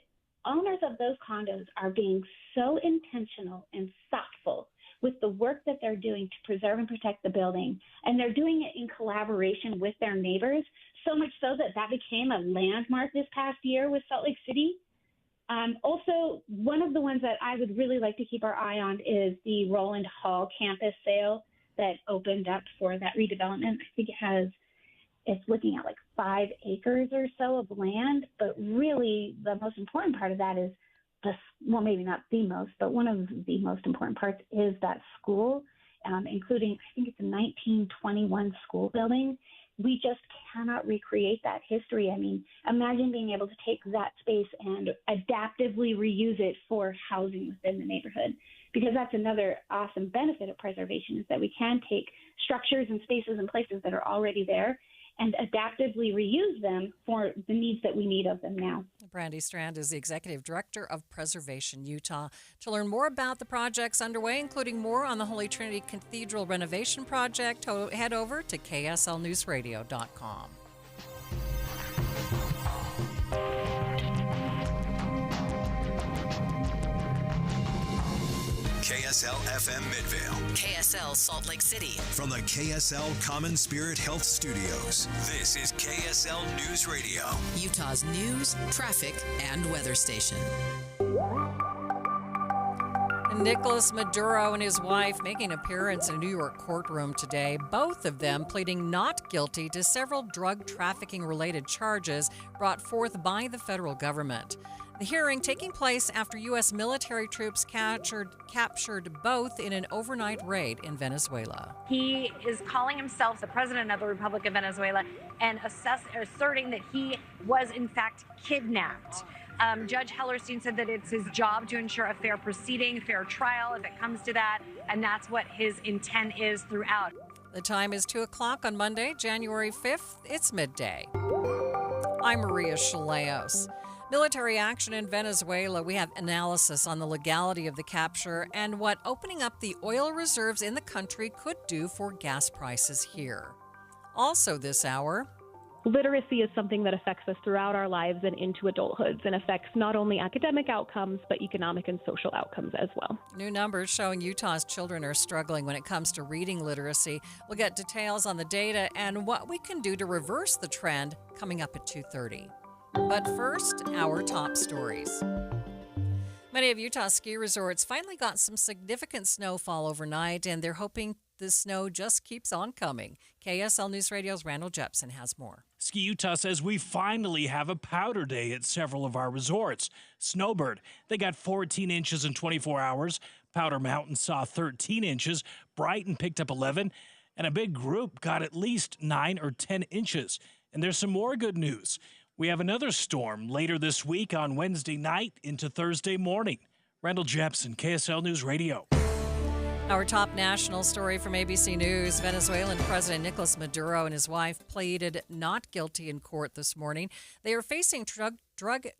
owners of those condos are being so intentional and thoughtful with the work that they're doing to preserve and protect the building. And they're doing it in collaboration with their neighbors, so much so that became a landmark this past year with Salt Lake City. Also, one of the ones that I would really like to keep our eye on is the Roland Hall campus sale that opened up for that redevelopment. I think it's looking at 5 acres or so of land, but really the most important part of that is maybe not the most, but one of the most important parts is that school, including, I think it's a 1921 school building. We just cannot recreate that history. I mean, imagine being able to take that space and adaptively reuse it for housing within the neighborhood, because that's another awesome benefit of preservation, is that we can take structures and spaces and places that are already there and adaptively reuse them for the needs that we need of them now. Brandy Strand is the Executive Director of Preservation Utah. To learn more about the projects underway, including more on the Holy Trinity Cathedral renovation project, head over to kslnewsradio.com. KSL FM Midvale. KSL Salt Lake City. From the KSL Common Spirit Health Studios, this is KSL News Radio, Utah's news, traffic, and weather station. Nicholas Maduro and his wife making an appearance in a New York courtroom today, both of them pleading not guilty to several drug trafficking-related charges brought forth by the federal government. The hearing taking place after U.S. military troops captured both in an overnight raid in Venezuela. He is calling himself the president of the Republic of Venezuela and asserting that he was, in fact, kidnapped. Judge Hellerstein said that it's his job to ensure a fair proceeding, fair trial, if it comes to that, and that's what his intent is throughout. The time is 2 o'clock on Monday, January 5th. It's midday. I'm Maria Shilaos. Military action in Venezuela. We have analysis on the legality of the capture and what opening up the oil reserves in the country could do for gas prices here. Also this hour, literacy is something that affects us throughout our lives and into adulthood, and affects not only academic outcomes, but economic and social outcomes as well. New numbers showing Utah's children are struggling when it comes to reading literacy. We'll get details on the data and what we can do to reverse the trend coming up at 2:30. But first, our top stories. Many of Utah's ski resorts finally got some significant snowfall overnight, and they're hoping the snow just keeps on coming. KSL News Radio's Randall Jepson has more. Ski Utah says we finally have a powder day at several of our resorts. Snowbird, they got 14 inches in 24 hours. Powder Mountain saw 13 inches. Brighton picked up 11. And a big group got at least 9 or 10 inches. And there's some more good news. We have another storm later this week on Wednesday night into Thursday morning. Randall Jepson, KSL News Radio. Our top national story from ABC News. Venezuelan President Nicolas Maduro and his wife pleaded not guilty in court this morning. They are facing drug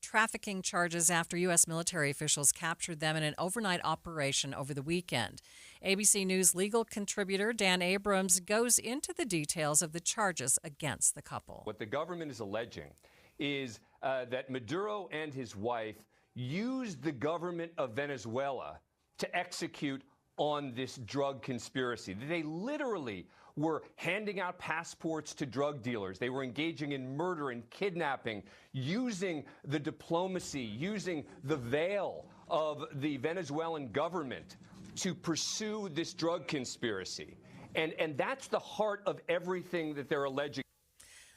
trafficking charges after U.S. military officials captured them in an overnight operation over the weekend. ABC News legal contributor Dan Abrams goes into the details of the charges against the couple. What the government is alleging is that Maduro and his wife used the government of Venezuela to execute on this drug conspiracy. They literally were handing out passports to drug dealers. They were engaging in murder and kidnapping, using the diplomacy, using the veil of the Venezuelan government to pursue this drug conspiracy. And that's the heart of everything that they're alleging.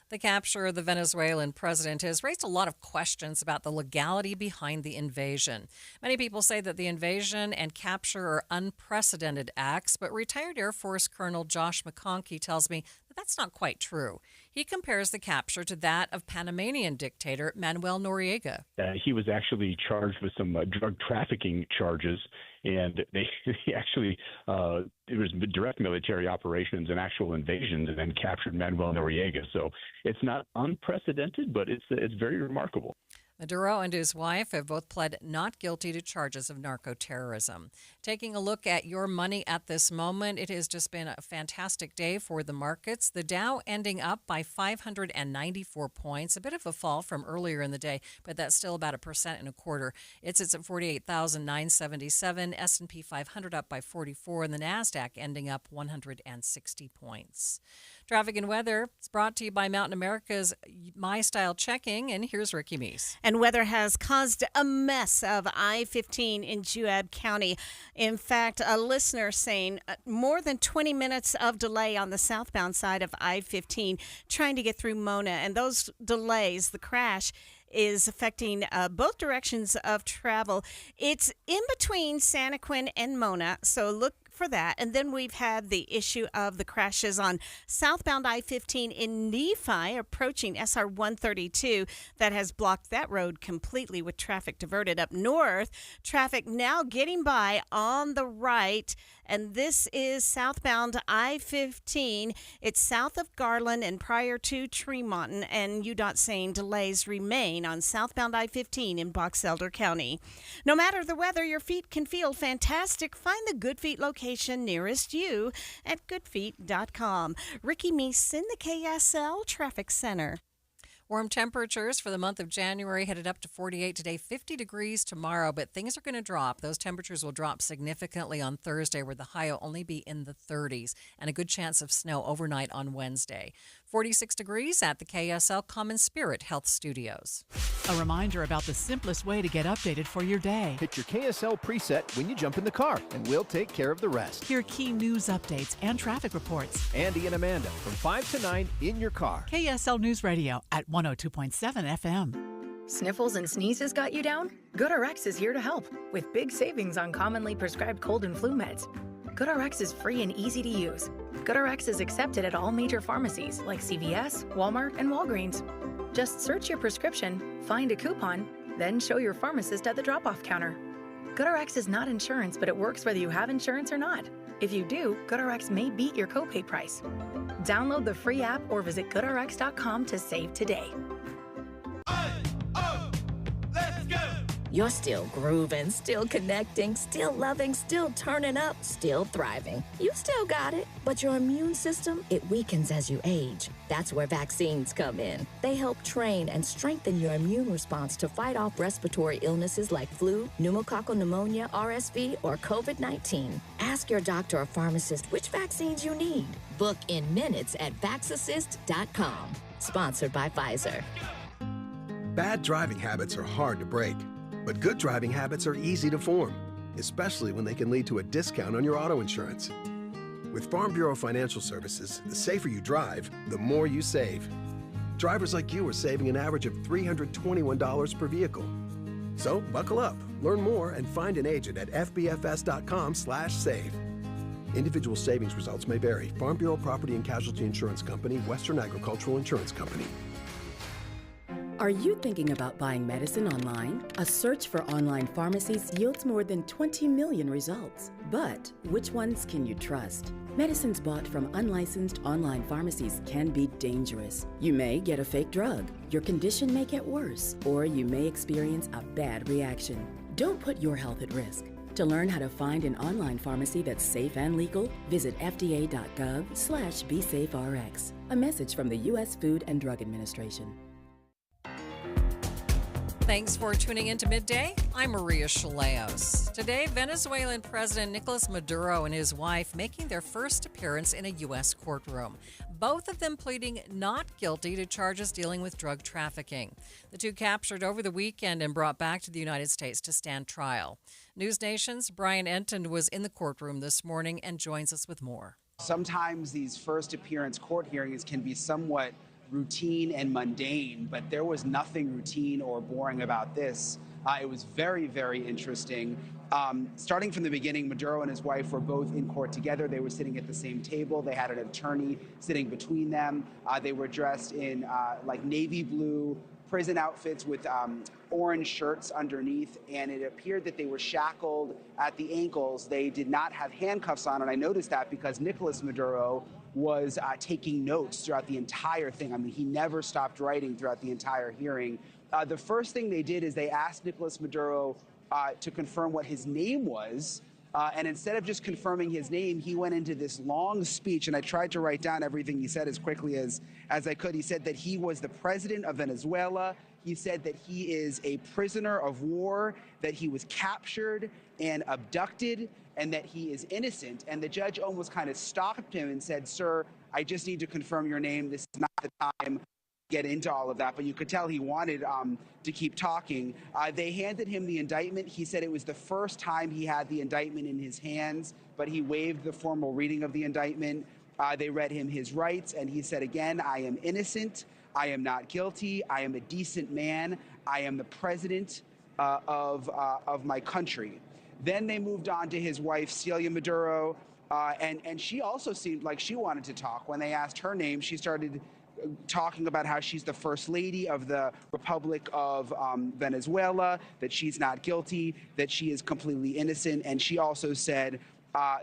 The capture of the Venezuelan president has raised a lot of questions about the legality behind the invasion. Many people say that the invasion and capture are unprecedented acts, but retired Air Force Colonel Josh McConkey tells me that that's not quite true. He compares the capture to that of Panamanian dictator Manuel Noriega. He was actually charged with some drug trafficking charges, and they actually, it was direct military operations and actual invasions, and then captured Manuel Noriega. So it's not unprecedented, but it's very remarkable. Maduro and his wife have both pled not guilty to charges of narco-terrorism. Taking a look at your money at this moment, it has just been a fantastic day for the markets. The Dow ending up by 594 points, a bit of a fall from earlier in the day, but that's still about 1.25%. It's at 48,977. S&P 500 up by 44, and the Nasdaq ending up 160 points. Traffic and weather is brought to you by Mountain America's My Style Checking, and here's Ricky Meese. And weather has caused a mess of I-15 in Juab County. In fact, a listener saying more than 20 minutes of delay on the southbound side of I-15 trying to get through Mona. And those delays, the crash, is affecting both directions of travel. It's in between Santaquin and Mona, so look for that. And then we've had the issue of the crashes on southbound I-15 in Nephi approaching SR 132 that has blocked that road completely with traffic diverted up north. Traffic now getting by on the right, and this is southbound I-15. It's south of Garland and prior to Tremont, and UDOT saying delays remain on southbound I-15 in Box Elder County. No matter the weather, your feet can feel fantastic. Find the Good Feet location nearest you at goodfeet.com. Ricky Meese in the KSL Traffic Center. Warm temperatures for the month of January headed up to 48 today, 50 degrees tomorrow, but things are going to drop. Those temperatures will drop significantly on Thursday, where the high will only be in the 30s, and a good chance of snow overnight on Wednesday. 46 degrees at the KSL Common Spirit Health Studios. A reminder about the simplest way to get updated for your day. Hit your KSL preset when you jump in the car, and we'll take care of the rest. Hear key news updates and traffic reports. Andy and Amanda from 5 to 9 in your car. KSL News Radio at 102.7 FM. Sniffles and sneezes got you down? GoodRx is here to help with big savings on commonly prescribed cold and flu meds. GoodRx is free and easy to use. GoodRx is accepted at all major pharmacies like CVS, Walmart, and Walgreens. Just search your prescription, find a coupon, then show your pharmacist at the drop-off counter. GoodRx is not insurance, but it works whether you have insurance or not. If you do, GoodRx may beat your copay price. Download the free app or visit goodrx.com to save today. You're still grooving, still connecting, still loving, still turning up, still thriving. You still got it, but your immune system, it weakens as you age. That's where vaccines come in. They help train and strengthen your immune response to fight off respiratory illnesses like flu, pneumococcal pneumonia, RSV, or COVID-19. Ask your doctor or pharmacist which vaccines you need. Book in minutes at vaxassist.com. Sponsored by Pfizer. Bad driving habits are hard to break, but good driving habits are easy to form, especially when they can lead to a discount on your auto insurance. With Farm Bureau Financial Services, the safer you drive, the more you save. Drivers like you are saving an average of $321 per vehicle. So buckle up, learn more, and find an agent at fbfs.com/save. Individual savings results may vary. Farm Bureau Property and Casualty Insurance Company, Western Agricultural Insurance Company. Are you thinking about buying medicine online? A search for online pharmacies yields more than 20 million results. But which ones can you trust? Medicines bought from unlicensed online pharmacies can be dangerous. You may get a fake drug, your condition may get worse, or you may experience a bad reaction. Don't put your health at risk. To learn how to find an online pharmacy that's safe and legal, visit fda.gov/BeSafeRx. A message from the U.S. Food and Drug Administration. Thanks for tuning in to Midday. I'm Maria Shilaos. Today, Venezuelan President Nicolas Maduro and his wife making their first appearance in a U.S. courtroom. Both of them pleading not guilty to charges dealing with drug trafficking. The two captured over the weekend and brought back to the United States to stand trial. News Nation's Brian Enton was in the courtroom this morning and joins us with more. Sometimes these first appearance court hearings can be somewhat routine and mundane, but there was nothing routine or boring about this. It was very, very interesting. Starting from the beginning, Maduro and his wife were both in court together. They were sitting at the same table. They had an attorney sitting between them. They were dressed in like navy blue prison outfits with orange shirts underneath, and it appeared that they were shackled at the ankles. They did not have handcuffs on, and I noticed that because Nicolas Maduro was taking notes throughout the entire thing. I mean, he never stopped writing throughout the entire hearing. The first thing they did is they asked Nicolas Maduro to confirm what his name was. And instead of just confirming his name, he went into this long speech, and I tried to write down everything he said as quickly as I could. He said that he was the president of Venezuela. He said that he is a prisoner of war, that he was captured and abducted, and that he is innocent. And the judge almost kind of stopped him and said, "Sir, I just need to confirm your name. This is not the time to get into all of that." But you could tell he wanted to keep talking. They handed him the indictment. He said it was the first time he had the indictment in his hands, but he waived the formal reading of the indictment. They read him his rights, and he said again, "I am innocent. I am not guilty. I am a decent man. I am the president of my country." Then they moved on to his wife, Celia Maduro, and she also seemed like she wanted to talk. When they asked her name, she started talking about how she's the first lady of the Republic of Venezuela, that she's not guilty, that she is completely innocent, and she also said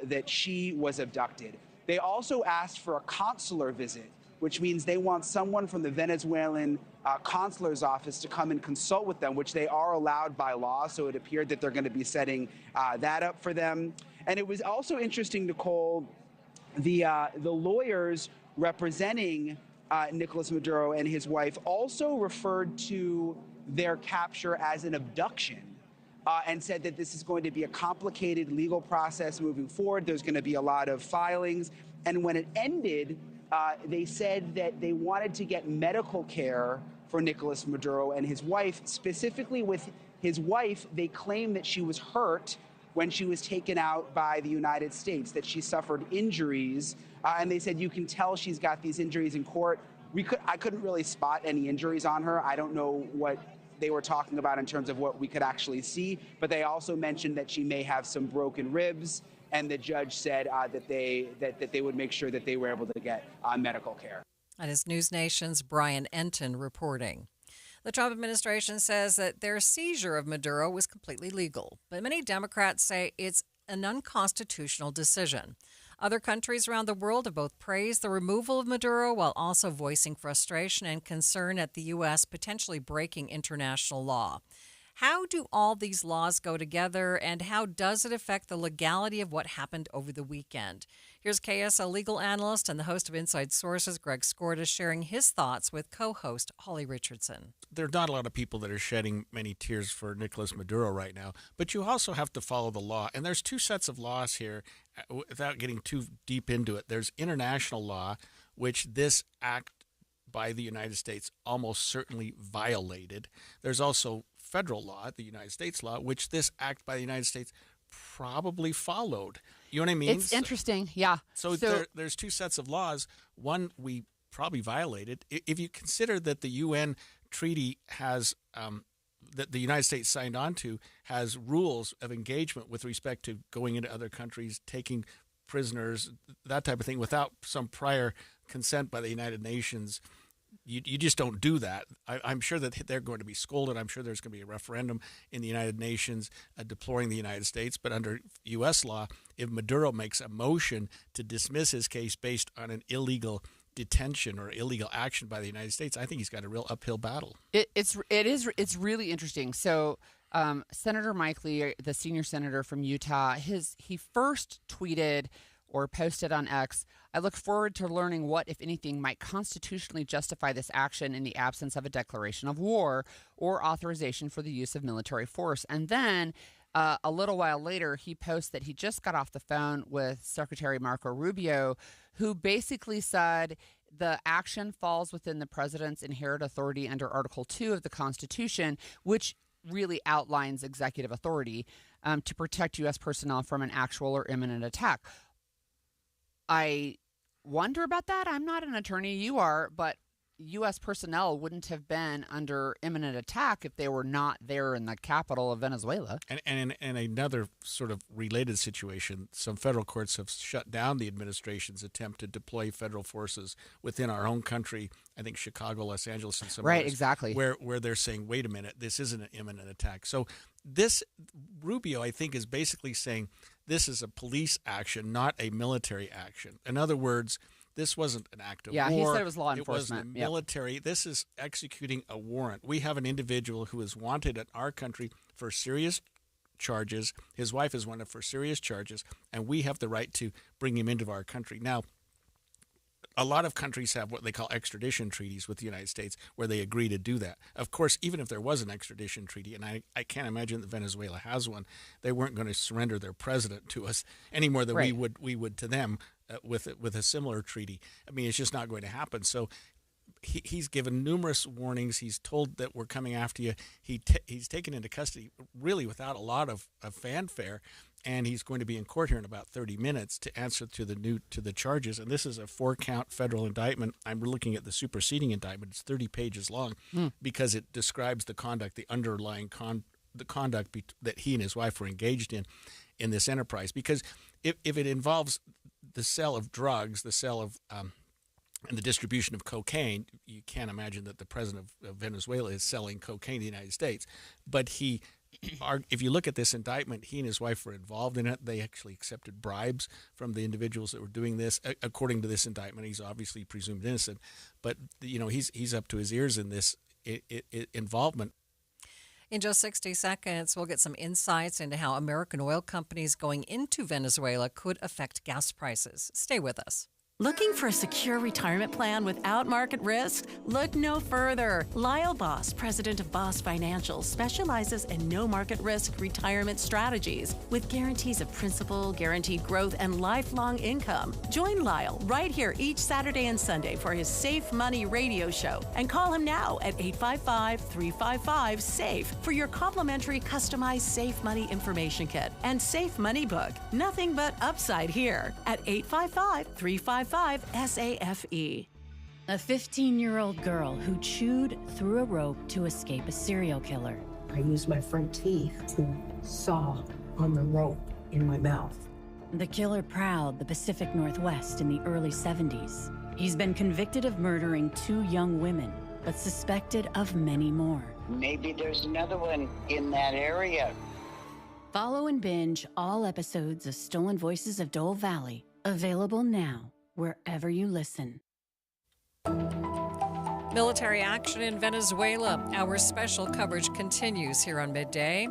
that she was abducted. They also asked for a consular visit, which means they want someone from the Venezuelan consular's office to come and consult with them, which they are allowed by law, so it appeared that they're going to be setting that up for them. And it was also interesting, Nicole, the lawyers representing Nicolas Maduro and his wife also referred to their capture as an abduction and said that this is going to be a complicated legal process moving forward. There's going to be a lot of filings. And when it ended, they said that they wanted to get medical care for Nicolas Maduro and his wife. Specifically with his wife, they claim that she was hurt when she was taken out by the United States, that she suffered injuries. And they said, you can tell she's got these injuries in court. I couldn't really spot any injuries on her. I don't know what they were talking about in terms of what we could actually see. But they also mentioned that she may have some broken ribs. And the judge said that they would make sure that they were able to get medical care. That is News Nation's Brian Enton reporting. The Trump administration says that their seizure of Maduro was completely legal, but many Democrats say it's an unconstitutional decision. Other countries around the world have both praised the removal of Maduro while also voicing frustration and concern at the U.S. potentially breaking international law. How do all these laws go together, and how does it affect the legality of what happened over the weekend? Here's KSL legal analyst and the host of Inside Sources, Greg Skorda, sharing his thoughts with co-host Holly Richardson. There are not a lot of people that are shedding many tears for Nicolas Maduro right now, but you also have to follow the law. And there's two sets of laws here without getting too deep into it. There's international law, which this act by the United States almost certainly violated. There's also federal law, the United States law, which this act by the United States probably followed. You know what I mean? It's interesting, yeah. So there's two sets of laws. One we probably violated. If you consider that the UN treaty has that the United States signed on to has rules of engagement with respect to going into other countries, taking prisoners, that type of thing, without some prior consent by the United Nations. You just don't do that. I'm sure that they're going to be scolded. I'm sure there's going to be a referendum in the United Nations deploring the United States. But under U.S. law, if Maduro makes a motion to dismiss his case based on an illegal detention or illegal action by the United States, I think he's got a real uphill battle. It's really interesting. So Senator Mike Lee, the senior senator from Utah, he first tweeted or posted on X, "I look forward to learning what, if anything, might constitutionally justify this action in the absence of a declaration of war or authorization for the use of military force." And then a little while later, he posts that he just got off the phone with Secretary Marco Rubio, who basically said the action falls within the president's inherent authority under Article 2 of the Constitution, which really outlines executive authority to protect U.S. personnel from an actual or imminent attack. I wonder about that. I'm not an attorney. You are, but U.S. personnel wouldn't have been under imminent attack if they were not there in the capital of Venezuela. And in another sort of related situation, some federal courts have shut down the administration's attempt to deploy federal forces within our own country. I think Chicago, Los Angeles, and some right, others, exactly, where they're saying, wait a minute, this isn't an imminent attack. So this Rubio, I think, is basically saying this is a police action, not a military action. In other words, this wasn't an act of war. Yeah, he said it was law enforcement. It was the military. Yep. This is executing a warrant. We have an individual who is wanted in our country for serious charges. His wife is wanted for serious charges, and we have the right to bring him into our country. Now, a lot of countries have what they call extradition treaties with the United States where they agree to do that. Of course, even if there was an extradition treaty, and I can't imagine that Venezuela has one, they weren't going to surrender their president to us any more than right. we would to them with a similar treaty. I mean, it's just not going to happen. So he's given numerous warnings. He's told that we're coming after you. He's taken into custody really without a lot of fanfare. And he's going to be in court here in about 30 minutes to answer to the charges. And this is a 4-count federal indictment. I'm looking at the superseding indictment. It's 30 pages long because it describes the conduct, the underlying conduct that he and his wife were engaged in this enterprise. Because if it involves the sale of drugs, the sale of and the distribution of cocaine, you can't imagine that the president of Venezuela is selling cocaine in the United States. But if you look at this indictment, he and his wife were involved in it. They actually accepted bribes from the individuals that were doing this. According to this indictment, he's obviously presumed innocent, but he's up to his ears in this involvement. In just 60 seconds, we'll get some insights into how American oil companies going into Venezuela could affect gas prices. Stay with us. Looking for a secure retirement plan without market risk? Look no further. Lyle Boss, president of Boss Financial, specializes in no market risk retirement strategies with guarantees of principal, guaranteed growth, and lifelong income. Join Lyle right here each Saturday and Sunday for his Safe Money radio show and call him now at 855-355-SAFE for your complimentary customized Safe Money information kit and Safe Money book. Nothing but upside here at 855-355-SAFE. A 15-year-old girl who chewed through a rope to escape a serial killer. I used my front teeth to saw on the rope in my mouth. The killer prowled the Pacific Northwest in the early 70s. He's been convicted of murdering 2 young women, but suspected of many more. Maybe there's another one in that area. Follow and binge all episodes of Stolen Voices of Dole Valley, available now wherever you listen. Military action in Venezuela. Our special coverage continues here on Midday.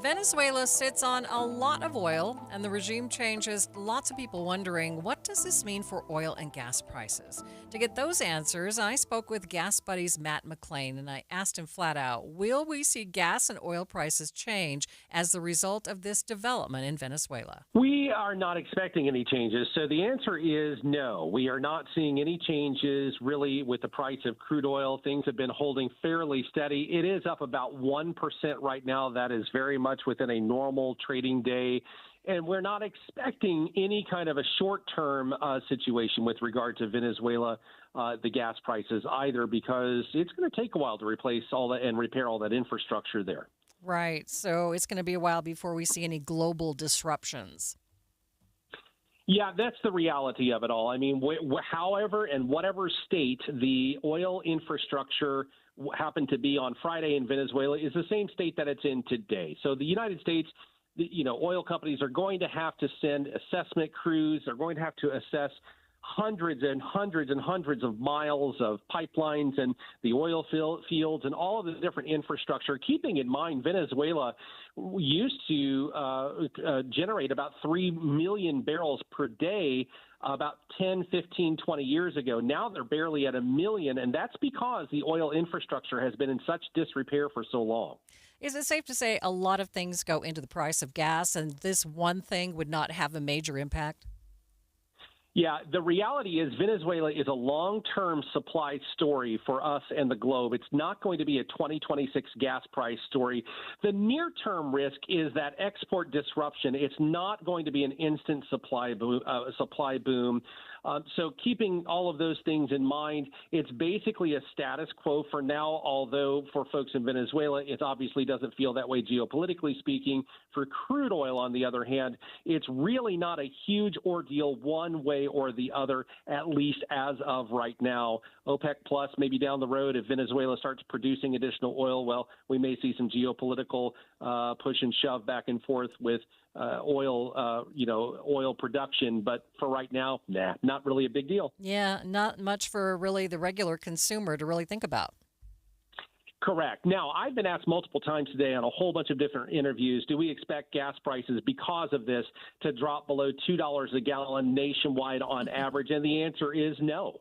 Venezuela sits on a lot of oil, and the regime change has lots of people wondering, what does this mean for oil and gas prices? To get those answers, I spoke with Gas Buddy's Matt McLean, and I asked him flat out, will we see gas and oil prices change as the result of this development in Venezuela? We are not expecting any changes. So the answer is no. We are not seeing any changes really with the price of crude oil. Things have been holding fairly steady. It is up about 1% right now. That is very much within a normal trading day. And we're not expecting any kind of a short-term situation with regard to Venezuela, the gas prices either, because it's going to take a while to replace all that and repair all that infrastructure there. Right. So it's going to be a while before we see any global disruptions. Yeah, that's the reality of it all. I mean, however and whatever state the oil infrastructure happened to be on Friday in Venezuela is the same state that it's in today. So the United States, oil companies are going to have to send assessment crews. They're going to have to assess hundreds and hundreds and hundreds of miles of pipelines and the oil fields and all of the different infrastructure. Keeping in mind, Venezuela used to generate about 3 million barrels per day about 10, 15, 20 years ago. Now they're barely at 1 million, and that's because the oil infrastructure has been in such disrepair for so long. Is it safe to say a lot of things go into the price of gas, and this one thing would not have a major impact? Yeah, the reality is Venezuela is a long-term supply story for us and the globe. It's not going to be a 2026 gas price story. The near-term risk is that export disruption. It's not going to be an instant supply boom. So keeping all of those things in mind, it's basically a status quo for now, although for folks in Venezuela, it obviously doesn't feel that way geopolitically speaking. For crude oil, on the other hand, it's really not a huge ordeal one way or the other, at least as of right now. OPEC Plus, maybe down the road, if Venezuela starts producing additional oil, well, we may see some geopolitical push and shove back and forth with oil production. But for right now, not really a big deal. Yeah, not much for really the regular consumer to really think about. Correct. Now, I've been asked multiple times today on a whole bunch of different interviews, do we expect gas prices because of this to drop below $2 a gallon nationwide on average? And the answer is no.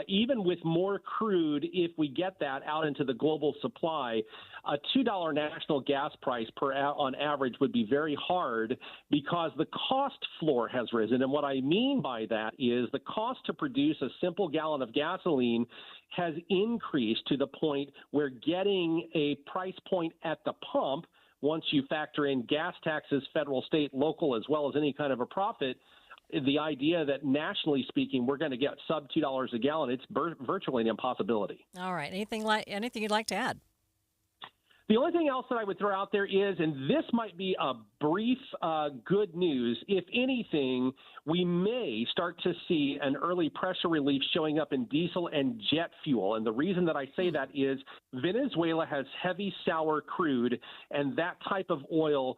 Even with more crude, if we get that out into the global supply, a $2 national gas price on average would be very hard because the cost floor has risen. And what I mean by that is the cost to produce a simple gallon of gasoline has increased to the point where getting a price point at the pump, once you factor in gas taxes, federal, state, local, as well as any kind of a profit, the idea that nationally speaking, we're going to get sub $2 a gallon, it's virtually an impossibility. All right. Anything you'd like to add? The only thing else that I would throw out there is, and this might be a brief good news, if anything, we may start to see an early pressure relief showing up in diesel and jet fuel. And the reason that I say that is Venezuela has heavy sour crude, and that type of oil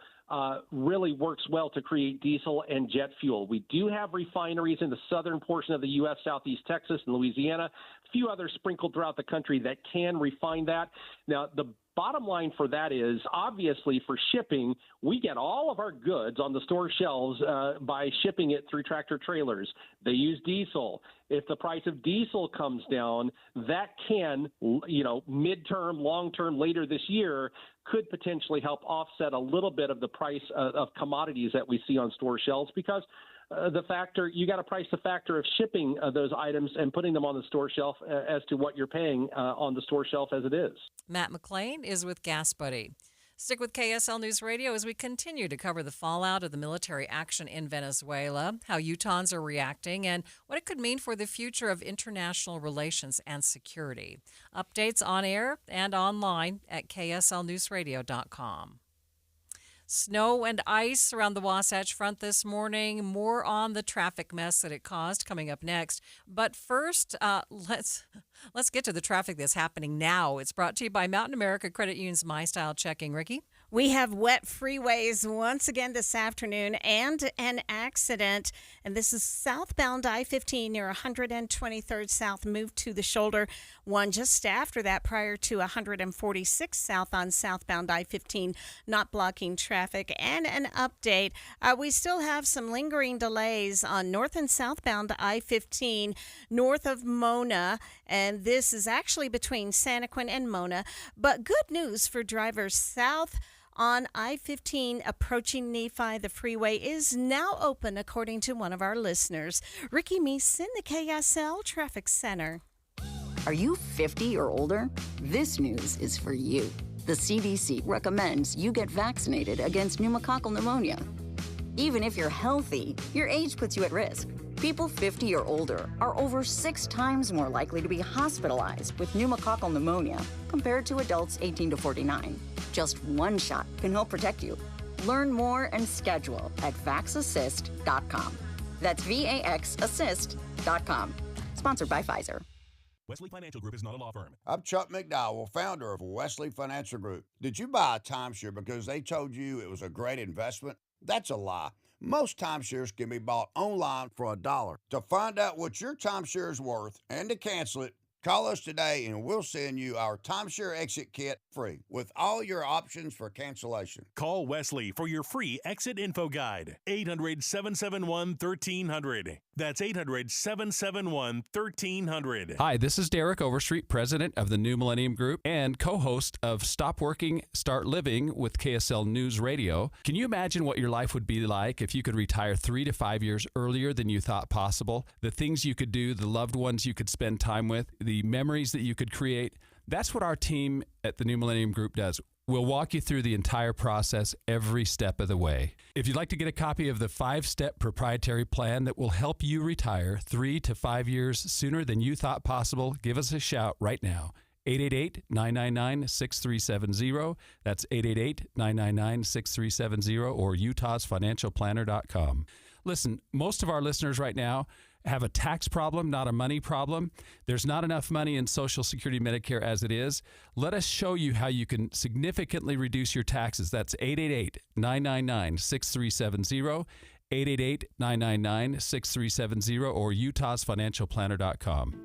really works well to create diesel and jet fuel. We do have refineries in the southern portion of the U.S., Southeast Texas and Louisiana, a few others sprinkled throughout the country that can refine that. Now, the bottom line for that is, obviously, for shipping, we get all of our goods on the store shelves by shipping it through tractor trailers. They use diesel. If the price of diesel comes down, that can, midterm, long-term, later this year, could potentially help offset a little bit of the price of commodities that we see on store shelves because you got to price the factor of shipping those items and putting them on the store shelf as to what you're paying on the store shelf as it is. Matt McLean is with Gas Buddy. Stick with KSL News Radio as we continue to cover the fallout of the military action in Venezuela, how Utahns are reacting, and what it could mean for the future of international relations and security. Updates on air and online at kslnewsradio.com. Snow and ice around the Wasatch Front this morning. More on the traffic mess that it caused coming up next. But first, let's get to the traffic that's happening now. It's brought to you by Mountain America Credit Union's My Style Checking. Ricky? We have wet freeways once again this afternoon and an accident. And this is southbound I-15 near 123rd South, moved to the shoulder. One just after that, prior to 146 South on southbound I-15, not blocking traffic. And an update, we still have some lingering delays on north and southbound I-15 north of Mona. And this is actually between Santaquin and Mona. But good news for drivers south on I-15 approaching Nephi. The freeway is now open, according to one of our listeners. Ricky Meese in the KSL Traffic Center. Are you 50 or older? This news is for you. The CDC recommends you get vaccinated against pneumococcal pneumonia. Even if you're healthy, your age puts you at risk. People 50 or older are over 6 times more likely to be hospitalized with pneumococcal pneumonia compared to adults 18 to 49. Just one shot can help protect you. Learn more and schedule at vaxassist.com. That's VAXassist.com. Sponsored by Pfizer. Wesley Financial Group is not a law firm. I'm Chuck McDowell, founder of Wesley Financial Group. Did you buy a timeshare because they told you it was a great investment? That's a lie. Most timeshares can be bought online for $1. To find out what your timeshare is worth and to cancel it, call us today and we'll send you our timeshare exit kit free with all your options for cancellation. Call Wesley for your free exit info guide. 800-771-1300. That's 800-771-1300. Hi, this is Derek Overstreet, president of the New Millennium Group and co-host of Stop Working, Start Living with KSL News Radio. Can you imagine what your life would be like if you could retire 3 to 5 years earlier than you thought possible? The things you could do, the loved ones you could spend time with, the memories that you could create. That's what our team at the New Millennium Group does. We'll walk you through the entire process every step of the way. If you'd like to get a copy of the 5-step proprietary plan that will help you retire 3 to 5 years sooner than you thought possible, give us a shout right now. 888-999-6370. That's 888-999-6370 or utahsfinancialplanner.com. Listen, most of our listeners right now have a tax problem, not a money problem. There's not enough money in Social Security Medicare as it is. Let us show you how you can significantly reduce your taxes. That's 888-999-6370, 888-999-6370, or utahsfinancialplanner.com.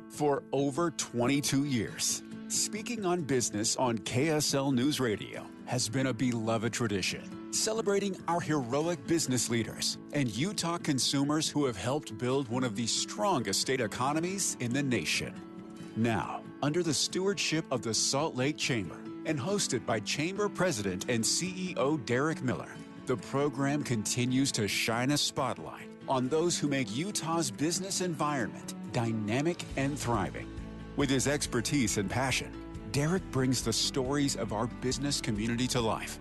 For over 22 years, speaking on business on KSL News Radio has been a beloved tradition, celebrating our heroic business leaders and Utah consumers who have helped build one of the strongest state economies in the nation. Now, under the stewardship of the Salt Lake Chamber and hosted by Chamber President and CEO Derek Miller, the program continues to shine a spotlight on those who make Utah's business environment dynamic and thriving. With his expertise and passion, Derek brings the stories of our business community to life.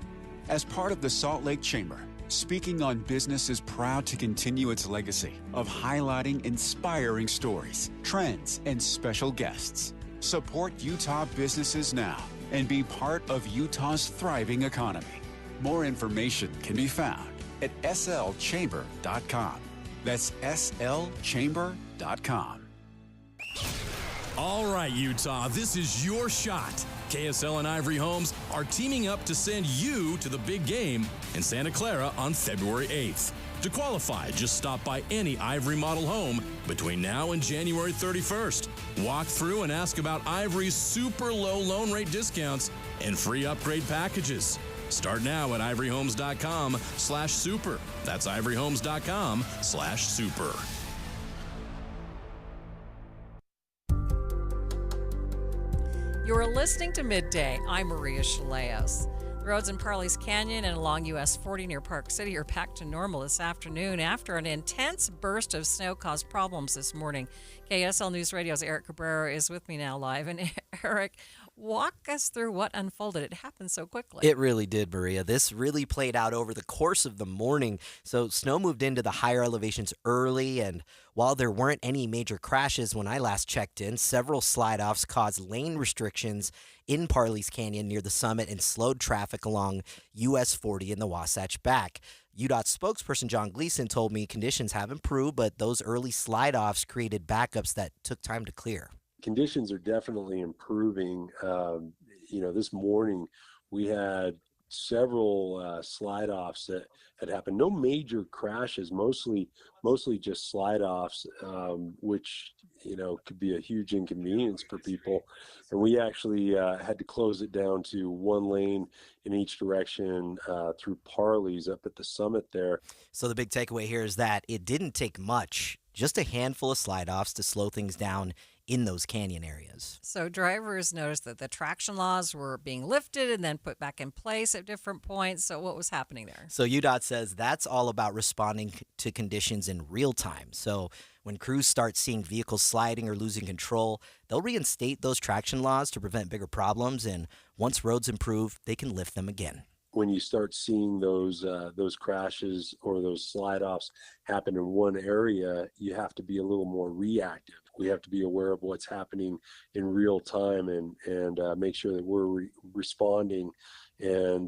As part of the Salt Lake Chamber, Speaking on Business is proud to continue its legacy of highlighting inspiring stories, trends, and special guests. Support Utah businesses now and be part of Utah's thriving economy. More information can be found at slchamber.com. That's slchamber.com. All right, Utah, this is your shot. KSL and Ivory Homes are teaming up to send you to the big game in Santa Clara on February 8th. To qualify, just stop by any Ivory model home between now and January 31st. Walk through and ask about Ivory's super low loan rate discounts and free upgrade packages. Start now at ivoryhomes.com/super. That's ivoryhomes.com/super. You're listening to Midday. I'm Maria Shilaos. The roads in Parley's Canyon and along US 40 near Park City are back to normal this afternoon after an intense burst of snow caused problems this morning. KSL News Radio's Eric Cabrera is with me now live. And Eric, walk us through what unfolded. It happened so quickly. It really did, Maria. This really played out over the course of the morning. So snow moved into the higher elevations early, and while there weren't any major crashes when I last checked in, several slide-offs caused lane restrictions in Parley's Canyon near the summit and slowed traffic along US 40 in the Wasatch Back. UDOT spokesperson John Gleason told me conditions have improved, but those early slide-offs created backups that took time to clear. Conditions are definitely improving. This morning we had several slide-offs that had happened. No major crashes, mostly just slide-offs, which could be a huge inconvenience for people. And we actually had to close it down to one lane in each direction through Parley's up at the summit there. So the big takeaway here is that it didn't take much, just a handful of slide-offs to slow things down in those canyon areas. So drivers noticed that the traction laws were being lifted and then put back in place at different points. So what was happening there? So UDOT says that's all about responding to conditions in real time. So when crews start seeing vehicles sliding or losing control, they'll reinstate those traction laws to prevent bigger problems. And once roads improve, they can lift them again. When you start seeing those crashes or those slide-offs happen in one area, you have to be a little more reactive. We have to be aware of what's happening in real time and make sure that we're responding and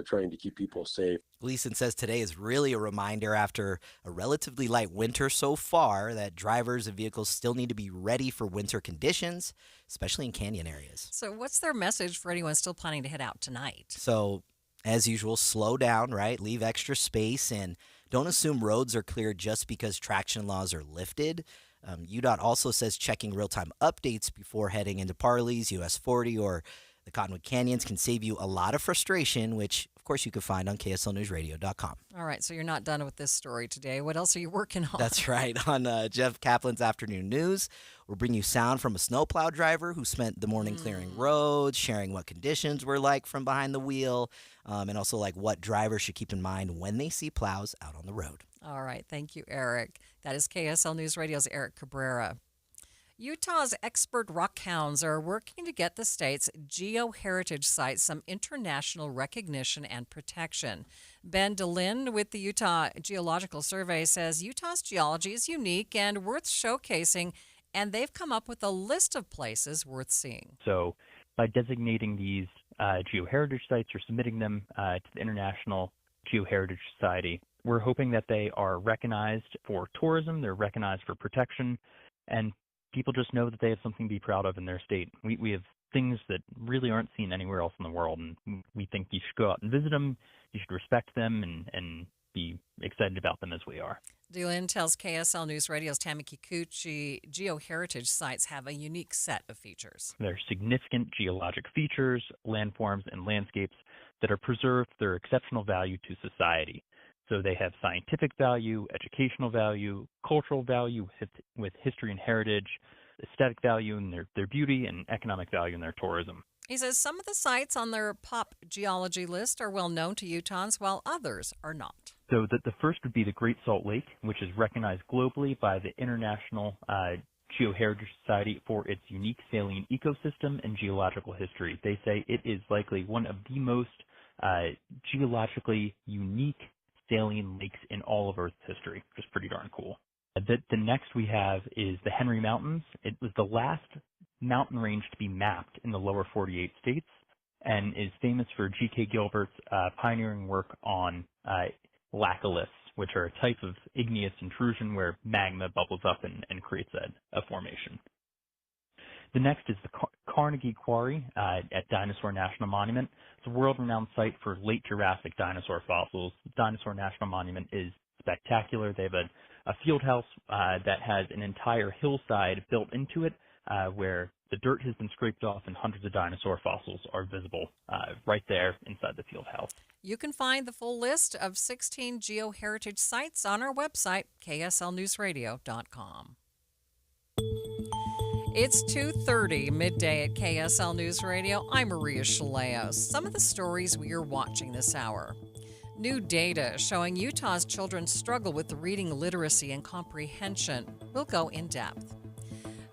trying to keep people safe. Gleason says today is really a reminder after a relatively light winter so far that drivers and vehicles still need to be ready for winter conditions, especially in canyon areas. So what's their message for anyone still planning to head out tonight? So As usual, slow down, right? Leave extra space and don't assume roads are clear just because traction laws are lifted. UDOT also says checking real-time updates before heading into Parley's, US 40, or the Cottonwood Canyons can save you a lot of frustration, which, of course, you can find on KSLNewsRadio.com. All right, so you're not done with this story today. What else are you working on? That's right. On Jeff Kaplan's Afternoon News, we'll bring you sound from a snowplow driver who spent the morning clearing roads, sharing what conditions were like from behind the wheel, and also like what drivers should keep in mind when they see plows out on the road. All right, thank you, Eric. That is KSL News Radio's Eric Cabrera. Utah's expert rockhounds are working to get the state's geoheritage sites some international recognition and protection. Ben DeLynn with the Utah Geological Survey says Utah's geology is unique and worth showcasing, and they've come up with a list of places worth seeing. So by designating these geoheritage sites or submitting them to the International Geoheritage Society, we're hoping that they are recognized for tourism, they're recognized for protection, and people just know that they have something to be proud of in their state. We have things that really aren't seen anywhere else in the world, and we think you should go out and visit them, you should respect them, and be excited about them as we are. DeLynn tells KSL News Radio's Tammy Kikuchi geoheritage sites have a unique set of features. There are significant geologic features, landforms, and landscapes that are preserved for their exceptional value to society. So they have scientific value, educational value, cultural value with history and heritage, aesthetic value in their beauty, and economic value in their tourism. He says some of the sites on their pop geology list are well known to Utahns, while others are not. So the first would be the Great Salt Lake, which is recognized globally by the International Geoheritage Society for its unique saline ecosystem and geological history. They say it is likely one of the most geologically unique saline lakes in all of Earth's history, which is pretty darn cool. The next we have is the Henry Mountains. It was the last mountain range to be mapped in the lower 48 states and is famous for G.K. Gilbert's pioneering work on laccoliths, which are a type of igneous intrusion where magma bubbles up and creates a formation. The next is the Carnegie Quarry at Dinosaur National Monument. It's a world-renowned site for late Jurassic dinosaur fossils. Dinosaur National Monument is spectacular. They have a field house that has an entire hillside built into it where the dirt has been scraped off and hundreds of dinosaur fossils are visible right there inside the field house. You can find the full list of 16 geoheritage sites on our website, kslnewsradio.com. It's 2:30 midday at KSL News Radio. I'm Maria Shilaos. Some of the stories we are watching this hour. New data showing Utah's children struggle with reading literacy and comprehension. We'll go in depth.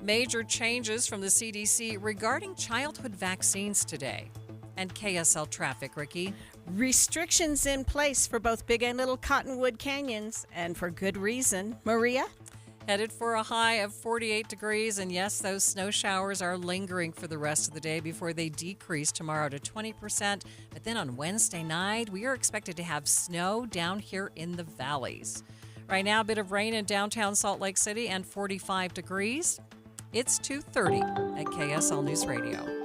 Major changes from the CDC regarding childhood vaccines today. And KSL traffic, Ricky. Restrictions in place for both Big and Little Cottonwood Canyons, and for good reason. Maria? Headed for a high of 48 degrees, and yes, those snow showers are lingering for the rest of the day before they decrease tomorrow to 20%. But then on Wednesday night, we are expected to have snow down here in the valleys. Right now, a bit of rain in downtown Salt Lake City and 45 degrees. It's 2:30 at KSL News Radio.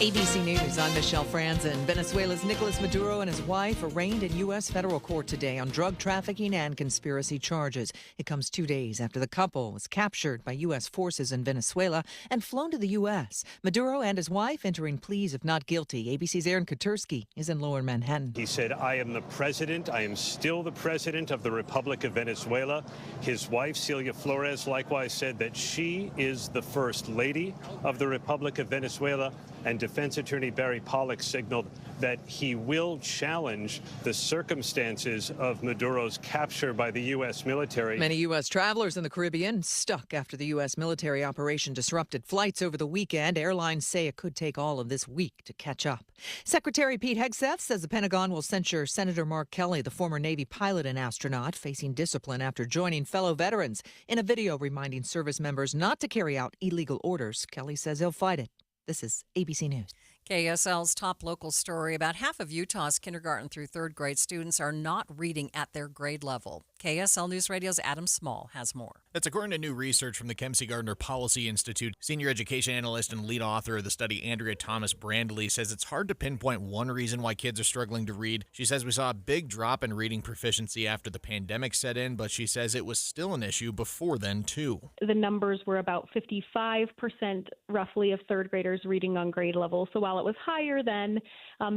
ABC News, I'm Michelle Franzen. Venezuela's Nicolas Maduro and his wife arraigned in U.S. federal court today on drug trafficking and conspiracy charges. It comes 2 days after the couple was captured by U.S. forces in Venezuela and flown to the U.S. Maduro and his wife entering pleas of not guilty. ABC's Aaron Katursky is in Lower Manhattan. He said, I am the president. I am still the president of the Republic of Venezuela. His wife, Celia Flores, likewise said that she is the first lady of the Republic of Venezuela. And Defense Attorney Barry Pollock signaled that he will challenge the circumstances of Maduro's capture by the U.S. military. Many U.S. travelers in the Caribbean stuck after the U.S. military operation disrupted flights over the weekend. Airlines say it could take all of this week to catch up. Secretary Pete Hegseth says the Pentagon will censure Senator Mark Kelly, the former Navy pilot and astronaut, facing discipline after joining fellow veterans in a video reminding service members not to carry out illegal orders. Kelly says he'll fight it. This is ABC News. KSL's top local story: about half of Utah's kindergarten through third grade students are not reading at their grade level. KSL News Radio's Adam Small has more. That's according to new research from the Kempsey Gardner Policy Institute. Senior education analyst and lead author of the study, Andrea Thomas Brandley, says it's hard to pinpoint one reason why kids are struggling to read. She says we saw a big drop in reading proficiency after the pandemic set in, but she says it was still an issue before then, too. The numbers were about 55% roughly of third graders reading on grade level. So while it was higher then,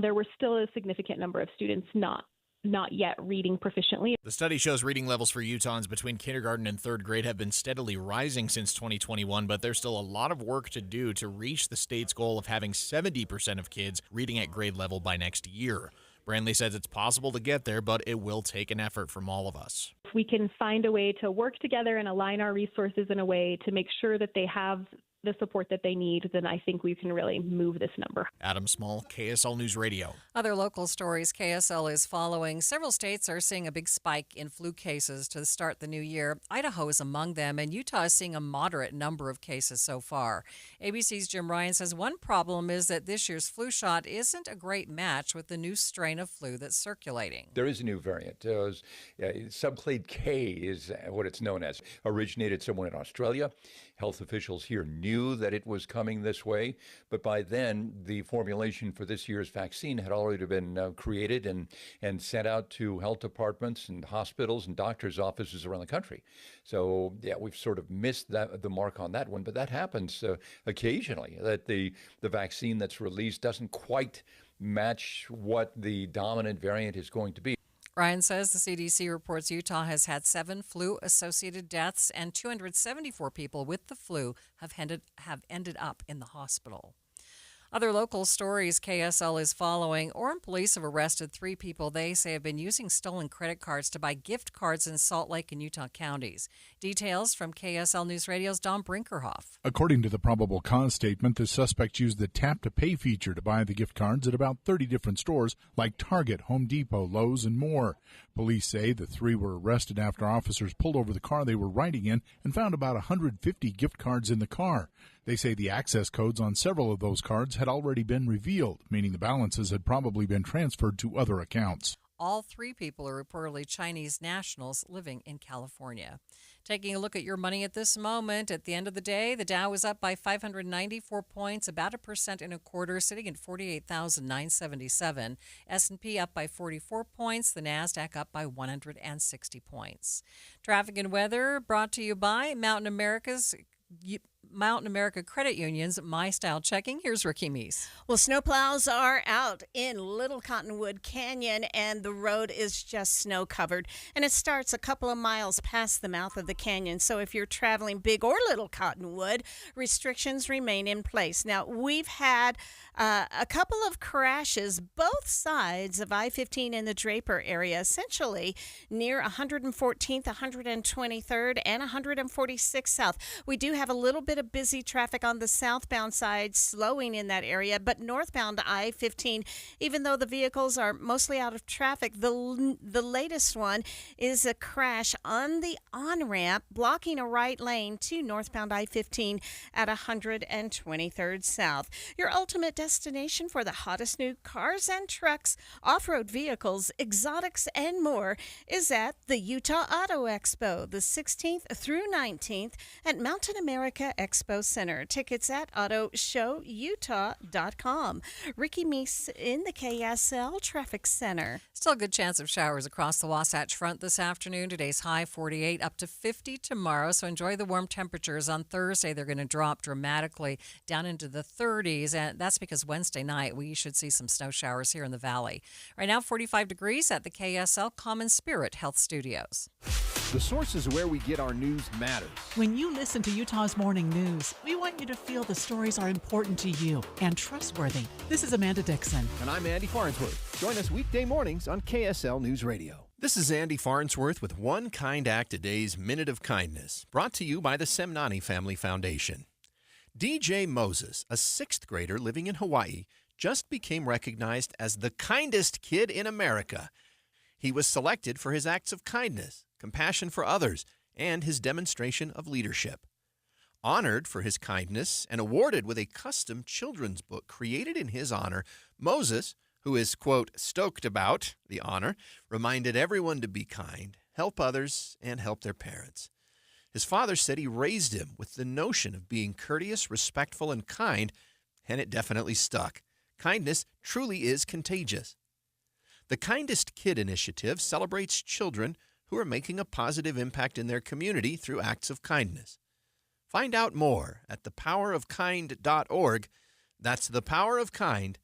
there was still a significant number of students not yet reading proficiently. The study shows reading levels for Utahns between kindergarten and third grade have been steadily rising since 2021, but there's still a lot of work to do to reach the state's goal of having 70% of kids reading at grade level by next year. Brandley says it's possible to get there, but it will take an effort from all of us. If we can find a way to work together and align our resources in a way to make sure that they have the support that they need, then I think we can really move this number. Adam Small, KSL News Radio. Other local stories KSL is following. Several states are seeing a big spike in flu cases to start the new year. Idaho is among them, and Utah is seeing a moderate number of cases so far. ABC's Jim Ryan says one problem is that this year's flu shot isn't a great match with the new strain of flu that's circulating. There is a new variant. Subclade K is what it's known as. Originated somewhere in Australia. Health officials here knew that it was coming this way, but by then the formulation for this year's vaccine had already been created and sent out to health departments and hospitals and doctors' offices around the country. So, yeah, we've sort of missed the mark on that one, but that happens occasionally, that the vaccine that's released doesn't quite match what the dominant variant is going to be. Ryan says the CDC reports Utah has had 7 flu-associated deaths and 274 people with the flu have ended up in the hospital. Other local stories KSL is following. Orem police have arrested 3 people they say have been using stolen credit cards to buy gift cards in Salt Lake and Utah counties. Details from KSL News Radio's Don Brinkerhoff. According to the probable cause statement, the suspects used the tap-to-pay feature to buy the gift cards at about 30 different stores like Target, Home Depot, Lowe's, and more. Police say the 3 were arrested after officers pulled over the car they were riding in and found about 150 gift cards in the car. They say the access codes on several of those cards had already been revealed, meaning the balances had probably been transferred to other accounts. All 3 people are reportedly Chinese nationals living in California. Taking a look at your money at this moment, at the end of the day, the Dow is up by 594 points, about 1.25%, sitting at 48,977. S&P up by 44 points, the NASDAQ up by 160 points. Traffic and weather brought to you by Mountain America Credit Union's My Style Checking. Here's Ricky Meese. Well, snowplows are out in Little Cottonwood Canyon, and the road is just snow-covered. And it starts a couple of miles past the mouth of the canyon. So if you're traveling Big or Little Cottonwood, restrictions remain in place. Now, we've had a couple of crashes both sides of I-15 in the Draper area, essentially near 114th, 123rd, and 146th South. We do have a little bit of busy traffic on the southbound side, slowing in that area, but northbound I-15, even though the vehicles are mostly out of traffic, the latest one is a crash on the on-ramp, blocking a right lane to northbound I-15 at 123rd South. Your ultimate destination for the hottest new cars and trucks, off-road vehicles, exotics, and more is at the Utah Auto Expo, the 16th through 19th at Mountain America Expo Center. Tickets at autoshowutah.com. Ricky Meese in the KSL Traffic Center. Still a good chance of showers across the Wasatch Front this afternoon. Today's high 48, up to 50 tomorrow. So enjoy the warm temperatures. On Thursday, they're going to drop dramatically down into the 30s. And that's because Wednesday night, we should see some snow showers here in the valley. Right now, 45 degrees at the KSL Common Spirit Health Studios. The sources where we get our news matters. When you listen to Utah's Morning News, we want you to feel the stories are important to you and trustworthy. This is Amanda Dixon. And I'm Andy Farnsworth. Join us weekday mornings on KSL News Radio. This is Andy Farnsworth with One Kind Act a Day's Minute of Kindness, brought to you by the Semnani Family Foundation. DJ Moses, a 6th grader living in Hawaii, just became recognized as the kindest kid in America. He was selected for his acts of kindness, compassion for others, and his demonstration of leadership. Honored for his kindness and awarded with a custom children's book created in his honor, Moses, who is, quote, stoked about the honor, reminded everyone to be kind, help others, and help their parents. His father said he raised him with the notion of being courteous, respectful, and kind, and it definitely stuck. Kindness truly is contagious. The Kindest Kid initiative celebrates children who are making a positive impact in their community through acts of kindness. Find out more at thepowerofkind.org. That's thepowerofkind.org.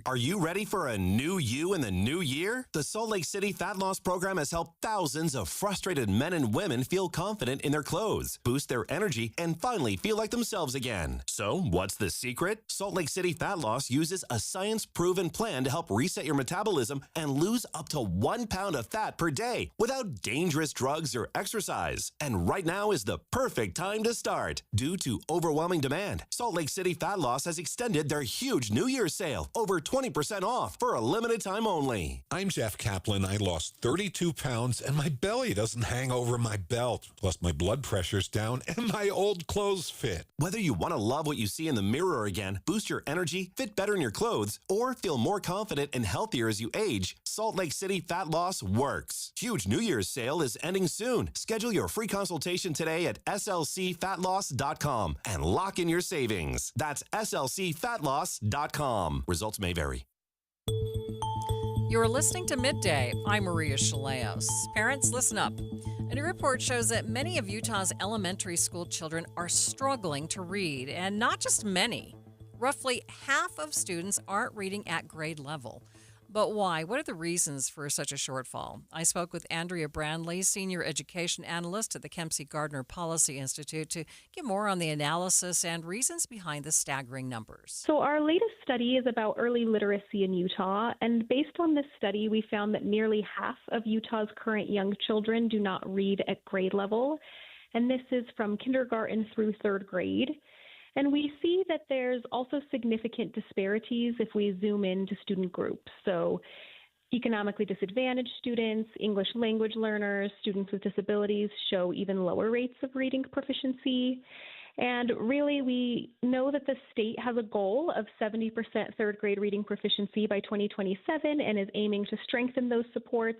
Are you ready for a new you in the new year? The Salt Lake City Fat Loss Program has helped thousands of frustrated men and women feel confident in their clothes, boost their energy, and finally feel like themselves again. So, what's the secret? Salt Lake City Fat Loss uses a science-proven plan to help reset your metabolism and lose up to 1 pound of fat per day without dangerous drugs or exercise. And right now is the perfect time to start. Due to overwhelming demand, Salt Lake City Fat Loss has extended their huge New Year's sale. Over 20% off for a limited time only. I'm Jeff Kaplan. I lost 32 pounds and my belly doesn't hang over my belt. Plus my blood pressure's down and my old clothes fit. Whether you want to love what you see in the mirror again, boost your energy, fit better in your clothes, or feel more confident and healthier as you age, Salt Lake City Fat Loss works. Huge New Year's sale is ending soon. Schedule your free consultation today at slcfatloss.com and lock in your savings. That's slcfatloss.com. Results may vary. You're listening to Midday. I'm Maria Shilaos. Parents, listen up. A new report shows that many of Utah's elementary school children are struggling to read, and not just many. Roughly half of students aren't reading at grade level. But why? What are the reasons for such a shortfall? I spoke with Andrea Brandley, Senior Education Analyst at the Kempsey Gardner Policy Institute, to get more on the analysis and reasons behind the staggering numbers. So our latest study is about early literacy in Utah, and based on this study, we found that nearly half of Utah's current young children do not read at grade level, and this is from kindergarten through third grade. And we see that there's also significant disparities if we zoom into student groups. So economically disadvantaged students, English language learners, students with disabilities show even lower rates of reading proficiency. And really, we know that the state has a goal of 70% third grade reading proficiency by 2027 and is aiming to strengthen those supports.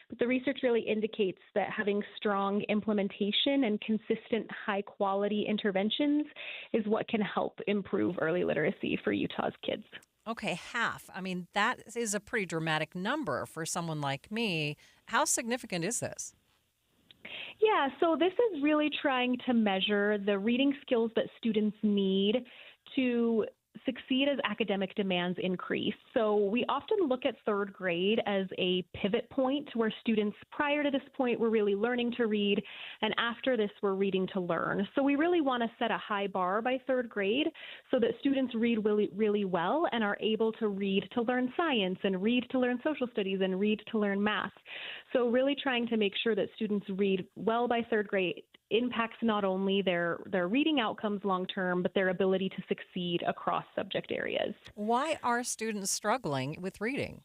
But the research really indicates that having strong implementation and consistent high-quality interventions is what can help improve early literacy for Utah's kids. Okay, half. I mean, that is a pretty dramatic number for someone like me. How significant is this? Yeah, so this is really trying to measure the reading skills that students need to succeed as academic demands increase. So we often look at third grade as a pivot point where students prior to this point were really learning to read, and after this were reading to learn. So we really want to set a high bar by third grade so that students read really, really well and are able to read to learn science and read to learn social studies and read to learn math. So really trying to make sure that students read well by third grade impacts not only their reading outcomes long term, but their ability to succeed across subject areas. Why are students struggling with reading?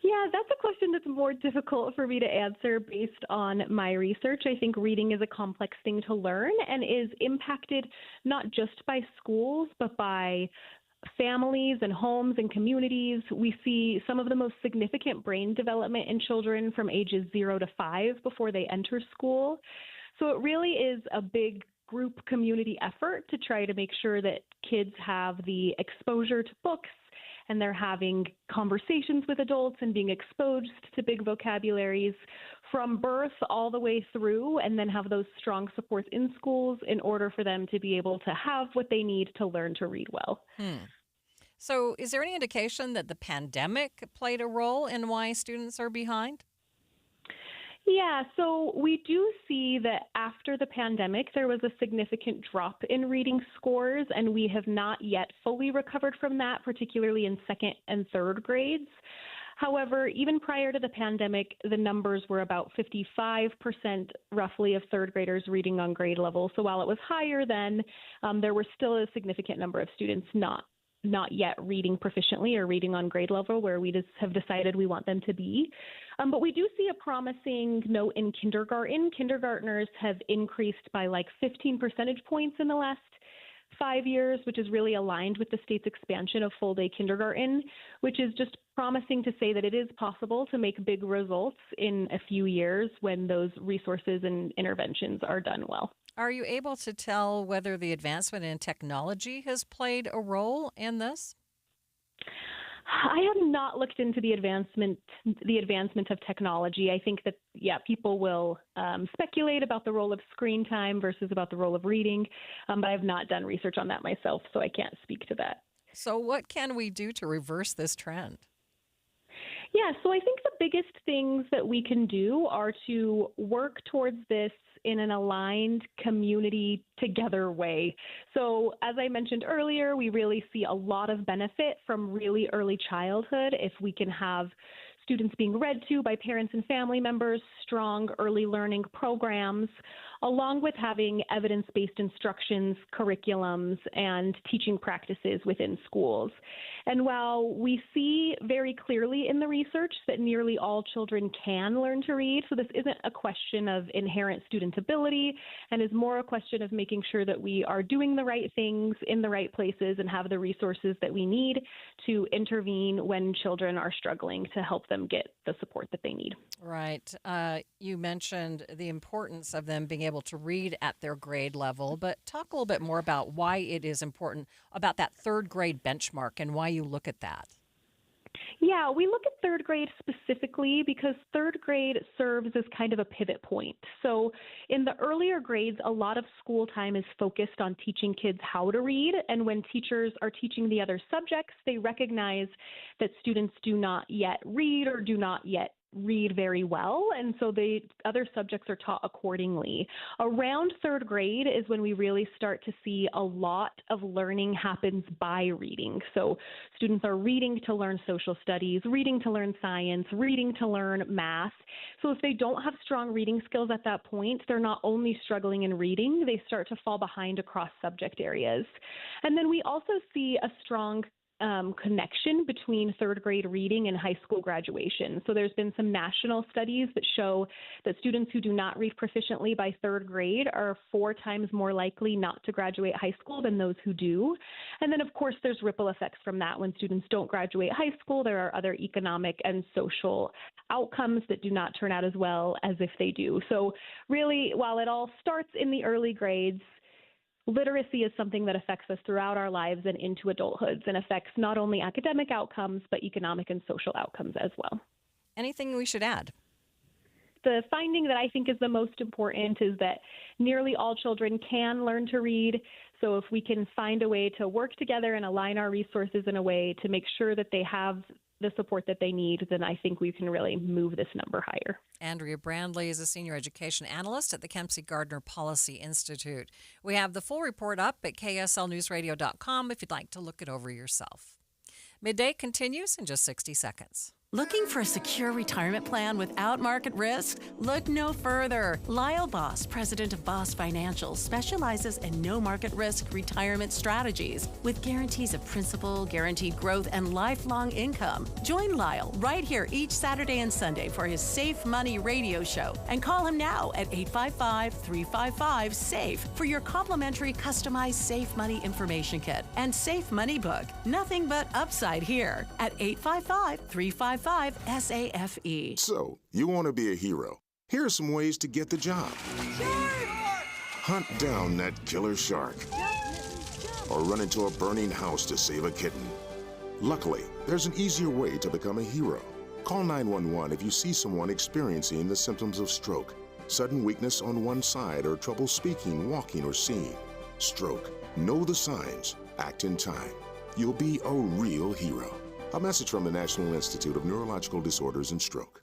Yeah, that's a question that's more difficult for me to answer based on my research. I think reading is a complex thing to learn and is impacted not just by schools, but by families and homes and communities. We see some of the most significant brain development in children from ages 0 to 5 before they enter school. So it really is a big group community effort to try to make sure that kids have the exposure to books and they're having conversations with adults and being exposed to big vocabularies from birth all the way through, and then have those strong supports in schools in order for them to be able to have what they need to learn to read well. So is there any indication that the pandemic played a role in why students are behind? Yeah, so we do see that after the pandemic, there was a significant drop in reading scores, and we have not yet fully recovered from that, particularly in second and third grades. However, even prior to the pandemic, the numbers were about 55% roughly of third graders reading on grade level. So while it was higher then, there were still a significant number of students not not yet reading proficiently or reading on grade level where we just have decided we want them to be. But we do see a promising note in kindergarten. Kindergartners have increased by like 15 percentage points in the last 5 years, which is really aligned with the state's expansion of full-day kindergarten, which is just promising to say that it is possible to make big results in a few years when those resources and interventions are done well. Are you able to tell whether the advancement in technology has played a role in this? I have not looked into the advancement of technology. I think that, people will speculate about the role of screen time versus about the role of reading, but I have not done research on that myself, so I can't speak to that. So what can we do to reverse this trend? Yeah, so I think the biggest things that we can do are to work towards this in an aligned community together way. So as I mentioned earlier, we really see a lot of benefit from really early childhood if we can have students being read to by parents and family members, strong early learning programs, along with having evidence-based instructions, curriculums, and teaching practices within schools. And while we see very clearly in the research that nearly all children can learn to read, so this isn't a question of inherent student ability and is more a question of making sure that we are doing the right things in the right places and have the resources that we need to intervene when children are struggling to help them get the support that they need. Right. You mentioned the importance of them being able to read at their grade level, but talk a little bit more about why it is important, about that third grade benchmark and why you look at that. Yeah, we look at third grade specifically because third grade serves as kind of a pivot point. So in the earlier grades, a lot of school time is focused on teaching kids how to read. And when teachers are teaching the other subjects, they recognize that students do not yet read or do not yet read very well, and so the other subjects are taught accordingly. Around third grade is when we really start to see a lot of learning happens by reading. So students are reading to learn social studies, reading to learn science, reading to learn math. So if they don't have strong reading skills at that point, they're not only struggling in reading, they start to fall behind across subject areas. And then we also see a strong connection between third grade reading and high school graduation. So there's been some national studies that show that students who do not read proficiently by third grade are 4 times more likely not to graduate high school than those who do. And then, of course, there's ripple effects from that. When students don't graduate high school, there are other economic and social outcomes that do not turn out as well as if they do. So really, while it all starts in the early grades, literacy is something that affects us throughout our lives and into adulthood and affects not only academic outcomes, but economic and social outcomes as well. Anything we should add? The finding that I think is the most important is that nearly all children can learn to read. So if we can find a way to work together and align our resources in a way to make sure that they have the support that they need, then I think we can really move this number higher. Andrea Brandley is a senior education analyst at the Kempsey Gardner Policy Institute. We have the full report up at kslnewsradio.com if you'd like to look it over yourself. Midday continues in just 60 seconds. Looking for a secure retirement plan without market risk? Look no further. Lyle Boss, president of Boss Financial, specializes in no market risk retirement strategies with guarantees of principal, guaranteed growth, and lifelong income. Join Lyle right here each Saturday and Sunday for his Safe Money radio show and call him now at 855-355-SAFE for your complimentary customized Safe Money information kit and Safe Money book. Nothing but upside here at 855-355-SAFE. So, you want to be a hero. Here are some ways to get the job. Hunt down that killer shark. Or run into a burning house to save a kitten. Luckily, there's an easier way to become a hero. Call 911 if you see someone experiencing the symptoms of stroke, sudden weakness on one side, or trouble speaking, walking, or seeing. Stroke. Know the signs. Act in time. You'll be a real hero. A message from the National Institute of Neurological Disorders and Stroke.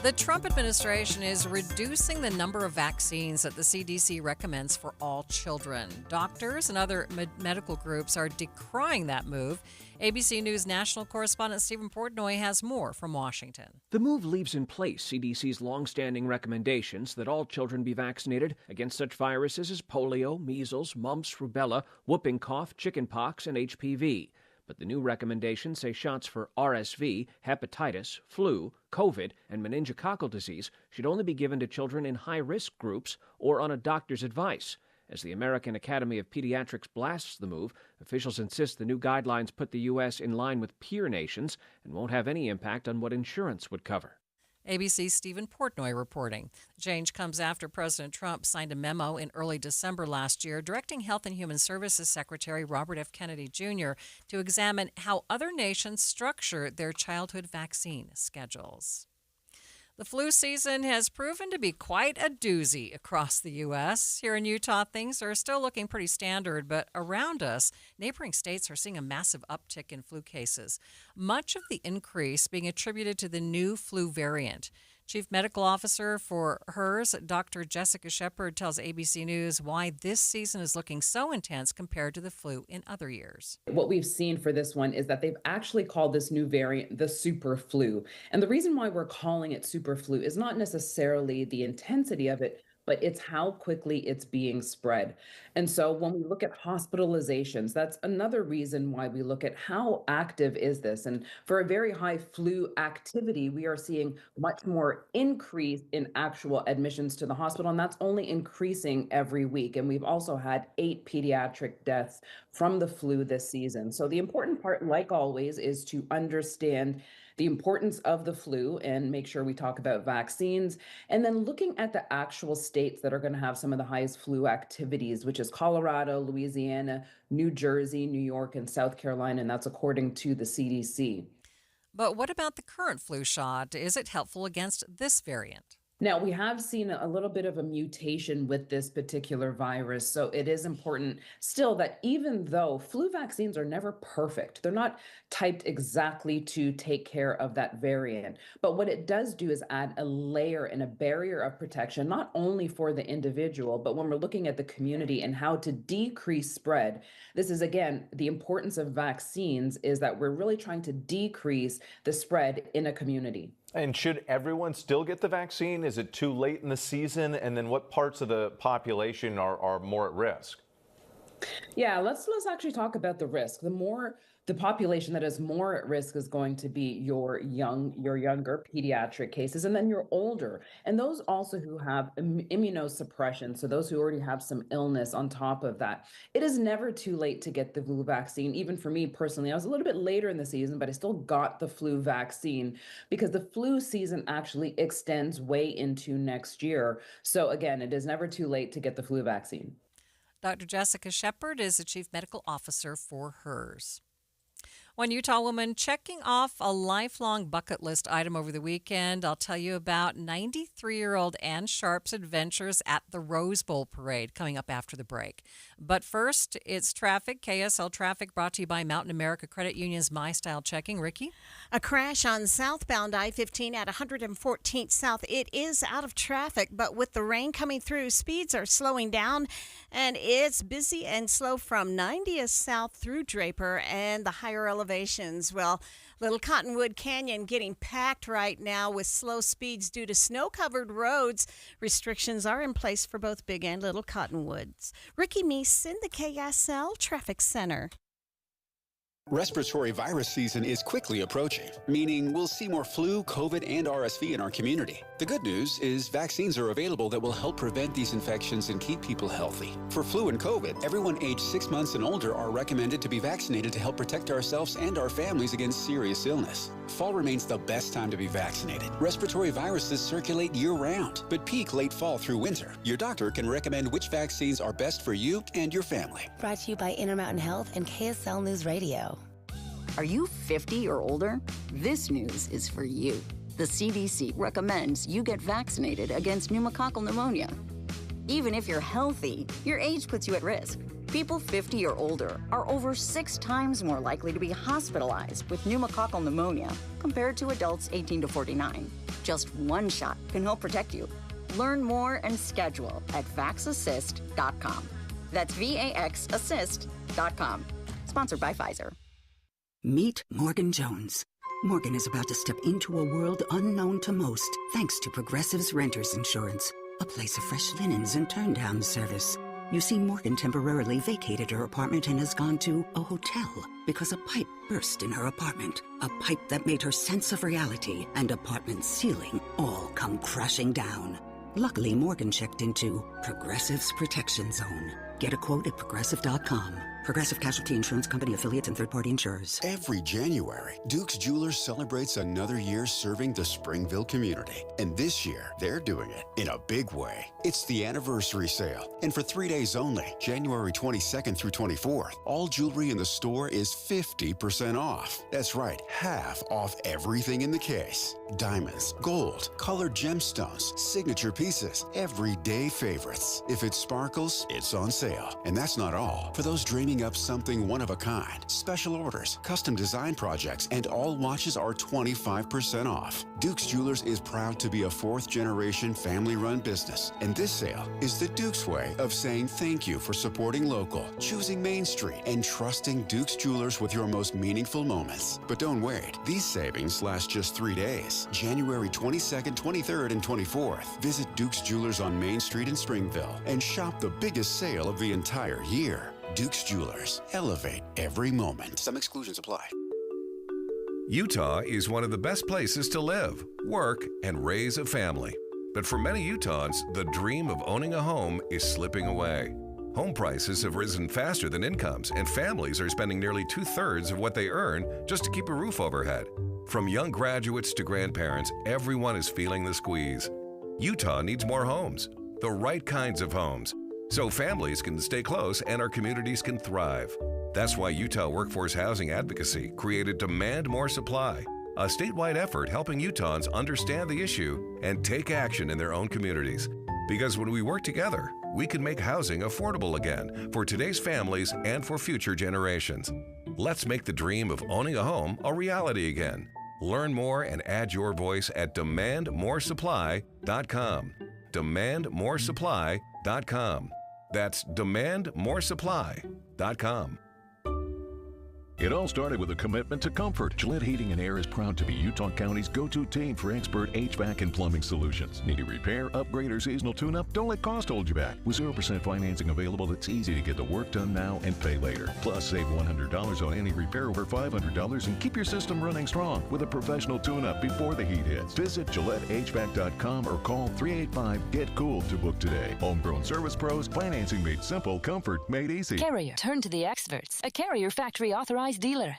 The Trump administration is reducing the number of vaccines that the CDC recommends for all children. Doctors and other medical groups are decrying that move. ABC News national correspondent Stephen Portnoy has more from Washington. The move leaves in place CDC's longstanding recommendations that all children be vaccinated against such viruses as polio, measles, mumps, rubella, whooping cough, chickenpox, and HPV. But the new recommendations say shots for RSV, hepatitis, flu, COVID, and meningococcal disease should only be given to children in high-risk groups or on a doctor's advice. As the American Academy of Pediatrics blasts the move, officials insist the new guidelines put the U.S. in line with peer nations and won't have any impact on what insurance would cover. ABC's Stephen Portnoy reporting. The change comes after President Trump signed a memo in early December last year directing Health and Human Services Secretary Robert F. Kennedy Jr. to examine how other nations structure their childhood vaccine schedules. The flu season has proven to be quite a doozy across the U.S. Here in Utah, things are still looking pretty standard, but around us, neighboring states are seeing a massive uptick in flu cases, much of the increase being attributed to the new flu variant. Chief Medical Officer for HERS, Dr. Jessica Shepard, tells ABC News why this season is looking so intense compared to the flu in other years. What we've seen for this one is that they've actually called this new variant the super flu. And the reason why we're calling it super flu is not necessarily the intensity of it, but it's how quickly it's being spread. And so when we look at hospitalizations, that's another reason why we look at how active is this. And for a very high flu activity, we are seeing much more increase in actual admissions to the hospital, and that's only increasing every week. And we've also had 8 pediatric deaths from the flu this season. So the important part, like always, is to understand the importance of the flu and make sure we talk about vaccines, and then looking at the actual states that are going to have some of the highest flu activities, which is Colorado, Louisiana, New Jersey, New York, and South Carolina, and that's according to the CDC. But what about the current flu shot? Is it helpful against this variant? Now, we have seen a little bit of a mutation with this particular virus, so it is important still that even though flu vaccines are never perfect, they're not typed exactly to take care of that variant. But what it does do is add a layer and a barrier of protection, not only for the individual, but when we're looking at the community and how to decrease spread. This is, again, the importance of vaccines is that we're really trying to decrease the spread in a community. And should everyone still get the vaccine? Is it too late in the season? And then what parts of the population are more at risk? Yeah, let's actually talk about the risk. The population that is more at risk is going to be your younger pediatric cases, and then your older, and those also who have immunosuppression, so those who already have some illness on top of that. It is never too late to get the flu vaccine. Even for me personally, I was a little bit later in the season, but I still got the flu vaccine because the flu season actually extends way into next year. So again, it is never too late to get the flu vaccine. Dr. Jessica Shepard is the Chief Medical Officer for HERS. One Utah woman checking off a lifelong bucket list item over the weekend. I'll tell you about 93-year-old Ann Sharp's adventures at the Rose Bowl Parade coming up after the break. But first, it's traffic. KSL Traffic brought to you by Mountain America Credit Union's My Style Checking. Ricky? A crash on southbound I-15 at 114th South. It is out of traffic, but with the rain coming through, speeds are slowing down, and it's busy and slow from 90th South through Draper and the higher elevations. Well, Little Cottonwood Canyon getting packed right now with slow speeds due to snow-covered roads. Restrictions are in place for both Big and Little Cottonwoods. Ricky Meese in the KSL Traffic Center. Respiratory virus season is quickly approaching, meaning we'll see more flu, COVID, and RSV in our community. The good news is vaccines are available that will help prevent these infections and keep people healthy. For flu and COVID, everyone aged 6 months and older are recommended to be vaccinated to help protect ourselves and our families against serious illness. Fall remains the best time to be vaccinated. Respiratory viruses circulate year-round, but peak late fall through winter. Your doctor can recommend which vaccines are best for you and your family. Brought to you by Intermountain Health and KSL News Radio. Are you 50 or older? This news is for you. The CDC recommends you get vaccinated against pneumococcal pneumonia. Even if you're healthy, your age puts you at risk. People 50 or older are over 6 times more likely to be hospitalized with pneumococcal pneumonia compared to adults 18 to 49. Just one shot can help protect you. Learn more and schedule at vaxassist.com. That's VAXassist.com. Sponsored by Pfizer. Meet Morgan Jones. Morgan is about to step into a world unknown to most, thanks to Progressive's Renters Insurance, a place of fresh linens and turn-down service. You see, Morgan temporarily vacated her apartment and has gone to a hotel because a pipe burst in her apartment. A pipe that made her sense of reality and apartment ceiling all come crashing down. Luckily, Morgan checked into Progressive's Protection Zone. Get a quote at Progressive.com. Progressive Casualty Insurance Company, affiliates, and third-party insurers. Every January, Duke's Jewelers celebrates another year serving the Springville community. And this year, they're doing it in a big way. It's the anniversary sale. And for 3 days only, January 22nd through 24th, all jewelry in the store is 50% off. That's right, half off everything in the case. Diamonds, gold, colored gemstones, signature pieces, everyday favorites. If it sparkles, it's on sale. And that's not all. For those dreaming up something one of a kind, special orders, custom design projects, and all watches are 25% off. Duke's Jewelers is proud to be a 4th-generation family-run business, and this sale is the Duke's way of saying thank you for supporting local, choosing Main Street, and trusting Duke's Jewelers with your most meaningful moments. But don't wait. These savings last just 3 days, January 22nd, 23rd, and 24th. Visit Duke's Jewelers on Main Street in Springville and shop the biggest sale of the entire year. Duke's Jewelers. Elevate every moment. Some exclusions apply. Utah is one of the best places to live, work, and raise a family. But for many Utahns, the dream of owning a home is slipping away. Home prices have risen faster than incomes, and families are spending nearly 2/3 of what they earn just to keep a roof overhead. From young graduates to grandparents, everyone is feeling the squeeze. Utah needs more homes, the right kinds of homes, so families can stay close and our communities can thrive. That's why Utah Workforce Housing Advocacy created Demand More Supply, a statewide effort helping Utahns understand the issue and take action in their own communities. Because when we work together, we can make housing affordable again for today's families and for future generations. Let's make the dream of owning a home a reality again. Learn more and add your voice at demandmoresupply.com. demandmoresupply.com. That's demandmoresupply.com. It all started with a commitment to comfort. Gillette Heating and Air is proud to be Utah County's go-to team for expert HVAC and plumbing solutions. Need a repair, upgrade, or seasonal tune-up? Don't let cost hold you back. With 0% financing available, it's easy to get the work done now and pay later. Plus, save $100 on any repair over $500 and keep your system running strong with a professional tune-up before the heat hits. Visit GilletteHVAC.com or call 385-GET-COOL to book today. Homegrown service pros, financing made simple, comfort made easy. Carrier, turn to the experts. A Carrier factory authorized dealer.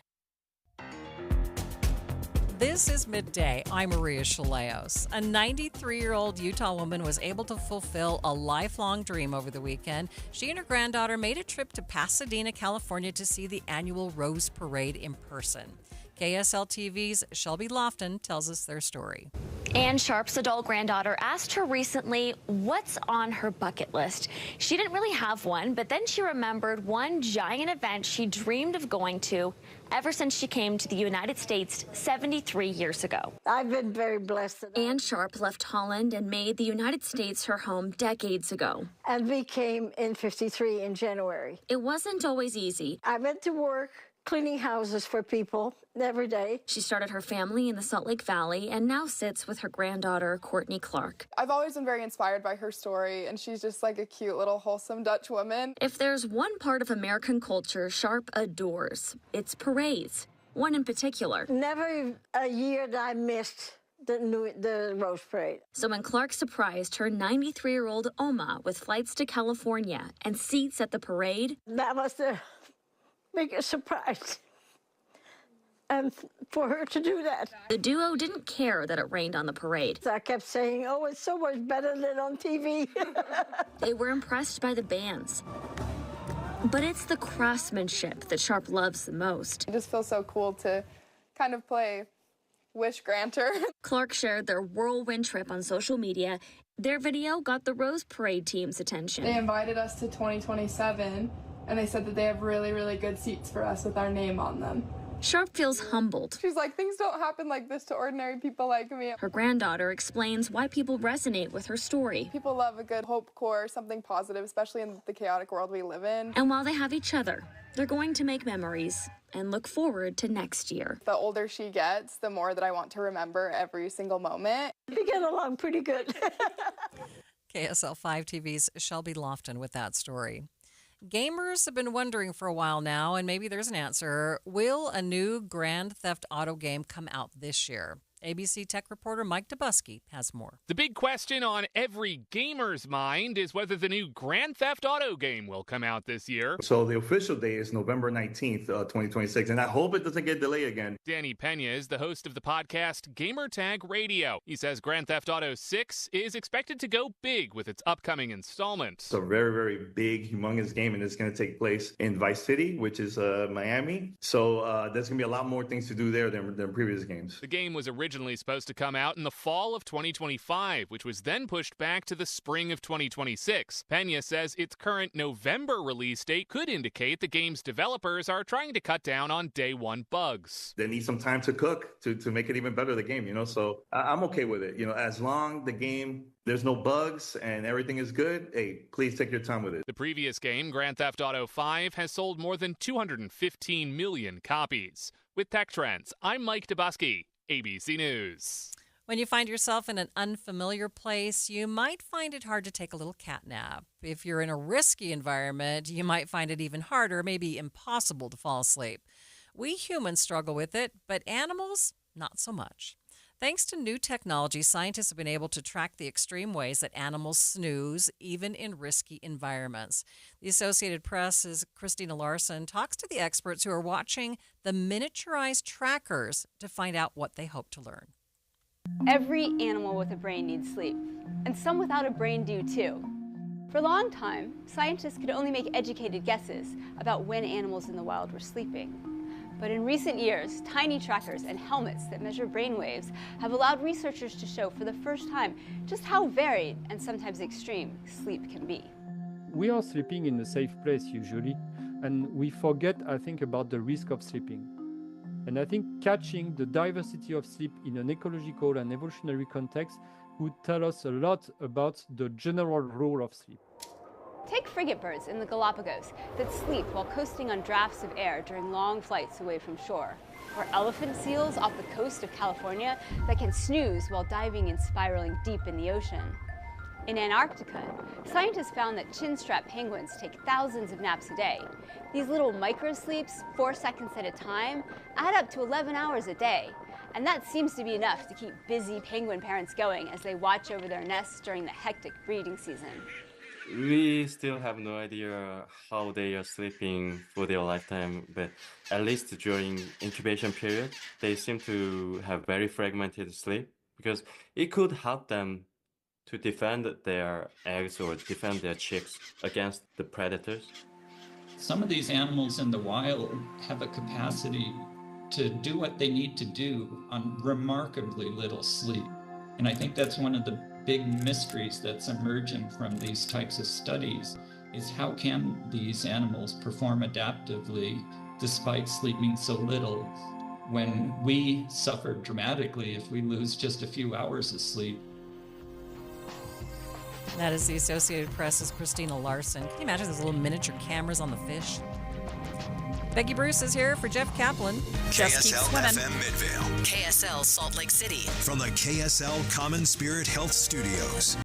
This is Midday. I'm Maria Shilaos. A 93-year-old Utah woman was able to fulfill a lifelong dream over the weekend. She and her granddaughter made a trip to Pasadena, California to see the annual Rose Parade in person. KSL TV's Shelby Lofton tells us their story. Ann Sharp's adult granddaughter asked her recently what's on her bucket list. She didn't really have one, but then she remembered one giant event she dreamed of going to ever since she came to the United States 73 years ago. I've been very blessed. Ann Sharp left Holland and made the United States her home decades ago. And we came in 53 in January. It wasn't always easy. I went to work cleaning houses for people every day. She started her family in the Salt Lake Valley and now sits with her granddaughter, Courtney Clark. I've always been very inspired by her story, and she's just like a cute little wholesome Dutch woman. If there's one part of American culture Sharp adores, it's parades. One in particular. Never a year that I missed the Rose Parade. So when Clark surprised her 93-year-old Oma with flights to California and seats at the parade, that was the biggest surprise. And for her to do that. The duo didn't care that it rained on the parade. I kept saying, oh, it's so much better than on TV. They were impressed by the bands. But it's the craftsmanship that Sharp loves the most. It just feels so cool to kind of play Wish Granter. Clark shared their whirlwind trip on social media. Their video got the Rose Parade team's attention. They invited us to 2027 and they said that they have really, really good seats for us with our name on them. Sharp feels humbled. She's like, things don't happen like this to ordinary people like me. Her granddaughter explains why people resonate with her story. People love a good hope core, something positive, especially in the chaotic world we live in. And while they have each other, they're going to make memories and look forward to next year. The older she gets, the more that I want to remember every single moment. We get along pretty good. KSL 5 TV's Shelby Lofton with that story. Gamers have been wondering for a while now, and maybe there's an answer. Will a new Grand Theft Auto game come out this year? ABC Tech reporter Mike Dubusky has more. The big question on every gamer's mind is whether the new Grand Theft Auto game will come out this year. So the official date is November 19th, 2026, and I hope it doesn't get delayed again. Danny Pena is the host of the podcast Gamertag Radio. He says Grand Theft Auto 6 is expected to go big with its upcoming installment. It's a very, very big, humongous game, and it's going to take place in Vice City, which is Miami. So there's going to be a lot more things to do there than previous games. The game was originally supposed to come out in the fall of 2025, which was then pushed back to the spring of 2026. Pena says its current November release date could indicate the game's developers are trying to cut down on day one bugs. They need some time to cook to make it even better, the game, so I'm okay with it. As long the game, there's no bugs and everything is good, hey, please take your time with it. The previous game, Grand Theft Auto 5, has sold more than 215 million copies. With Tech Trends, I'm Mike Dubusky, ABC News. When you find yourself in an unfamiliar place, you might find it hard to take a little cat nap. If you're in a risky environment, you might find it even harder, maybe impossible to fall asleep. We humans struggle with it, but animals, not so much. Thanks to new technology, scientists have been able to track the extreme ways that animals snooze, even in risky environments. The Associated Press's Christina Larson talks to the experts who are watching the miniaturized trackers to find out what they hope to learn. Every animal with a brain needs sleep, and some without a brain do too. For a long time, scientists could only make educated guesses about when animals in the wild were sleeping. But in recent years, tiny trackers and helmets that measure brain waves have allowed researchers to show for the first time just how varied and sometimes extreme sleep can be. We are sleeping in a safe place usually, and we forget, I think, about the risk of sleeping. And I think catching the diversity of sleep in an ecological and evolutionary context would tell us a lot about the general role of sleep. Take frigate birds in the Galapagos that sleep while coasting on drafts of air during long flights away from shore, or elephant seals off the coast of California that can snooze while diving and spiraling deep in the ocean. In Antarctica, scientists found that chin-strap penguins take thousands of naps a day. These little micro-sleeps, 4 seconds at a time, add up to 11 hours a day. And that seems to be enough to keep busy penguin parents going as they watch over their nests during the hectic breeding season. We still have no idea how they are sleeping for their lifetime, but at least during incubation period, they seem to have very fragmented sleep because it could help them to defend their eggs or defend their chicks against the predators. Some of these animals in the wild have a capacity to do what they need to do on remarkably little sleep. And I think that's one of the big mysteries that's emerging from these types of studies is how can these animals perform adaptively despite sleeping so little when we suffer dramatically if we lose just a few hours of sleep. That is the Associated Press's Christina Larson. Can you imagine those little miniature cameras on the fish? Becky Bruce is here for Jeff Kaplan. KSL FM Midvale. KSL Salt Lake City. From the KSL Common Spirit Health Studios.